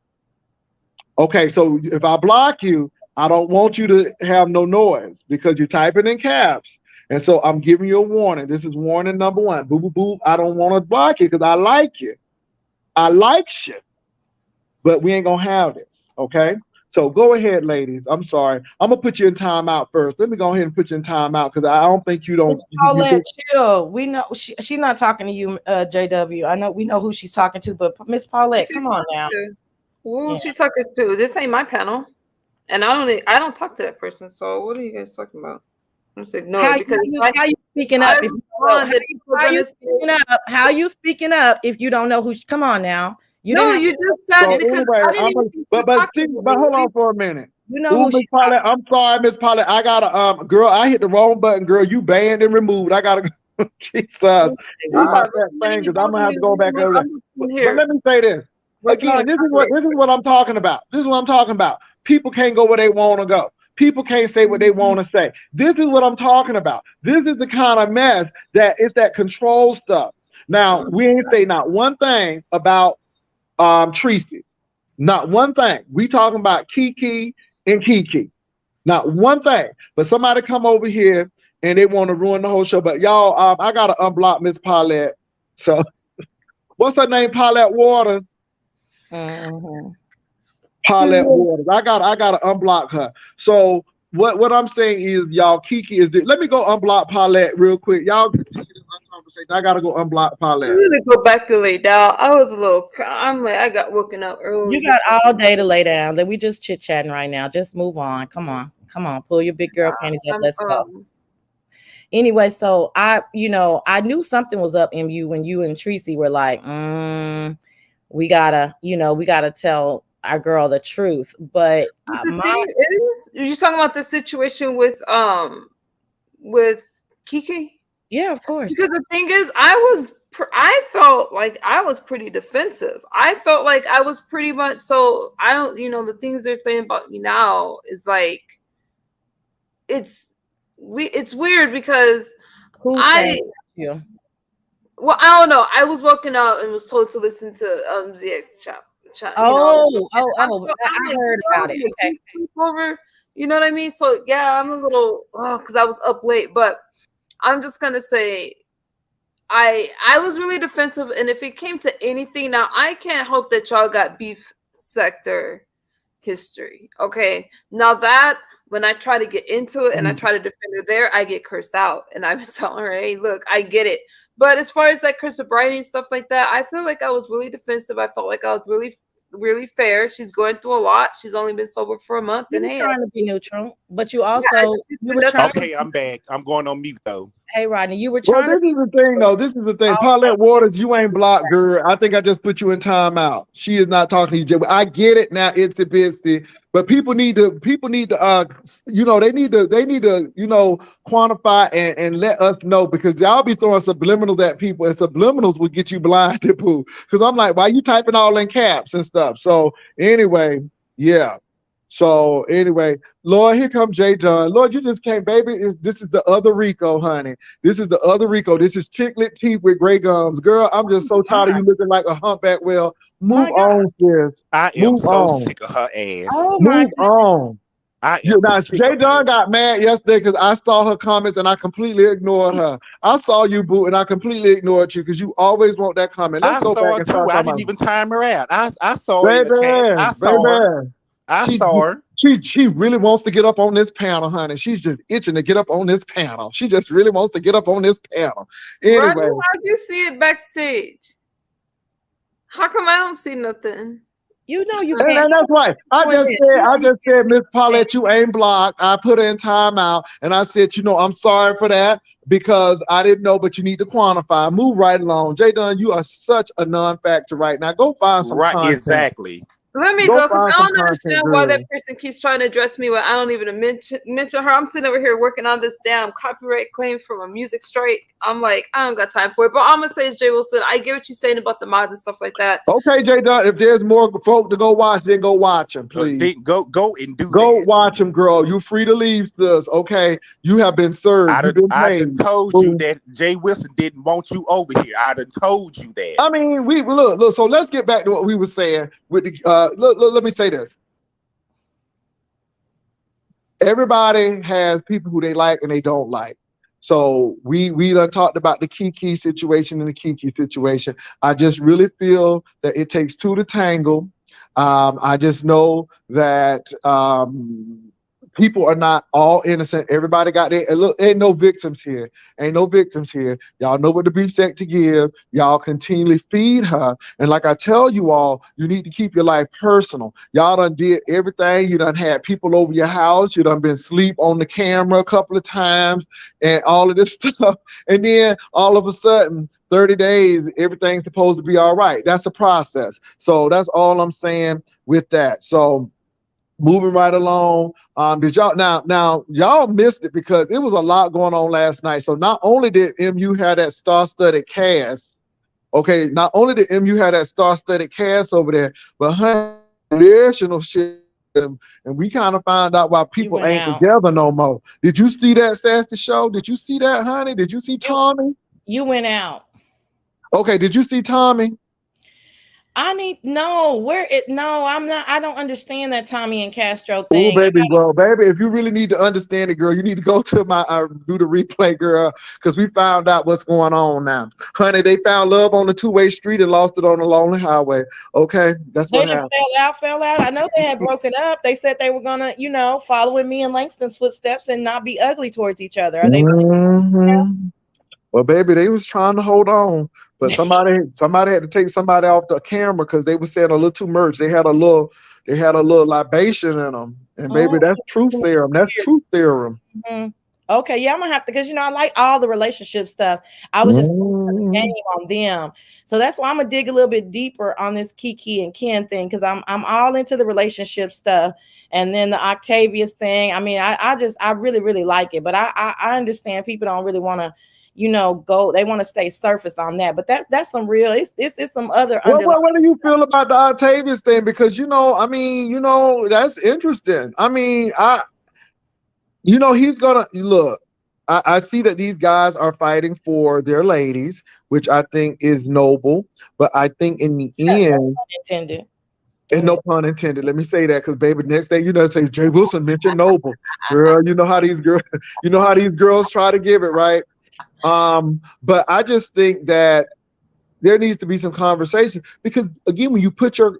Okay, so if I block you, I don't want you to have no noise because you're typing in caps. And so I'm giving you a warning. This is warning number one. Boo, boo, boo. I don't want to block you because I like you. I like you. But we ain't going to have this. Okay? So go ahead, ladies. I'm sorry. I'm going to put you in timeout first. Let me go ahead and put you in timeout because I don't think you don't. Paulette, chill. We know she's not talking to you, JW. I know we know who she's talking to, but Miss Paulette, come on now. Well, she's talking to. This ain't my panel, and I don't talk to that person. So what are you guys talking about? I'm saying no. How because you speaking up? How you speaking up if you don't know who? Come on now. You just said so because anyway, but hold on for a minute. You know who Miss Paulette, I'm sorry, Miss Paulette. I gotta girl, I hit the wrong button, girl. You banned and removed. I gotta go. Jesus. I'm gonna have to go back over there. But let me say this. Again, this is what I'm talking about. This is what I'm talking about. People can't go where they want to go. People can't say what they want to say. This is what I'm talking about. This is the kind of mess that it's that control stuff. Now, we ain't say not one thing about Tracy. Not one thing. We talking about Kiki and Kiki. Not one thing. But somebody come over here and they want to ruin the whole show. But y'all, I gotta unblock Miss Paulette. So what's her name? Paulette Waters. Mm-hmm. Paulette Waters. I gotta unblock her. So what I'm saying is, y'all, Kiki is let me go unblock Paulette real quick. Y'all continue this conversation. I gotta go unblock Paulette. I'm gonna go back and lay down. I got woken up early. You got all day to lay down. We just chit chatting right now. Just move on. Come on. Pull your big girl panties up. Let's go. Anyway, so I knew something was up in you when you and Tracy were like, we gotta tell our girl the truth. But the thing is, you're talking about the situation with Kiki. Yeah, of course. Because the thing is, I felt like I was pretty defensive. I felt like I was pretty much so. I don't, the things they're saying about me now is like, it's weird because you. Well, I don't know. I was woken up and was told to listen to ZX chat. I heard about it. Okay. Over, you know what I mean? So yeah, I'm a little because I was up late, but I'm just gonna say I was really defensive, and if it came to anything, now I can't hope that y'all got beef sector history. Okay. Now that when I try to get into it and I try to defend her there, I get cursed out. And I was telling her, hey, look, I get it. But as far as that Chris O'Brien and stuff like that, I feel like I was really defensive. I felt like I was really, really fair. She's going through a lot. She's only been sober for a month. You're trying to be neutral, but you also okay, I'm back. I'm going on mute though. Hey Rodney, you were trying. This is the thing, though. This is the thing. Paulette Waters, you ain't blocked, girl. I think I just put you in timeout. She is not talking to you, Jay. I get it now. It's a busy, but people need to. They need to. Quantify and let us know because y'all be throwing subliminals at people, and subliminals will get you blinded, poo. Because I'm like, why you typing all in caps and stuff? So anyway, yeah. So anyway, Lord, here comes Jay John. Lord, you just came, baby. This is the other Rico, honey. This is the other Rico. This is chiclet teeth with gray gums. Girl, I'm just so tired of you looking like a humpback whale. Move on, sis. I am so sick of her ass. Move on. I You am now, sick Jay of Dunn her. got mad yesterday because I saw her comments and I completely ignored her. I saw you, Boo, and I completely ignored you because you always want that comment. Let's I go back saw her and too. start I talking didn't about even time her out. I saw her in the chat. baby, I saw her. baby. I She saw her. she really wants to get up on this panel, honey. She's just itching to get up on this panel. She just really wants to get up on this panel. Rodney, Anyway, how'd you see it backstage? How come I don't see nothing? You know you and can't. that's right. I just said, Miss Paulette, you ain't blocked. I put her in timeout, and I said, I'm sorry for that because I didn't know, but you need to quantify. Move right along, Jay Dunn. You are such a non-factor right now. Go find some Right, content. exactly. Let me Go go, because find I some don't understand content, why girl. that person keeps trying to address me when I don't even mention her. I'm sitting over here working on this damn copyright claim from a music strike. I'm like, I don't got time for it. But all I'm gonna say is, Jay Wilson, I get what you're saying about the mods and stuff like that. Okay, Jay Dunn. If there's more folk to go watch, then go watch them, please. Then go and do Go that. watch them, girl. You're free to leave, sis. Okay, you have been served. You've been I paid. done told you that Jay Wilson didn't want you over here. I done told you that. I mean, we look. So let's get back to what we were saying. With the look, let me say this. Everybody has people who they like and they don't like. So we done talked about the Kiki situation and the Kiki situation. I just really feel that it takes two to tangle. I just know that people are not all innocent. Everybody got their look. Ain't no victims here. Ain't no victims here. Y'all know what the beef said to give. Y'all continually feed her. And like I tell you all, you need to keep your life personal. Y'all done did everything. You done had people over your house. You done been sleep on the camera a couple of times and all of this stuff. And then all of a sudden, 30 days, everything's supposed to be all right. That's a process. So that's all I'm saying with that. So moving right along. Did y'all now y'all missed it because it was a lot going on last night. So not only did MU have that star-studded cast, okay, not only did MU have that star-studded cast over there, but additional shit. And we kind of found out why people ain't together no more. Did you see that Sassy Show? Did you see that, honey? Did you see Tommy? You went out. Okay, did you see Tommy? I'm not. I don't understand that Tommy and Castro Oh, thing. baby, well, baby, if you really need to understand it, girl, you need to go to my do the replay, girl, because we found out what's going on now. Honey, they found love on the two-way street and lost it on the lonely highway. Okay, that's what happened. Fell out. I know they had broken up. They said they were gonna, follow in me and Langston's footsteps and not be ugly towards each other. Are they? Well, baby, they was trying to hold on, but somebody had to take somebody off the camera because they were saying a little too much. They had a little libation in them, and baby, that's truth serum. That's truth serum. Okay, yeah, I'm gonna have to, because I like all the relationship stuff. I was just game on them, so that's why I'm gonna dig a little bit deeper on this Kiki and Ken thing, because I'm all into the relationship stuff, and then the Octavius thing. I mean, I really like it, but I understand people don't really want to, go. They want to stay surface on that, but that's some real. It's some other. What do you feel about the Octavius thing? Because that's interesting. I mean, he's gonna look. I see that these guys are fighting for their ladies, which I think is noble. But I think in the end, intended. And no pun intended. Let me say that because, baby, next day say Jay Wilson mentioned noble. Girl, you know how these girls try to give it, right? But I just think that there needs to be some conversation because, again, when you put your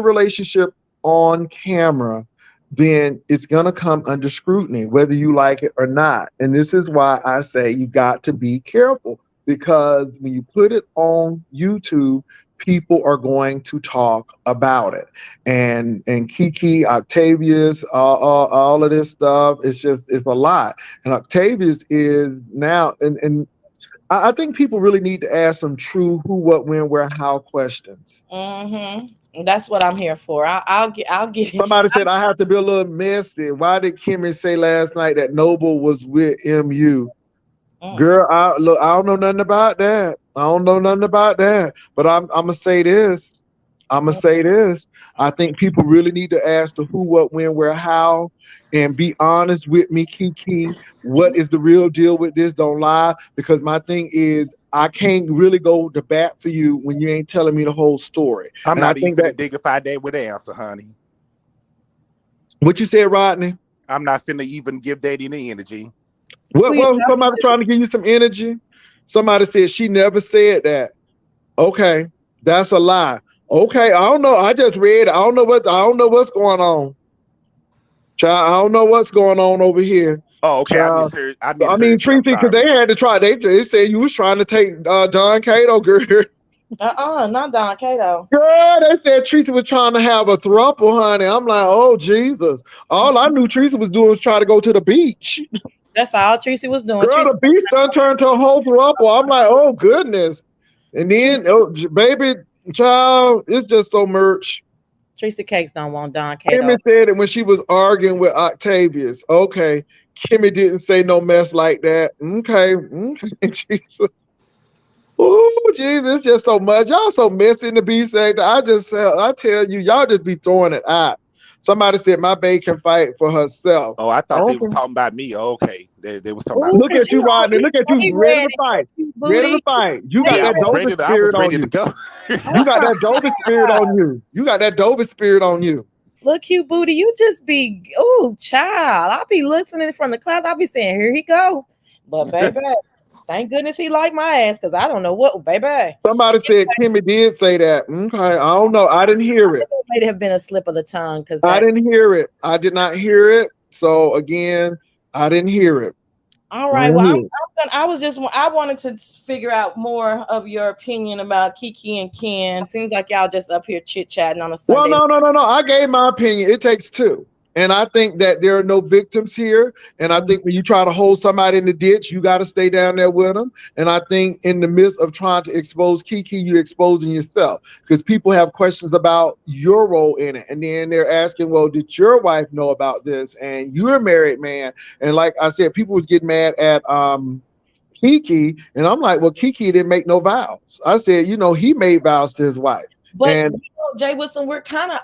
relationship on camera, then it's gonna come under scrutiny, whether you like it or not. And this is why I say you got to be careful, because when you put it on YouTube, people are going to talk about it. And Kiki, Octavius, all of this stuff, it's a lot. And Octavius is now, and I think people really need to ask some true who, what, when, where, how questions. That's what I'm here for. I'll get. Somebody said I have to be a little messy. Why did Kimmy say last night that Noble was with MU? Girl, I don't know nothing about that. But I'm gonna say this. I think people really need to ask the who, what, when, where, how, and be honest with me, Kiki. What is the real deal with this? Don't lie, because my thing is I can't really go to bat for you when you ain't telling me the whole story. I'm not even gonna dignify that with an answer, honey. What you said, Rodney? I'm not finna even give that any energy. What Who you was talking somebody to? trying to give you some energy? Somebody said she never said that. Okay, that's a lie. Okay, I don't know. I just read. I don't know what's going on. Child, I don't know what's going on over here. Oh, okay. Child. I I misheard mean, you. I'm Tracy, because sorry. they had to try. They said you was trying to take Don Cato, girl. Not Don Cato. Girl, they said Teresa was trying to have a throuple, honey. I'm like, oh Jesus! All I knew Teresa was doing was try to go to the beach. That's all Tracy was doing. Girl, Tracy, the beach done turned to a whole throuple. I'm like, oh goodness! And then, baby, child, it's just so much. Tracy Cakes don't want Don Cato. Kimmy said it when she was arguing with Octavius. Okay, Kimmy didn't say no mess like that. Okay, Jesus. Oh, Jesus, it's just so much. Y'all so messy in the B sector. I tell you, y'all just be throwing it out. Somebody said my babe can fight for herself. Oh, I thought they Okay. was talking about me. Oh, okay. They was talking Ooh, about Look at you, Rodney. Look at you, He ready to ready, fight. booty. Ready to fight. You got yeah, that I was Dover spirit on ready to you. go. You got that Dover spirit on you. You got that Dover spirit on you. Look, you booty, you just be, oh, child. I'll be listening from the class. I'll be saying, here he go. But baby, thank goodness he liked my ass, because I don't know what, baby. Somebody said Kimmy did say that. Okay, I don't know. I didn't hear it. It may have been a slip of the tongue, because I didn't hear it. I did not hear it. So again, I didn't hear it. all right. Well, I wanted to figure out more of your opinion about Kiki and Ken. Seems like y'all just up here chit-chatting on a Sunday. Well, no. I gave my opinion. It takes two. And I think that there are no victims here. And I think when you try to hold somebody in the ditch, you got to stay down there with them. And I think in the midst of trying to expose Kiki, you're exposing yourself, because people have questions about your role in it. And then they're asking, well, did your wife know about this? And you're a married man. And like I said, people was getting mad at Kiki. And I'm like, well, Kiki didn't make no vows. I said, he made vows to his wife. But Jay Wilson, we're kind of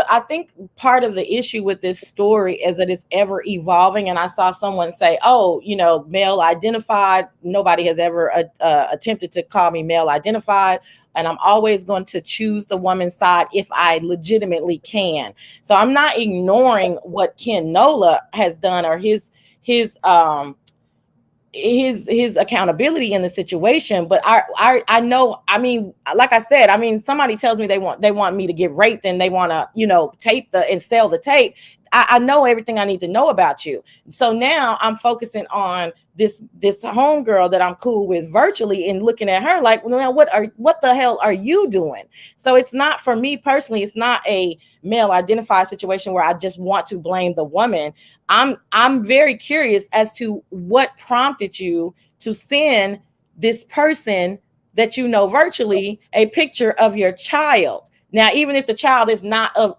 I think part of the issue with this story is that it's ever evolving. And I saw someone say, oh, male identified. Nobody has ever attempted to call me male identified. And I'm always going to choose the woman's side if I legitimately can. So I'm not ignoring what Ken Nola has done, or his accountability in the situation. But I know, I mean, like I said, I mean, somebody tells me they want me to get raped and they want to, tape and sell the tape. I know everything I need to know about you. So now I'm focusing on this homegirl that I'm cool with virtually and looking at her like, well, what the hell are you doing? So it's not, for me personally, it's not a male identified situation where I just want to blame the woman. I'm very curious as to what prompted you to send this person that virtually a picture of your child. Now, even if the child is not of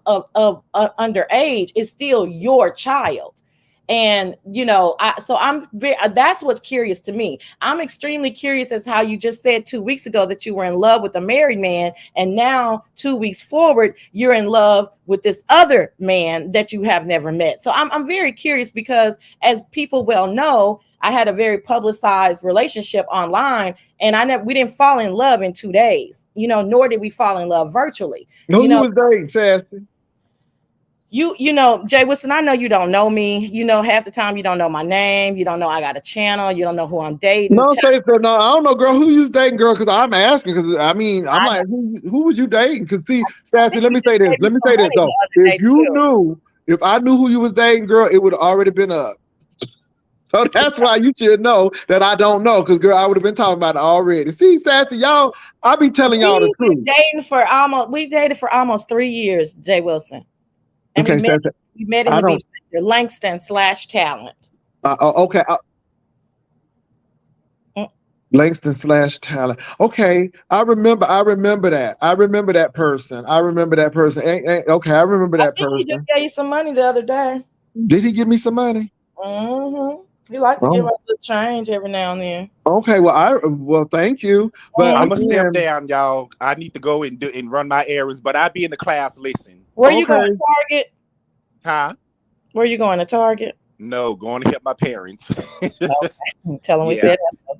underage, it's still your child. And that's what's curious to me. I'm extremely curious as how you just said 2 weeks ago that you were in love with a married man, and now 2 weeks forward you're in love with this other man that you have never met. So I'm very curious, because as people well know, I had a very publicized relationship online, and we didn't fall in love in 2 days, nor did we fall in love virtually. Who was dating, Sassy? Jay Wilson, I know you don't know me. Half the time you don't know my name. You don't know I got a channel. You don't know who I'm dating. No, I don't know, girl. Who you dating, girl? Because I'm asking. Because I'm like, who was you dating? Because see, Sassy, let me say this though. If I knew who you was dating, girl, it would have already been up. So that's why you should know that I don't know, because girl, I would have been talking about it already. See, Sassy, y'all, I be telling y'all the truth. We dated for almost 3 years, Jay Wilson. And okay, we met in the beach sector, Langston/Talent. Okay. Langston/Talent. Okay, I remember that. I remember that person. Okay, I remember that person. He just gave you some money the other day. Did he give me some money? Mm-hmm. He likes to give us a change every now and then. Okay, well, thank you. But I'm gonna step down, y'all. I need to go and run my errands, but I'll be in the class listening. Where you going, Target? Huh? Where you going, to Target? No, going to help my parents. Okay. Tell them we said that.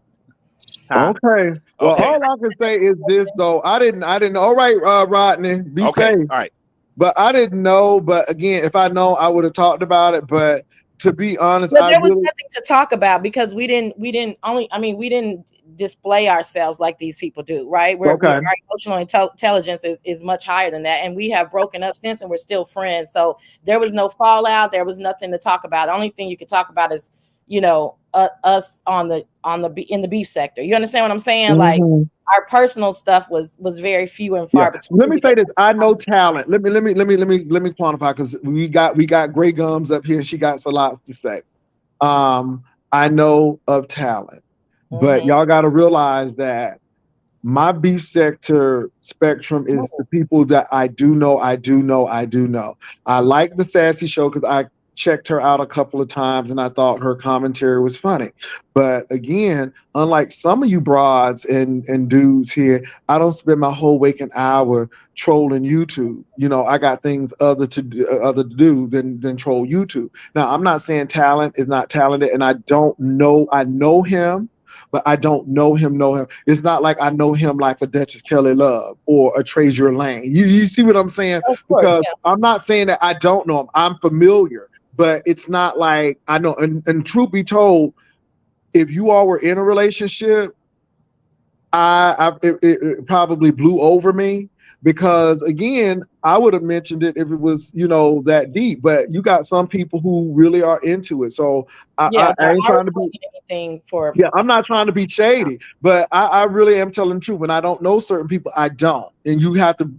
Huh? Okay. Well, all I can say is this though. I didn't. All right, Rodney. Be safe. All right. But I didn't know. But again, if I know, I would have talked about it. But to be honest, But I there was really nothing to talk about because we didn't display ourselves like these people do, right? okay. Our emotional intelligence is much higher than that, and we have broken up since, and we're still friends. So there was no fallout. There was nothing to talk about. The only thing you could talk about is, us in the beef sector. You understand what I'm saying? Like Mhm. our personal stuff was very few and far Yeah. between. Let me say this. I know talent. Let me quantify because we got Gray Gums up here. She got a lot to say. I know of talent, but Mhm. y'all got to realize that my beef sector spectrum is the people that I do know. I like the Sassy Show because I checked her out a couple of times and I thought her commentary was funny. But again, unlike some of you broads and dudes here, I don't spend my whole waking hour trolling YouTube. I got things other to do than troll YouTube. Now, I'm not saying talent is not talented, and I don't know. I know him, but I don't know him. It's not like I know him like a Duchess Kelly Love or a Treasure Lane. You see what I'm saying? Of course, Because yeah. I'm not saying that I don't know him. I'm familiar, but it's not like I know. And truth be told, if you all were in a relationship, it probably blew over me because again, I would have mentioned it if it was, that deep, but you got some people who really are into it. So I ain't trying to be anything for. Yeah, I'm not trying to be shady, but I really am telling the truth. When I don't know certain people, I don't. And you have to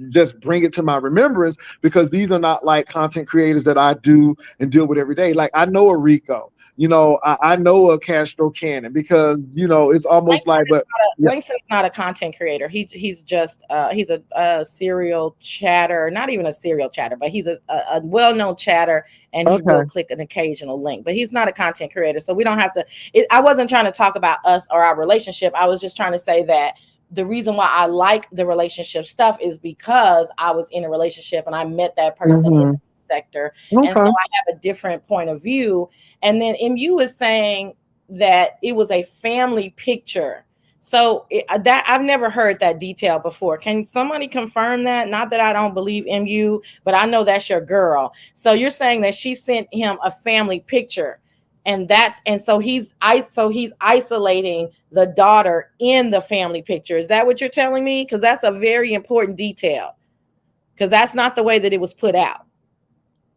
just bring it to my remembrance because these are not like content creators that I do and deal with every day. Like I know a Rico, I know a Castro Cannon because, it's almost like, but yeah. Langston's not a content creator. He's just he's a serial chatter, not even a serial chatter, but he's a well-known chatter, and he will click an occasional link. But he's not a content creator, so we don't have to. I wasn't trying to talk about us or our relationship. I was just trying to say that the reason why I like the relationship stuff is because I was in a relationship and I met that person in the sector, and so I have a different point of view. And then MU is saying that it was a family picture. So that I've never heard that detail before. Can somebody confirm that? Not that I don't believe MU, but I know that's your girl. So you're saying that she sent him a family picture, and so he's isolating the daughter in the family picture. Is that what you're telling me? Because that's a very important detail. Because that's not the way that it was put out.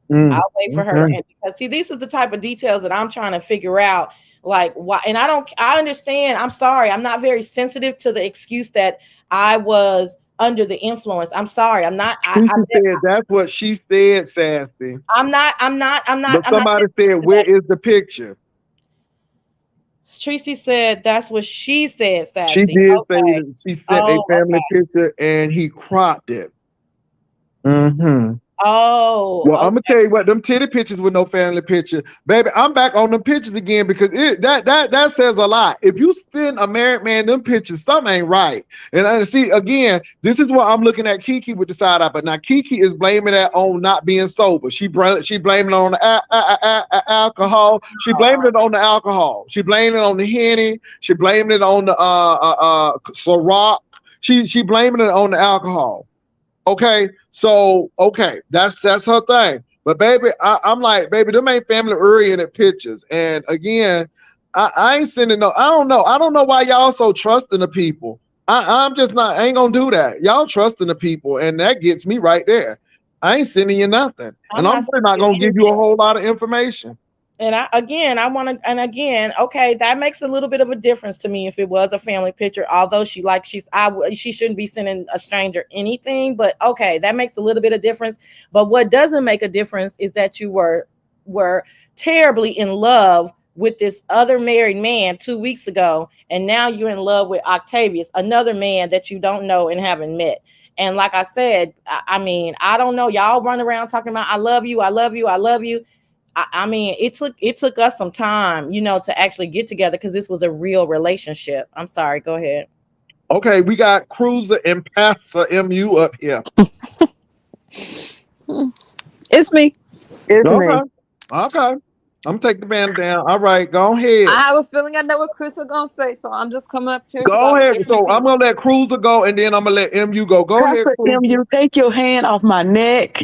I'll wait for her. And because see, this is the type of details that I'm trying to figure out. Like why? And I understand. I'm sorry. I'm not very sensitive to the excuse that I was under the influence. I'm sorry. I'm not. She said that's what she said, Sassy. I'm not. But somebody said, where is the picture? Tracy said that's what she said, Sassy. She did say that she sent a family picture and he cropped it. Oh, well, I'm gonna tell you what, them titty pictures with no family picture, baby. I'm back on them pictures again because that says a lot. If you send a married man them pictures, something ain't right. And I see again, this is what I'm looking at Kiki with the side eye. But now Kiki is blaming that on not being sober. She blaming it on the alcohol. She blaming it on the alcohol. She blaming it on the Henny. She blaming it on the Ciroc. She blaming it on the alcohol. Okay, so that's her thing. But baby, I'm like, baby, them ain't family oriented pictures. And again, I ain't sending no. I don't know why y'all so trusting the people. I'm just not. I ain't gonna do that. Y'all trusting the people, and that gets me right there. I ain't sending you nothing, and I'm not gonna give you a whole lot of information. And okay, that makes a little bit of a difference to me if it was a family picture, although she shouldn't be sending a stranger anything, but okay, that makes a little bit of difference. But what doesn't make a difference is that you were terribly in love with this other married man 2 weeks ago, and now you're in love with Octavius, another man that you don't know and haven't met. And like I said, I mean, I don't know, y'all run around talking about I love you, I love you, I love you. I mean, it took us some time, to actually get together because this was a real relationship. I'm sorry. Go ahead. Okay, we got Cruiser and Pastor MU up here. It's me. It's me. Okay. I'm taking the banner down. All right, go I ahead. have a feeling I know what Chris is gonna say, so I'm just coming up here because Go I'm a ahead. different So I'm opinion. gonna let Cruiser go, and then I'm gonna let MU go. Go ahead, Pastor Cruiser. MU, take your hand off my neck.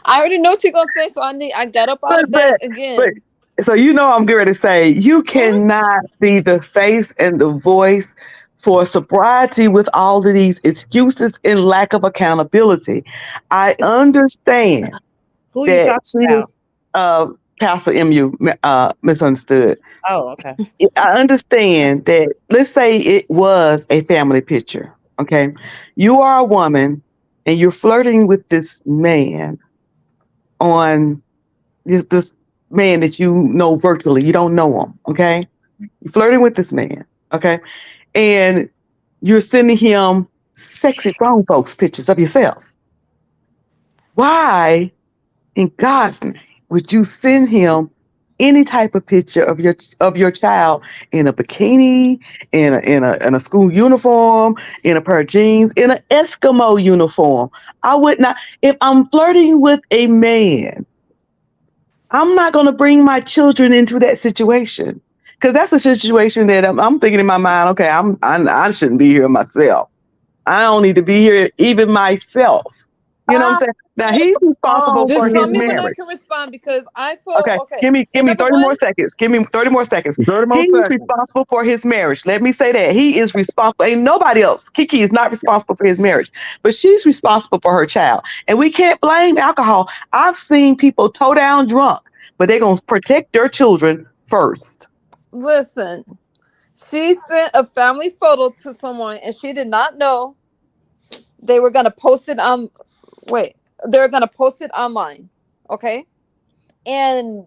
I already know what you're gonna say, so I got up out of bed But again. so you know I'm getting ready to say you Huh? cannot be the face and the voice for sobriety with all of these excuses and lack of accountability. I It's understand Who you that talking she about? is Pastor MU misunderstood. Oh, okay. I understand that, let's say it was a family picture. Okay. You are a woman and you're flirting with this man on this man that you know virtually. You don't know him. Okay. You're flirting with this man. Okay. And you're sending him sexy grown folks pictures of yourself. Why in God's name would you send him any type of picture of your child in a bikini, in a school uniform, in a pair of jeans, in an Eskimo uniform? I would not. If I'm flirting with a man, I'm not going to bring my children into that situation because that's a situation that I'm thinking in my mind. Okay, I shouldn't be here myself. I don't need to be here even myself. You know what I'm saying? Now he's responsible Oh, for just his tell me when I marriage. can respond because I feel Okay, okay. give me And number 30 more one, seconds. Give me 30 more seconds. 30 more He's seconds. responsible for his marriage. Let me say that. He is responsible. Ain't nobody else. Kiki is not responsible for his marriage, but she's responsible for her child. And we can't blame alcohol. I've seen people toe down drunk, but they're going to protect their children first. listen. She sent a family photo to someone and she did not know they were gonna post it on they're gonna post it online. Okay. And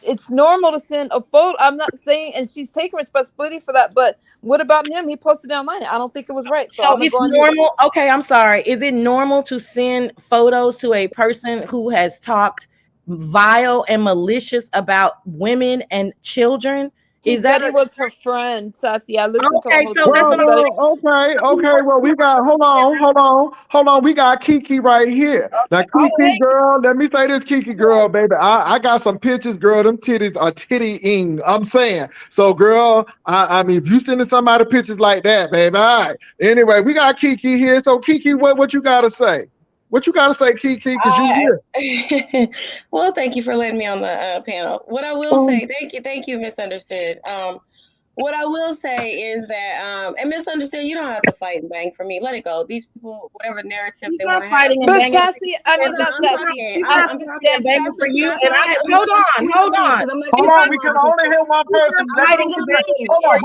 it's normal to send a photo. I'm not saying, and she's taking responsibility for that, but what about him? He posted it online. I don't think it was right. So So I'm gonna it's go on mute. normal. Okay, I'm sorry. Is it normal to send photos to a person who has talked vile and malicious about women and children? He Is that said he was her friend, Sassy. I listened to the okay? whole So thing. that's He what I'm said saying. Okay. Well, we got, hold on. We got Kiki right here. Now, Oh, Kiki, girl, let me say this, Kiki, girl, baby. I got some pictures, girl. Them titties are tittying. I'm saying. So, girl, I mean, if you sending somebody pictures like that, baby, all right. Anyway, we got Kiki here. So, Kiki, what you got to say? What you got to say, Kiki, because you here. Well, thank you for letting me on the panel. What I will say, thank you, Misunderstood. What I will say is that, and Misunderstood, you don't have to fight and bang for me. Let it go. These people, whatever narrative he's they not want to have. fighting and but banging. Sassy, I mean not I'm Sassy. talking. He's I not I'm fighting and understand. banging for you. And hold on. Hold on. Hold on, we can only hear one person. He's not fighting and banging Hold for on.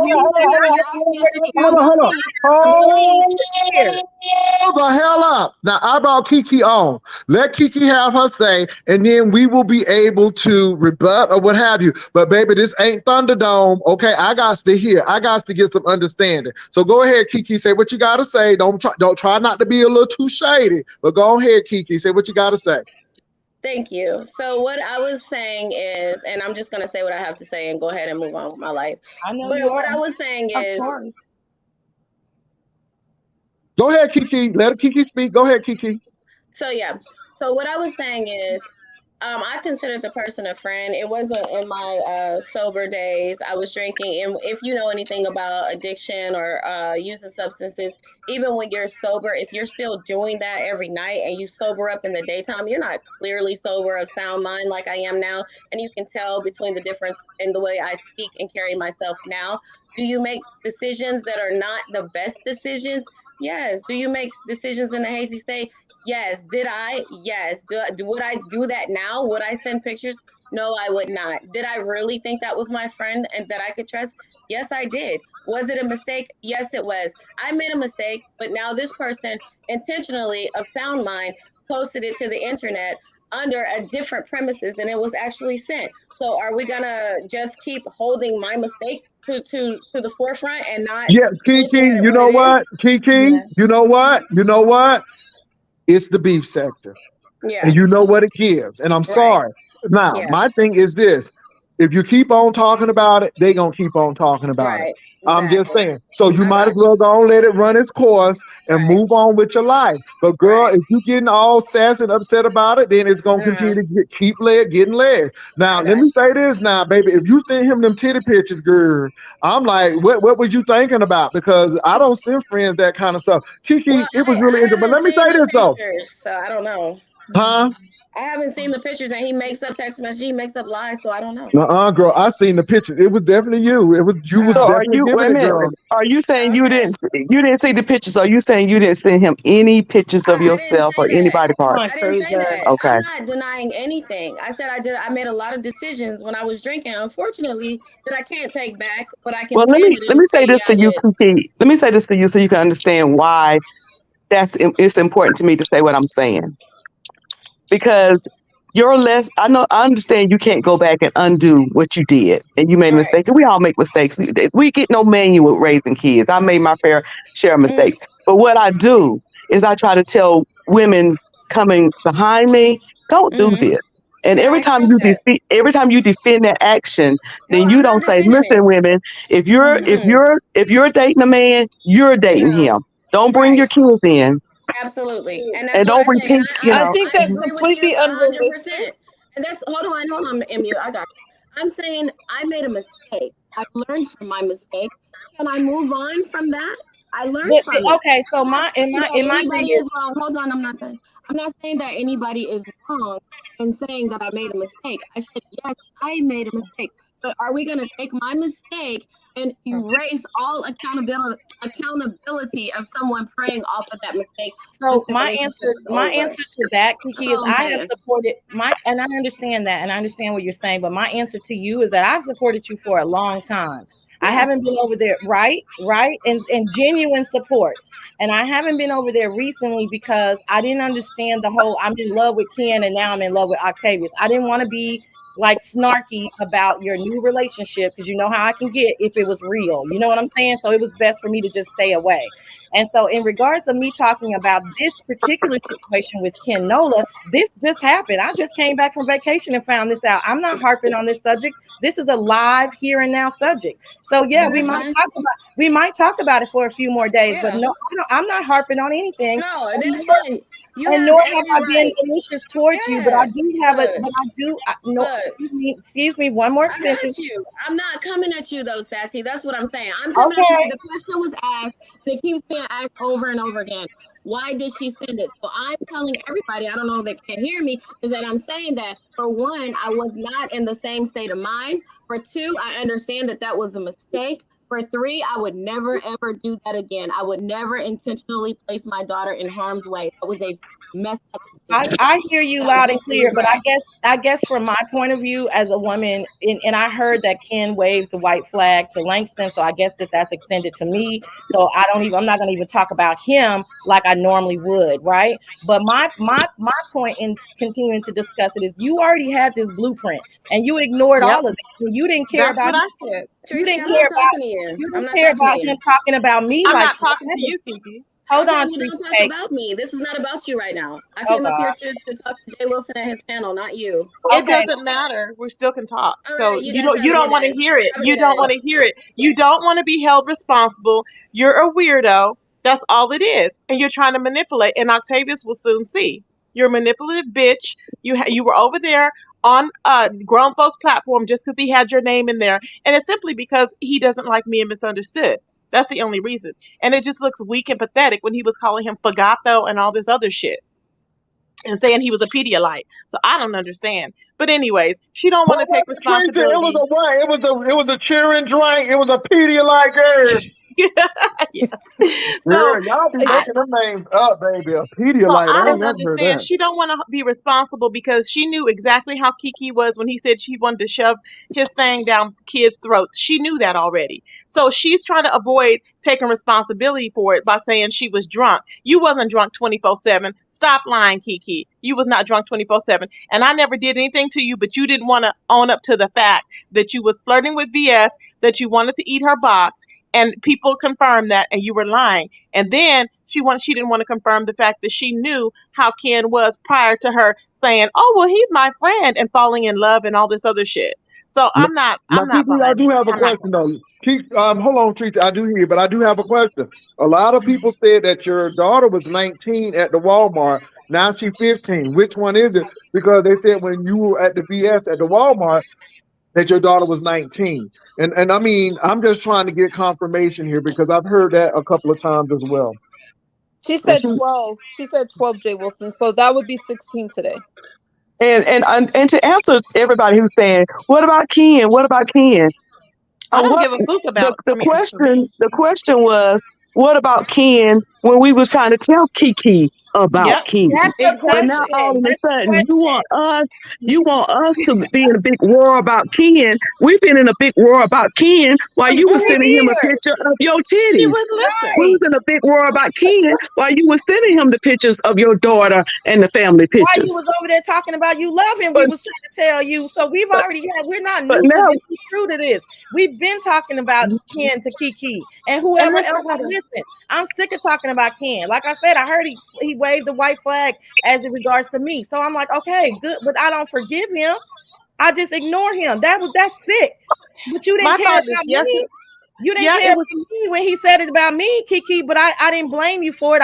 Hold the hell up. Now, I brought Kiki on. Let Kiki have her say, and then we will be able to rebut or what have you. But, baby, this ain't Thunderdome. Okay, I got to hear. I got to get some understanding. So go ahead, Kiki. Say what you got to say. Don't try not to be a little too shady. But go ahead, Kiki. Say what you got to say. Thank you. So what I was saying is, and I'm just going to say what I have to say and go ahead and move on with my life. I know But you what are. I was saying is, Go ahead, Kiki. Let Kiki speak. Go ahead, Kiki. so yeah. So what I was saying is, I considered the person a friend. It wasn't in my sober days. I was drinking, and if you know anything about addiction or using substances, even when you're sober, if you're still doing that every night and you sober up in the daytime, you're not clearly sober of sound mind like I am now, and you can tell between the difference in the way I speak and carry myself now. Do you make decisions that are not the best decisions? Yes. Do you make decisions in a hazy state? Yes. Did I? Yes. Would I do that now? Would I send pictures? No, I would not. Did I really think that was my friend and that I could trust? Yes, I did. Was it a mistake? Yes, it was. I made a mistake, but now this person intentionally of sound mind posted it to the internet under a different premises than it was actually sent. So are we gonna just keep holding my mistake to the forefront and not Yeah, Kiki, looking at it you what know it is? what? Kiki, Yeah. you know what? You know what? It's the beef sector. Yeah. And you know what it gives. And I'm Right. sorry. Now, Yeah. my thing is this. If you keep on talking about it, they gonna keep on talking about it. Right. I'm just Exactly. saying. So you I might as got you. well go and let it run its course and Right. move on with your life. But girl, Right. if you getting all sassy and upset about it, then it's gonna continue to keep getting legs. Now, I let got me you. say this now, baby. If you send him them titty pictures, girl, I'm like, what was you thinking about? Because I don't send friends that kind of stuff. Kiki, Well, it was I really interesting. But haven't let me seen say the this though. pictures, so I don't know. Huh? I haven't seen the pictures, and he makes up text messages. He makes up lies, so I don't know. Girl, I seen the pictures. It was definitely you. You was So Oh, are definitely you? giving Wait a it, minute. girl. Are you saying okay. you didn't see the pictures? Are you saying you didn't send him any pictures of I didn't yourself say or that. anybody Come parts? on, I didn't say Cruiser. that. Okay. I'm not denying anything. I said I did. I made a lot of decisions when I was drinking, unfortunately, that I can't take back. But I can Well, stand it let and me say, say this yeah, to I you, did. Kiki. Let me say this to you so you can understand why it's important to me to say what I'm saying. Because I understand you can't go back and undo what you did and you made a Right. mistake. And we all make mistakes. We get no manual with raising kids. I made my fair share of Mm, mistakes. But what I do is I try to tell women coming behind me, don't do mm-hmm. this. And And I accept that. every time you defend that action, No, then you I'm not don't say, defending it. listen, women, Mm-mm. if you're dating a man, you're dating No. him. Don't bring Right. your kids in Absolutely. And that's and what don't I say. And repeat, you I know. think I that's agree with you completely unrealistic. 100%. And that's, hold on, MU. I got you. I'm saying I made a mistake. I learned from my mistake. Can I move on from that? I learned from it. Okay, so I'm not my saying and my that and my thing anybody is, is wrong. Hold on, I'm not done. I'm not saying that anybody is wrong in saying that I made a mistake. I said, yes, I made a mistake. But are we going to take my mistake and erase all accountability of someone preying off of that mistake once so the relationship is my over? answer to that, That's Kiki, is all I'm I have saying. supported and I understand that, and I understand what you're saying, but my answer to you is that I've supported you for a long time. I Yeah. haven't been over there, right, and genuine support. And I haven't been over there recently because I didn't understand the whole I'm in love with Ken and now I'm in love with Octavius. I didn't want to be like snarky about your new relationship because you know how I can get if it was real. You know what I'm saying? So it was best for me to just stay away. And so, in regards of me talking about this particular situation with Ken Nola, this just happened. I just came back from vacation and found this out. I'm not harping on this subject. This is a live here and now subject. So yeah, And that's fine. we might talk about it for a few more days, but Yeah. no, I'm not harping on anything. No, And that's nor, fine. You and have nor have every I been right. malicious towards you, but Yeah. I do have a, Look, but I do, no, look. excuse me, one more I sentence. got you. I'm not coming at you though, Sassy. That's what I'm saying. I'm coming at you. Okay. The question was asked, and it keeps being asked over and over again. Why did she send it? So I'm telling everybody, I don't know if they can't hear me, is that I'm saying that for one, I was not in the same state of mind. For two, I understand that that was a mistake. For three, I would never ever do that again. I would never intentionally place my daughter in harm's way. That was a messed up decision. I hear you I loud and deeply clear, but regret. I guess from my point of view as a woman, and I heard that Ken waved the white flag to Langston, so I guess that's extended to me. So I'm not going to even talk about him like I normally would, right? But my point in continuing to discuss it is you already had this blueprint and you ignored Yep, all of it. You didn't care that's about what I said. you Tracy, didn't I'm not care about talking to you. you I'm didn't not care talking to about you. him talking about me I'm like not talking to you, Kiki. hold Okay, on, well, don't talk Cheesecake. about me. This is not about you right now. I Oh came up God. here to talk to Jay Wilson and his panel, not you. It Okay. doesn't matter. We still can talk. All So right, you guys have you a don't good want to day. hear it. Have a You good don't day. want to hear it. You don't want to be held responsible. You're a weirdo. That's all it is. And you're trying to manipulate. And Octavius will soon see. You're a manipulative bitch. You were over there on grown folks platform just because he had your name in there, and it's simply because he doesn't like me and misunderstood. That's the only reason. And it just looks weak and pathetic when he was calling him Fagato and all this other shit and saying he was a Pedialyte. So I don't understand. But anyways, she don't want What to take was Tracy? It was responsibility. a what? It was a cheering drink. It was a Pedialyte, girl. Yes. So Girl, y'all be I, making them names up, baby. A So Pedialyte. I I ain't don't never heard understand. that. She don't want to be responsible because she knew exactly how Kiki was when he said she wanted to shove his thing down kids' throats. She knew that already. So she's trying to avoid taking responsibility for it by saying she was drunk. You wasn't drunk 24/7. Stop lying, Kiki. You was not drunk 24/7. And I never did anything to you, but you didn't want to own up to the fact that you was flirting with VS, that you wanted to eat her box, and people confirmed that, and you were lying. And then she didn't want to confirm the fact that she knew how Ken was prior to her saying, "Oh, well, he's my friend," and falling in love and all this other shit. So Now, I'm not Kiki, I buying do it. have a I'm not question though. Hold on, Treat. I do hear you, but I do have a question. A lot of people said that your daughter was 19 at the Walmart. Now she's 15. Which one is it? Because they said when you were at the VS at the Walmart that your daughter was 19. And I mean, I'm just trying to get confirmation here because I've heard that a couple of times as well. She And said she, 12. She said 12, Jay Wilson. So that would be 16 today. And to answer everybody who's saying, what about Ken? What about Ken? I don't What give a fuck about. the I mean, for me, question was, what about Ken when we was trying to tell Kiki about yep, Ken? That's the But exactly. now all question. of a That's the sudden question. you want us to be in a big war about Ken. We've been in a big war about Ken while you were For sending him a years. picture of your She titties. wouldn't listen. We Right. was in a big war about Ken while you were sending him the pictures of your daughter and the family While pictures. you was over there talking about you love him, we But was trying to tell you. So we've but, already had. We're not but new to now this. We're true to this. We've been talking about Ken to Kiki and whoever And else. Listen, I'm sick of talking about Ken. Like I said, I heard he waved the white flag as it regards to me. So I'm like, okay, good, but I don't forgive him. I just ignore him. That's sick. But you my didn't care thought is, about yes, me. You didn't yeah, care it was. about me when he said it about me, Kiki, but I didn't blame you for it.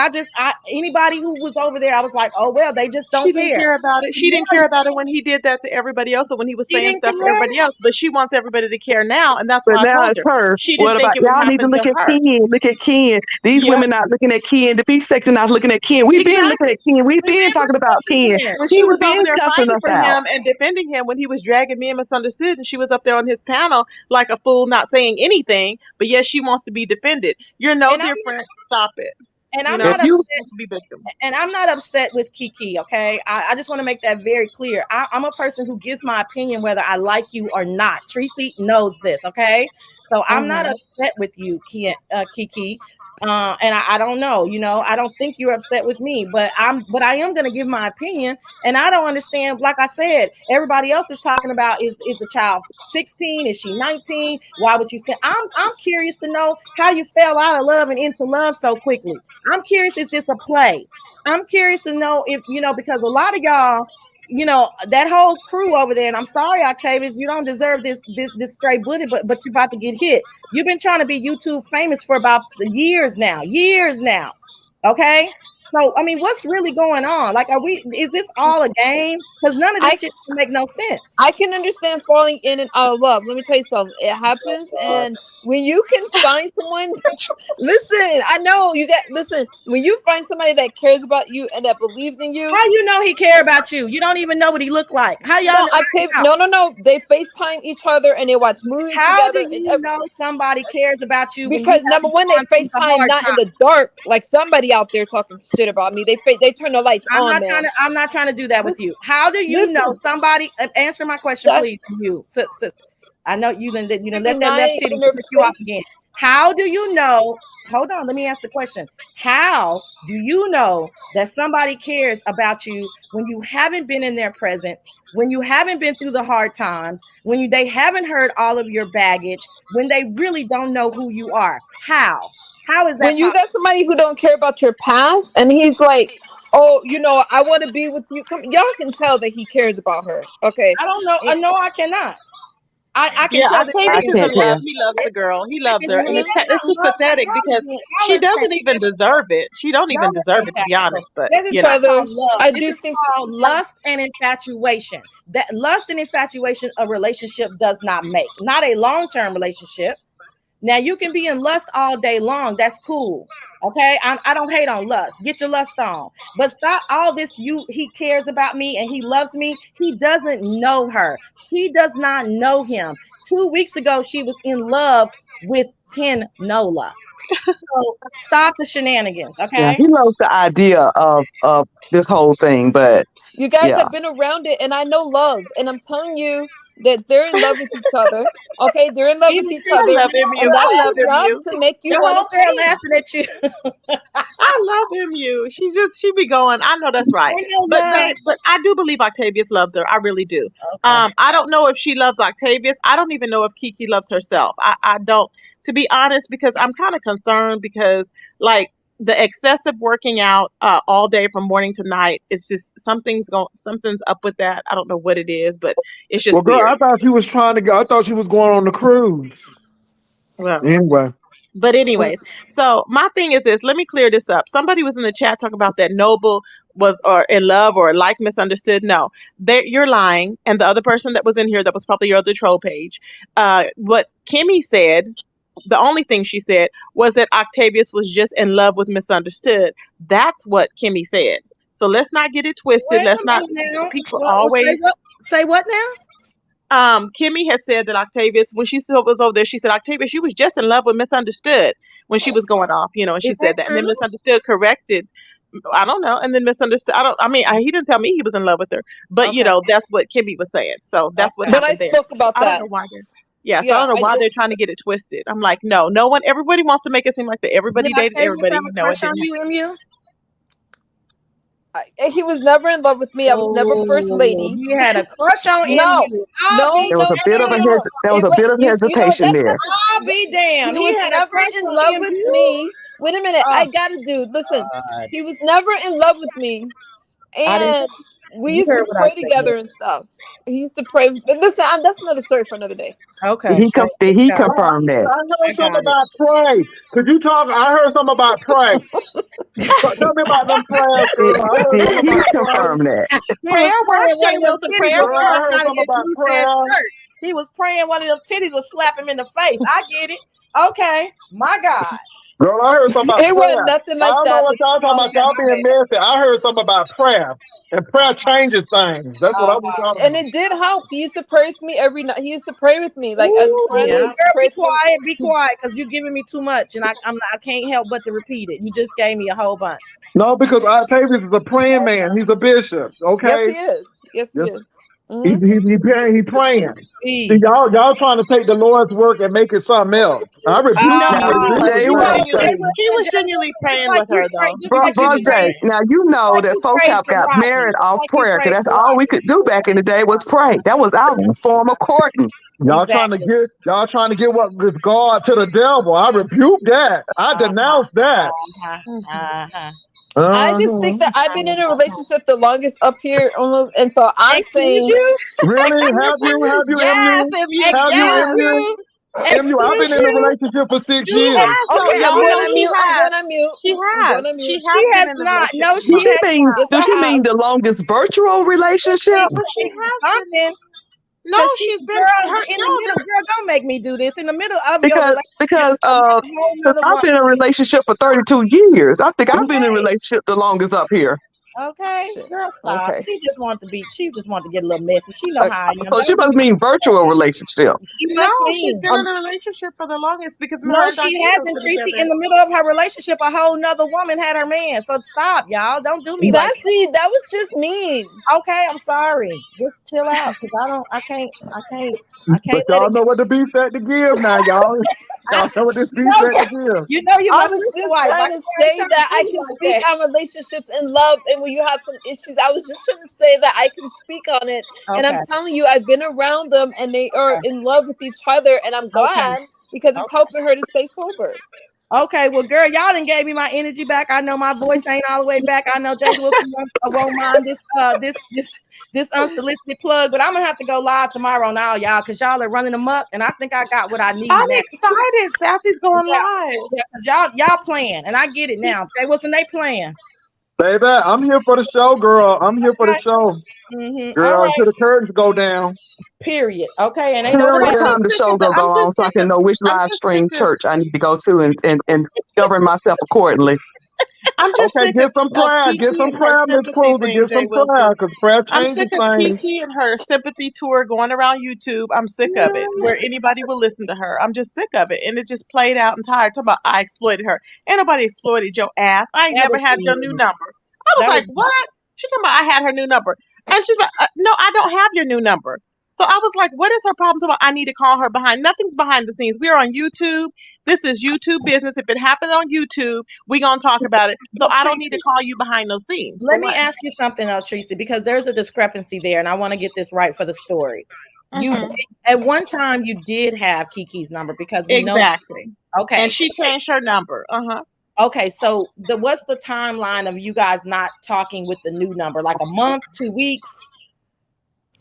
Anybody who was over there, I was like, oh well, they just don't She didn't care. care about it. She didn't care about it when he did that to everybody else, or when he was She saying didn't stuff to care. everybody else. But she wants everybody to care now, and that's But why I now told it's her her. she What didn't about think it would y'all need to happen look to at her. Ken? Look at Ken. These Yeah, women not looking at Ken. The beef sector not looking at Ken. We've been looking exactly. at Ken. We've We been been talking looking about at Ken. Ken. When she He's was over been there cussing fighting us for out. him and defending him when he was dragging me and Misunderstood, and she was up there on his panel like a fool, not saying anything, but yes, she wants to be defended. You're no And I'm different. Stop it. and You I'm know, not she You upset. wants to be victim. And I'm not upset with Kiki, okay? I just want to make that very clear. I'm a person who gives my opinion whether I like you or not. Tracy knows this, okay? So I'm not upset with you, Kiki. And I don't know, I don't think you're upset with me, but I am gonna give my opinion, and I don't understand. Like I said, everybody else is talking about is the child 16? Is she 19? Why would you say? I'm curious to know how you fell out of love and into love so quickly. I'm curious, is this a play? I'm curious to know if, because a lot of y'all, that whole crew over there, and I'm sorry, Octavius, you don't deserve this straight bullet, but you're about to get hit. You've been trying to be YouTube famous for about years now. Okay? So, I mean, what's really going on? Like, is this all a game? Because none of this shit make no sense. I can understand falling in and out of love. Let me tell you something. It happens, and when you can find someone, listen. I know you got. Listen, when you find somebody that cares about you and that believes in you. How you know he care about you? You don't even know what he looked like. How y'all? No. They FaceTime each other and they watch movies How together. do you know somebody cares about you? Because number one, they FaceTime not in the dark, like somebody out there talking shit about me. They turn the lights on. I'm not trying to do that with you. How do you know somebody? Answer my question, please. You, sister. I know you done let that left titty pick you off again. How do you know? Hold on, let me ask the question. How do you know that somebody cares about you when you haven't been in their presence, when you haven't been through the hard times, when they haven't heard all of your baggage, when they really don't know who you are? How is that when you got somebody who don't care about your past and he's like, oh, I want to be with you? Y'all can tell that he cares about her. Okay, I don't know. No, I cannot. I can Yeah, tell Octavius is in love. He loves the girl. He loves her, and it's just pathetic because she doesn't even deserve it. She don't even deserve it, to be honest. But this is you know, called love. This is called lust and infatuation. That lust and infatuation a relationship does not make. Not a long-term relationship. Now you can be in lust all day long. That's cool. Okay, I don't hate on lust. Get your lust on, but stop all this. He cares about me and he loves me. He doesn't know her. She does not know him. 2 weeks ago, she was in love with Ken Nola. So stop the shenanigans. Okay. Yeah, he loves the idea of this whole thing, but you guys have been around it, and I know love, and I'm telling you that they're in love with each other. Okay, they're in love with each other, and that's enough to make you want to change. Laughing at you. I love him. She be going. I know that's right. But I do believe Octavius loves her. I really do. Okay. I don't know if she loves Octavius. I don't even know if Kiki loves herself. I don't, to be honest, because I'm kind of concerned because like the excessive working out all day from morning to night, it's just something's up with that. I don't know what it is, but it's just Well, girl, weird. I thought she was trying to go. I thought she was going on the cruise. Well, Anyway, but anyways, so my thing is this. Let me clear this up. Somebody was in the chat talking about that Noble was or in love or like misunderstood. No, you're lying. And the other person that was in here, that was probably your other troll page. What Kimmy said, the only thing she said was that Octavius was just in love with misunderstood. That's what Kimmy said. So let's not get it twisted. Wait Let's a not. minute now. People Well, always. say what now? Kimmy had said that Octavius, when she was over there, she said, Octavius, you was just in love with misunderstood when she was going off, you know, and she Is said that that. And then true? misunderstood corrected. I don't know. And then misunderstood. He didn't tell me he was in love with her, but you Okay. know, that's what Kimmy was saying. So that's what But I happened there. spoke about I don't that. know why they're. Yeah, so I Yeah, don't know I why did. they're trying to get it twisted. I'm like, no one. Everybody wants to make it seem like that everybody Did dated Octavius everybody. have a No, it crush on didn't. you, MU? He was never in love with me. I was never first lady. He had a crush on No, MU. There was a bit of a there was It a bit of you know what? hesitation That's there. not the. I'll be damned. He He was had a never crush in on love with MU. me. Wait a minute. I got it, dude. Listen, he was never in love with me, and we You used to heard what I pray said. together and stuff. He used to pray. But listen, that's another story for another day. Okay. Did he confirm that? I heard something about pray. Could you talk? I heard something about pray. Tell me about them prayers, girl. I heard Did something he about prayer. confirm that? Prayer works, Jay Wilson. Prayer Girl, I works. heard something about prayer. He was praying one of them titties would slap him in the face. I get it. Okay. My God. Girl, I heard something about It prayer. wasn't nothing I like don't know that. what y'all talking about. Y'all being messy. I heard something about prayer. And prayer changes things. That's what I was talking And about. it did help. He used to pray with me every night. He used to pray with me, like as a friend. He Girl, used to pray be with me. quiet, be quiet, because you're giving me too much, and I can't help but to repeat it. You just gave me a whole bunch. No, because Octavius is a praying man. He's a bishop. Okay. Yes, he is. Yes, he is. He praying. See, y'all trying to take the Lord's work and make it something else. I rebuke He was genuinely praying with her though. Bro Jay, now you know that folks have got married off prayer, because that's all we could do back in the day was pray. That was our form of courting. Y'all trying to get what with God to the devil. I rebuke that. I denounce that. I just think that I've been in a relationship the longest up here almost, and so I'm saying, really? Have you? Yes, MU? I've been in a relationship for 6 years. Okay, I'm going on mute. She has. She has not. No, she Do she has mean not. do she mean the longest virtual relationship? She has something. No, she's been in the middle. Girl, don't make me do this in the middle of your Because I've been in a relationship for 32 years. I think I've been in a relationship the longest up here. Okay, girl, stop. Okay. She just wanted to get a little messy. She know how I am. So she must mean virtual relationship. She's been in a relationship for the longest because no, she hasn't. Tracy, in the middle of her relationship, a whole nother woman had her man. So stop, y'all. Don't do me like that. That was just mean. Okay, I'm sorry. Just chill out, because I can't. But y'all know what the beef at to give now, y'all. Y'all know what this beef at to give. You know you. I was just trying to say that I can speak on relationships and love, and when you have some issues, I was just trying to say that I can speak on it. And I'm telling you, I've been around them, and they are in love with each other, and I'm glad because it's helping her to stay sober. Okay, well, girl, y'all done gave me my energy back. I know my voice ain't all the way back. I know Jay Wilson won't mind this unsolicited plug, but I'm gonna have to go live tomorrow now, y'all, because y'all are running amok, and I think I got what I need. I'm excited. Sassy's going live. Yeah, because y'all playing, and I get it now. Jay Wilson, they playing. Baby, I'm here for the show, girl. I'm here for the show. Girl, until the curtains go down. Period. Okay, and ain't Tell no me what time the show gonna go on so I can know which live stream church I need to go to and govern myself accordingly. I'm just sick get some prayer. Get some prayer, Miss Cruiser. Get some prayer, because prayer changes things. I'm sick of Kiki and her sympathy tour going around YouTube. I'm sick of it, where anybody will listen to her. I'm just sick of it, and it just played out and tired. Talking about I exploited her. Ain't nobody exploited your ass. I ain't never had your new number. I was like, what? She talking about I had her new number, and she's like, no, I don't have your new number. So I was like, what is her problem? So I need to call her behind. Nothing's behind the scenes. We are on YouTube. This is YouTube business. If it happened on YouTube, we're going to talk about it. So I don't need to call you behind those scenes. Let me ask you something else, Tracy, because there's a discrepancy there, and I want to get this right for the story. You at one time you did have Kiki's number because we know. Okay. And she changed her number. Okay, so what's the timeline of you guys not talking with the new number? Like a month, 2 weeks?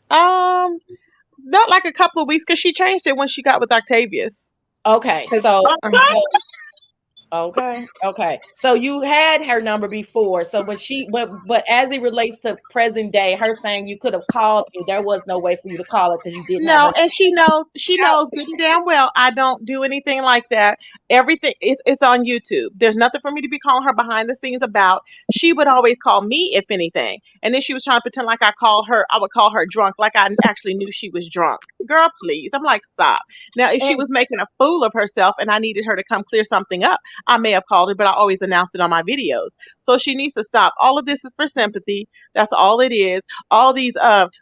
Not like a couple of weeks because she changed it when she got with Octavius. Okay, so okay. So you had her number before. So but as it relates to present day, her saying you could have called me, there was no way for you to call it because you didn't have No, her. and she knows good and damn well I don't do anything like that. Everything is on YouTube. There's nothing for me to be calling her behind the scenes about. She would always call me if anything. And then she was trying to pretend like I would call her drunk, like I actually knew she was drunk. Girl, please. I'm like, stop. Now, if she was making a fool of herself and I needed her to come clear something up, I may have called her, but I always announced it on my videos. So she needs to stop. All of this is for sympathy. That's all it is. All these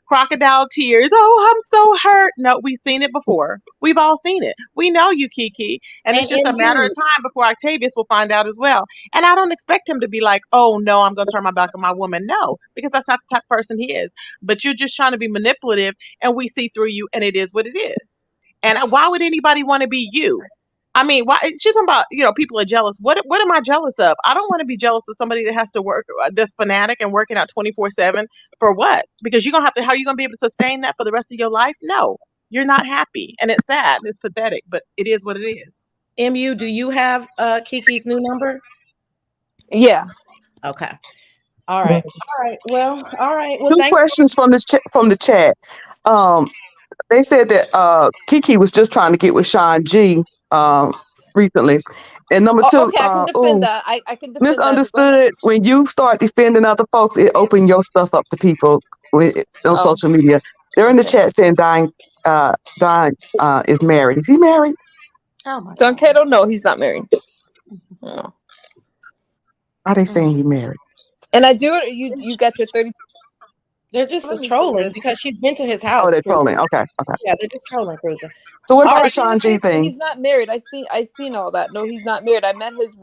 crocodile tears. Oh, I'm so hurt. No, we've seen it before. We've all seen it. We know you, Kiki. And it's just a matter of time before Octavius will find out as well. And I don't expect him to be like, oh, no, I'm going to turn my back on my woman. No, because that's not the type of person he is. But you're just trying to be manipulative, and we see through you, and it is what it is. And why would anybody want to be you? I mean, why? She's talking about, people are jealous. What am I jealous of? I don't want to be jealous of somebody that has to work, that's fanatic and working out 24/7 for what? Because how are you going to be able to sustain that for the rest of your life? No, you're not happy. And it's sad. It's pathetic, but it is what it is. MU, do you have Kiki's new number? Yeah. Okay. All right. Well, Two questions from the chat. They said that Kiki was just trying to get with Sean G recently. And number two, okay, I can defend that. I can defend misunderstood. When you start defending other folks, it opens your stuff up to people on social media. They're in the chat saying Don is married. Is he married? Oh my Don Cato, no, he's not married. No. Are they saying he married? And I do. You got your 30. They're just trolling because she's been to his house. Oh, they're trolling. Okay. Yeah, they're just trolling, Cruiser. So what about the Sean G thing? He's not married. I seen all that. No, he's not married. I met his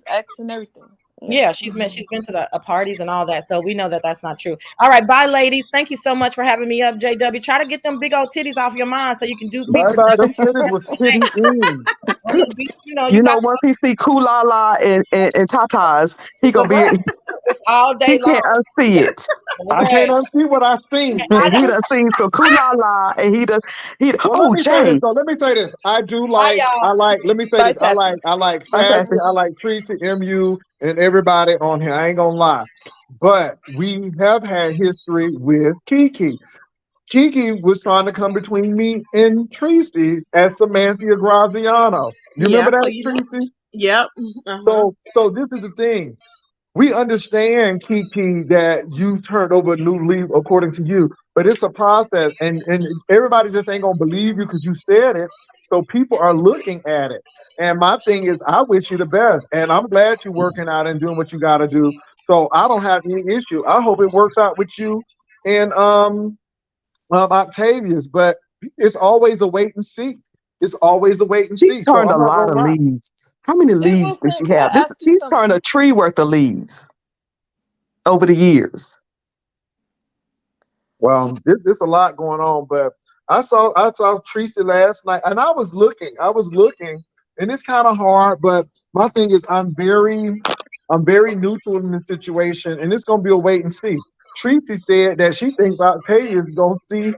ex and everything. Yeah, she's been to the parties and all that, so we know that that's not true. All right, bye, ladies. Thank you so much for having me up, JW. Try to get them big old titties off your mind so you can do. Bye. Them titties was once he see Kulala and Tatas, he gonna be all day he can't unsee it. I can't unsee what I seen. He done seen some Kulala, and he Jay. Let me say this. I do like. Let me say this. I like Sassy. I like Tracy, MU, and everybody on here. I ain't gonna lie, but we have had history with Kiki. Kiki was trying to come between me and Tracy as Samantha Graziano. You remember that, Tracy? Yep. So this is the thing. We understand, Kiki, that you turned over a new leaf according to you, but it's a process, and everybody just ain't gonna believe you because you said it. So people are looking at it. And my thing is, I wish you the best, and I'm glad you're working out and doing what you got to do. So I don't have any issue. I hope it works out with you and Octavius, but it's always a wait and see. It's always a wait and see. She's turned a lot of leaves. How many leaves does she have? She's turned a tree worth of leaves over the years. Well, there's a lot going on, but I saw Tracy last night, and I was looking, and it's kind of hard. But my thing is, I'm very neutral in this situation, and it's gonna be a wait and see. Tracy said that she thinks Octavia is gonna see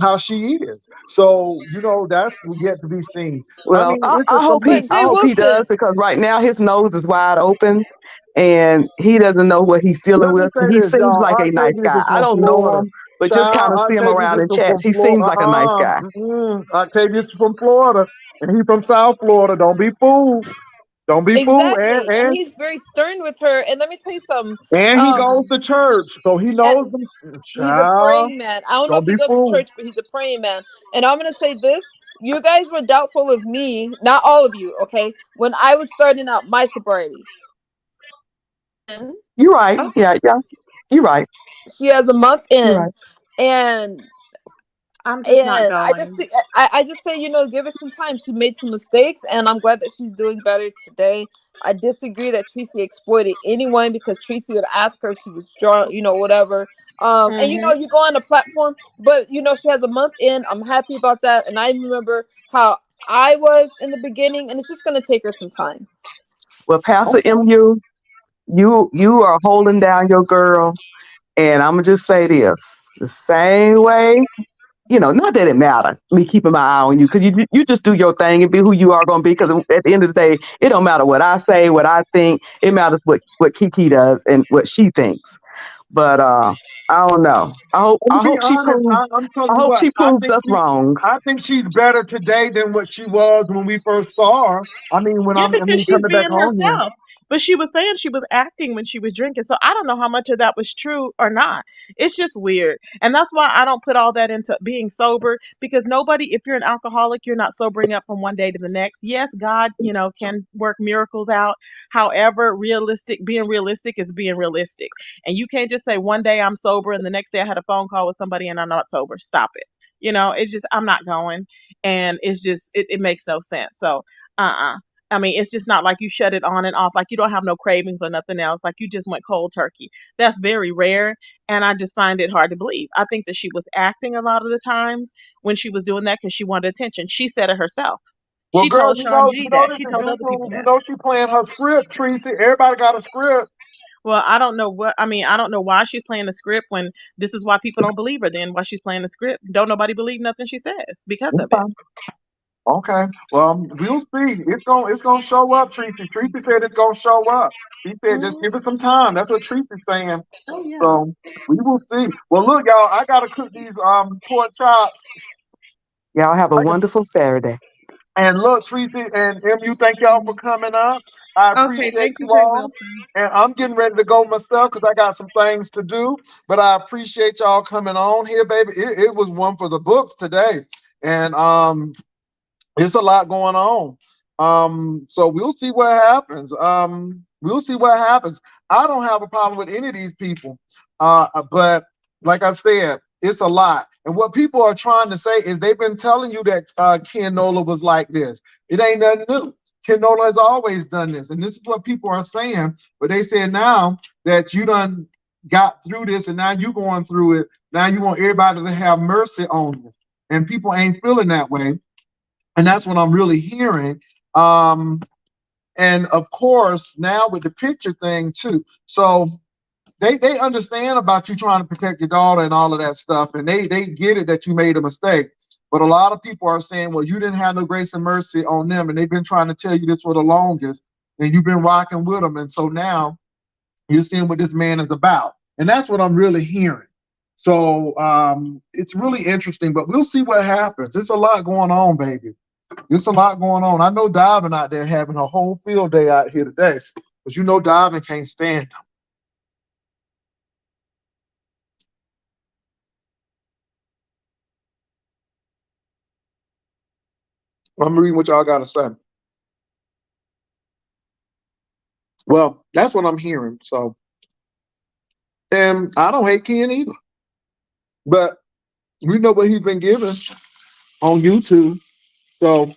how she is. So that's yet to be seen. Well, I hope he does, because right now his nose is wide open and he doesn't know what he's dealing with. He seems like a nice guy. I don't know him, but just kind of see him around in chats. He seems like a nice guy. Octavius from Florida, and he's from South Florida. Don't be fooled. Don't be fooled. And he's very stern with her. And let me tell you something. And he goes to church, so he knows them. He's a praying man. I don't know if he goes to church, but he's a praying man. And I'm going to say this. You guys were doubtful of me, not all of you, okay, when I was starting out my sobriety. You're right. Yeah. You're right. She has a month in, and I'm just not going. I just say, give it some time. She made some mistakes, and I'm glad that she's doing better today. I disagree that Tracy exploited anyone, because Tracy would ask her if she was drunk, whatever. And you go on the platform, but she has a month in. I'm happy about that, and I remember how I was in the beginning, and it's just gonna take her some time. Well, Pastor Okay. MU, you are holding down your girl, and I'm gonna just say this: the same way, not that it matter me keeping my eye on you, because you just do your thing and be who you are gonna be. Because at the end of the day, it don't matter what I say, what I think. It matters what Kiki does and what she thinks. But I don't know. I hope I'm I be hope she honest. proves I'm I telling you hope what. she proves us wrong. I think she's better today than what she was when we first saw her. I mean, Yeah, because she's coming back being on here. herself. But she was saying she was acting when she was drinking. So I don't know how much of that was true or not. It's just weird. And that's why I don't put all that into being sober, because nobody, if you're an alcoholic, you're not sobering up from one day to the next. Yes, God, can work miracles out. However, being realistic is being realistic. And you can't just say one day I'm sober and the next day I had a phone call with somebody and I'm not sober. Stop it. It's just, I'm not going. And it's just, it makes no sense. So, I mean, it's just not like you shut it on and off, like you don't have no cravings or nothing else, like you just went cold turkey. That's very rare, and I just find it hard to believe. I think that she was acting a lot of the times when she was doing that because she wanted attention. She said it herself. Well, She girl, told Sean G that. She told other people that. She playing her script, Tracy. Everybody got a script. Well, I don't know I don't know why she's playing the script when this is why people don't believe her. Then why she's playing the script? Don't nobody believe nothing she says because of it. Okay. Well, we'll see. It's gonna show up, Tracy. Tracy said it's gonna show up. He said just give it some time. That's what Tracy's saying. Oh yeah. So we will see. Well, look, y'all, I gotta cook these pork chops. Y'all have a wonderful Saturday. And look, Tracy and MU, thank y'all for coming up. I Okay, appreciate thank you, you Jay all. Wilson. And I'm getting ready to go myself because I got some things to do. But I appreciate y'all coming on here, baby. It was one for the books today. And it's a lot going on. So we'll see what happens. We'll see what happens. I don't have a problem with any of these people. But like I said, it's a lot. And what people are trying to say is they've been telling you that Ken Nola was like this. It ain't nothing new. Ken Nola has always done this. And this is what people are saying. But they said now that you done got through this and now you going through it. Now you want everybody to have mercy on you. And people ain't feeling that way. And that's what I'm really hearing. And of course, now with the picture thing too. So they understand about you trying to protect your daughter and all of that stuff. And they get it that you made a mistake. But a lot of people are saying, well, you didn't have no grace and mercy on them. And they've been trying to tell you this for the longest. And you've been rocking with them. And so now you're seeing what this man is about. And that's what I'm really hearing. So it's really interesting, but we'll see what happens. There's a lot going on, baby. There's a lot going on. I know Diving out there having a whole field day out here today, because you know Diving can't stand them. I'm reading what y'all got to say. Well, that's what I'm hearing. So, and I don't hate Ken either, but we know what he's been given on YouTube. So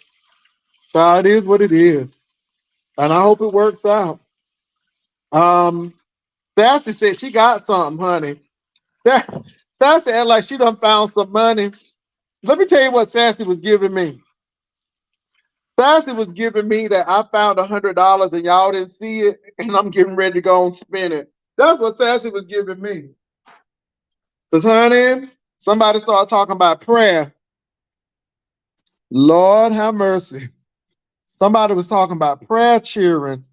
it is what it is, and I hope it works out. Sassy said she got something, honey. Sassy act like she done found some money. Let me tell you what Sassy was giving me. Sassy was giving me that I found $100 and y'all didn't see it, and I'm getting ready to go and spend it. That's what Sassy was giving me. Because, honey, somebody started talking about prayer. Lord have mercy. Somebody was talking about prayer cheering.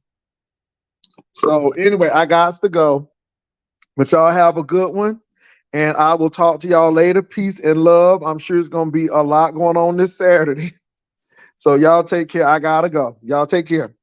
So, anyway, I got to go. But y'all have a good one. And I will talk to y'all later. Peace and love. I'm sure it's going to be a lot going on this Saturday. So y'all take care. I got to go. Y'all take care.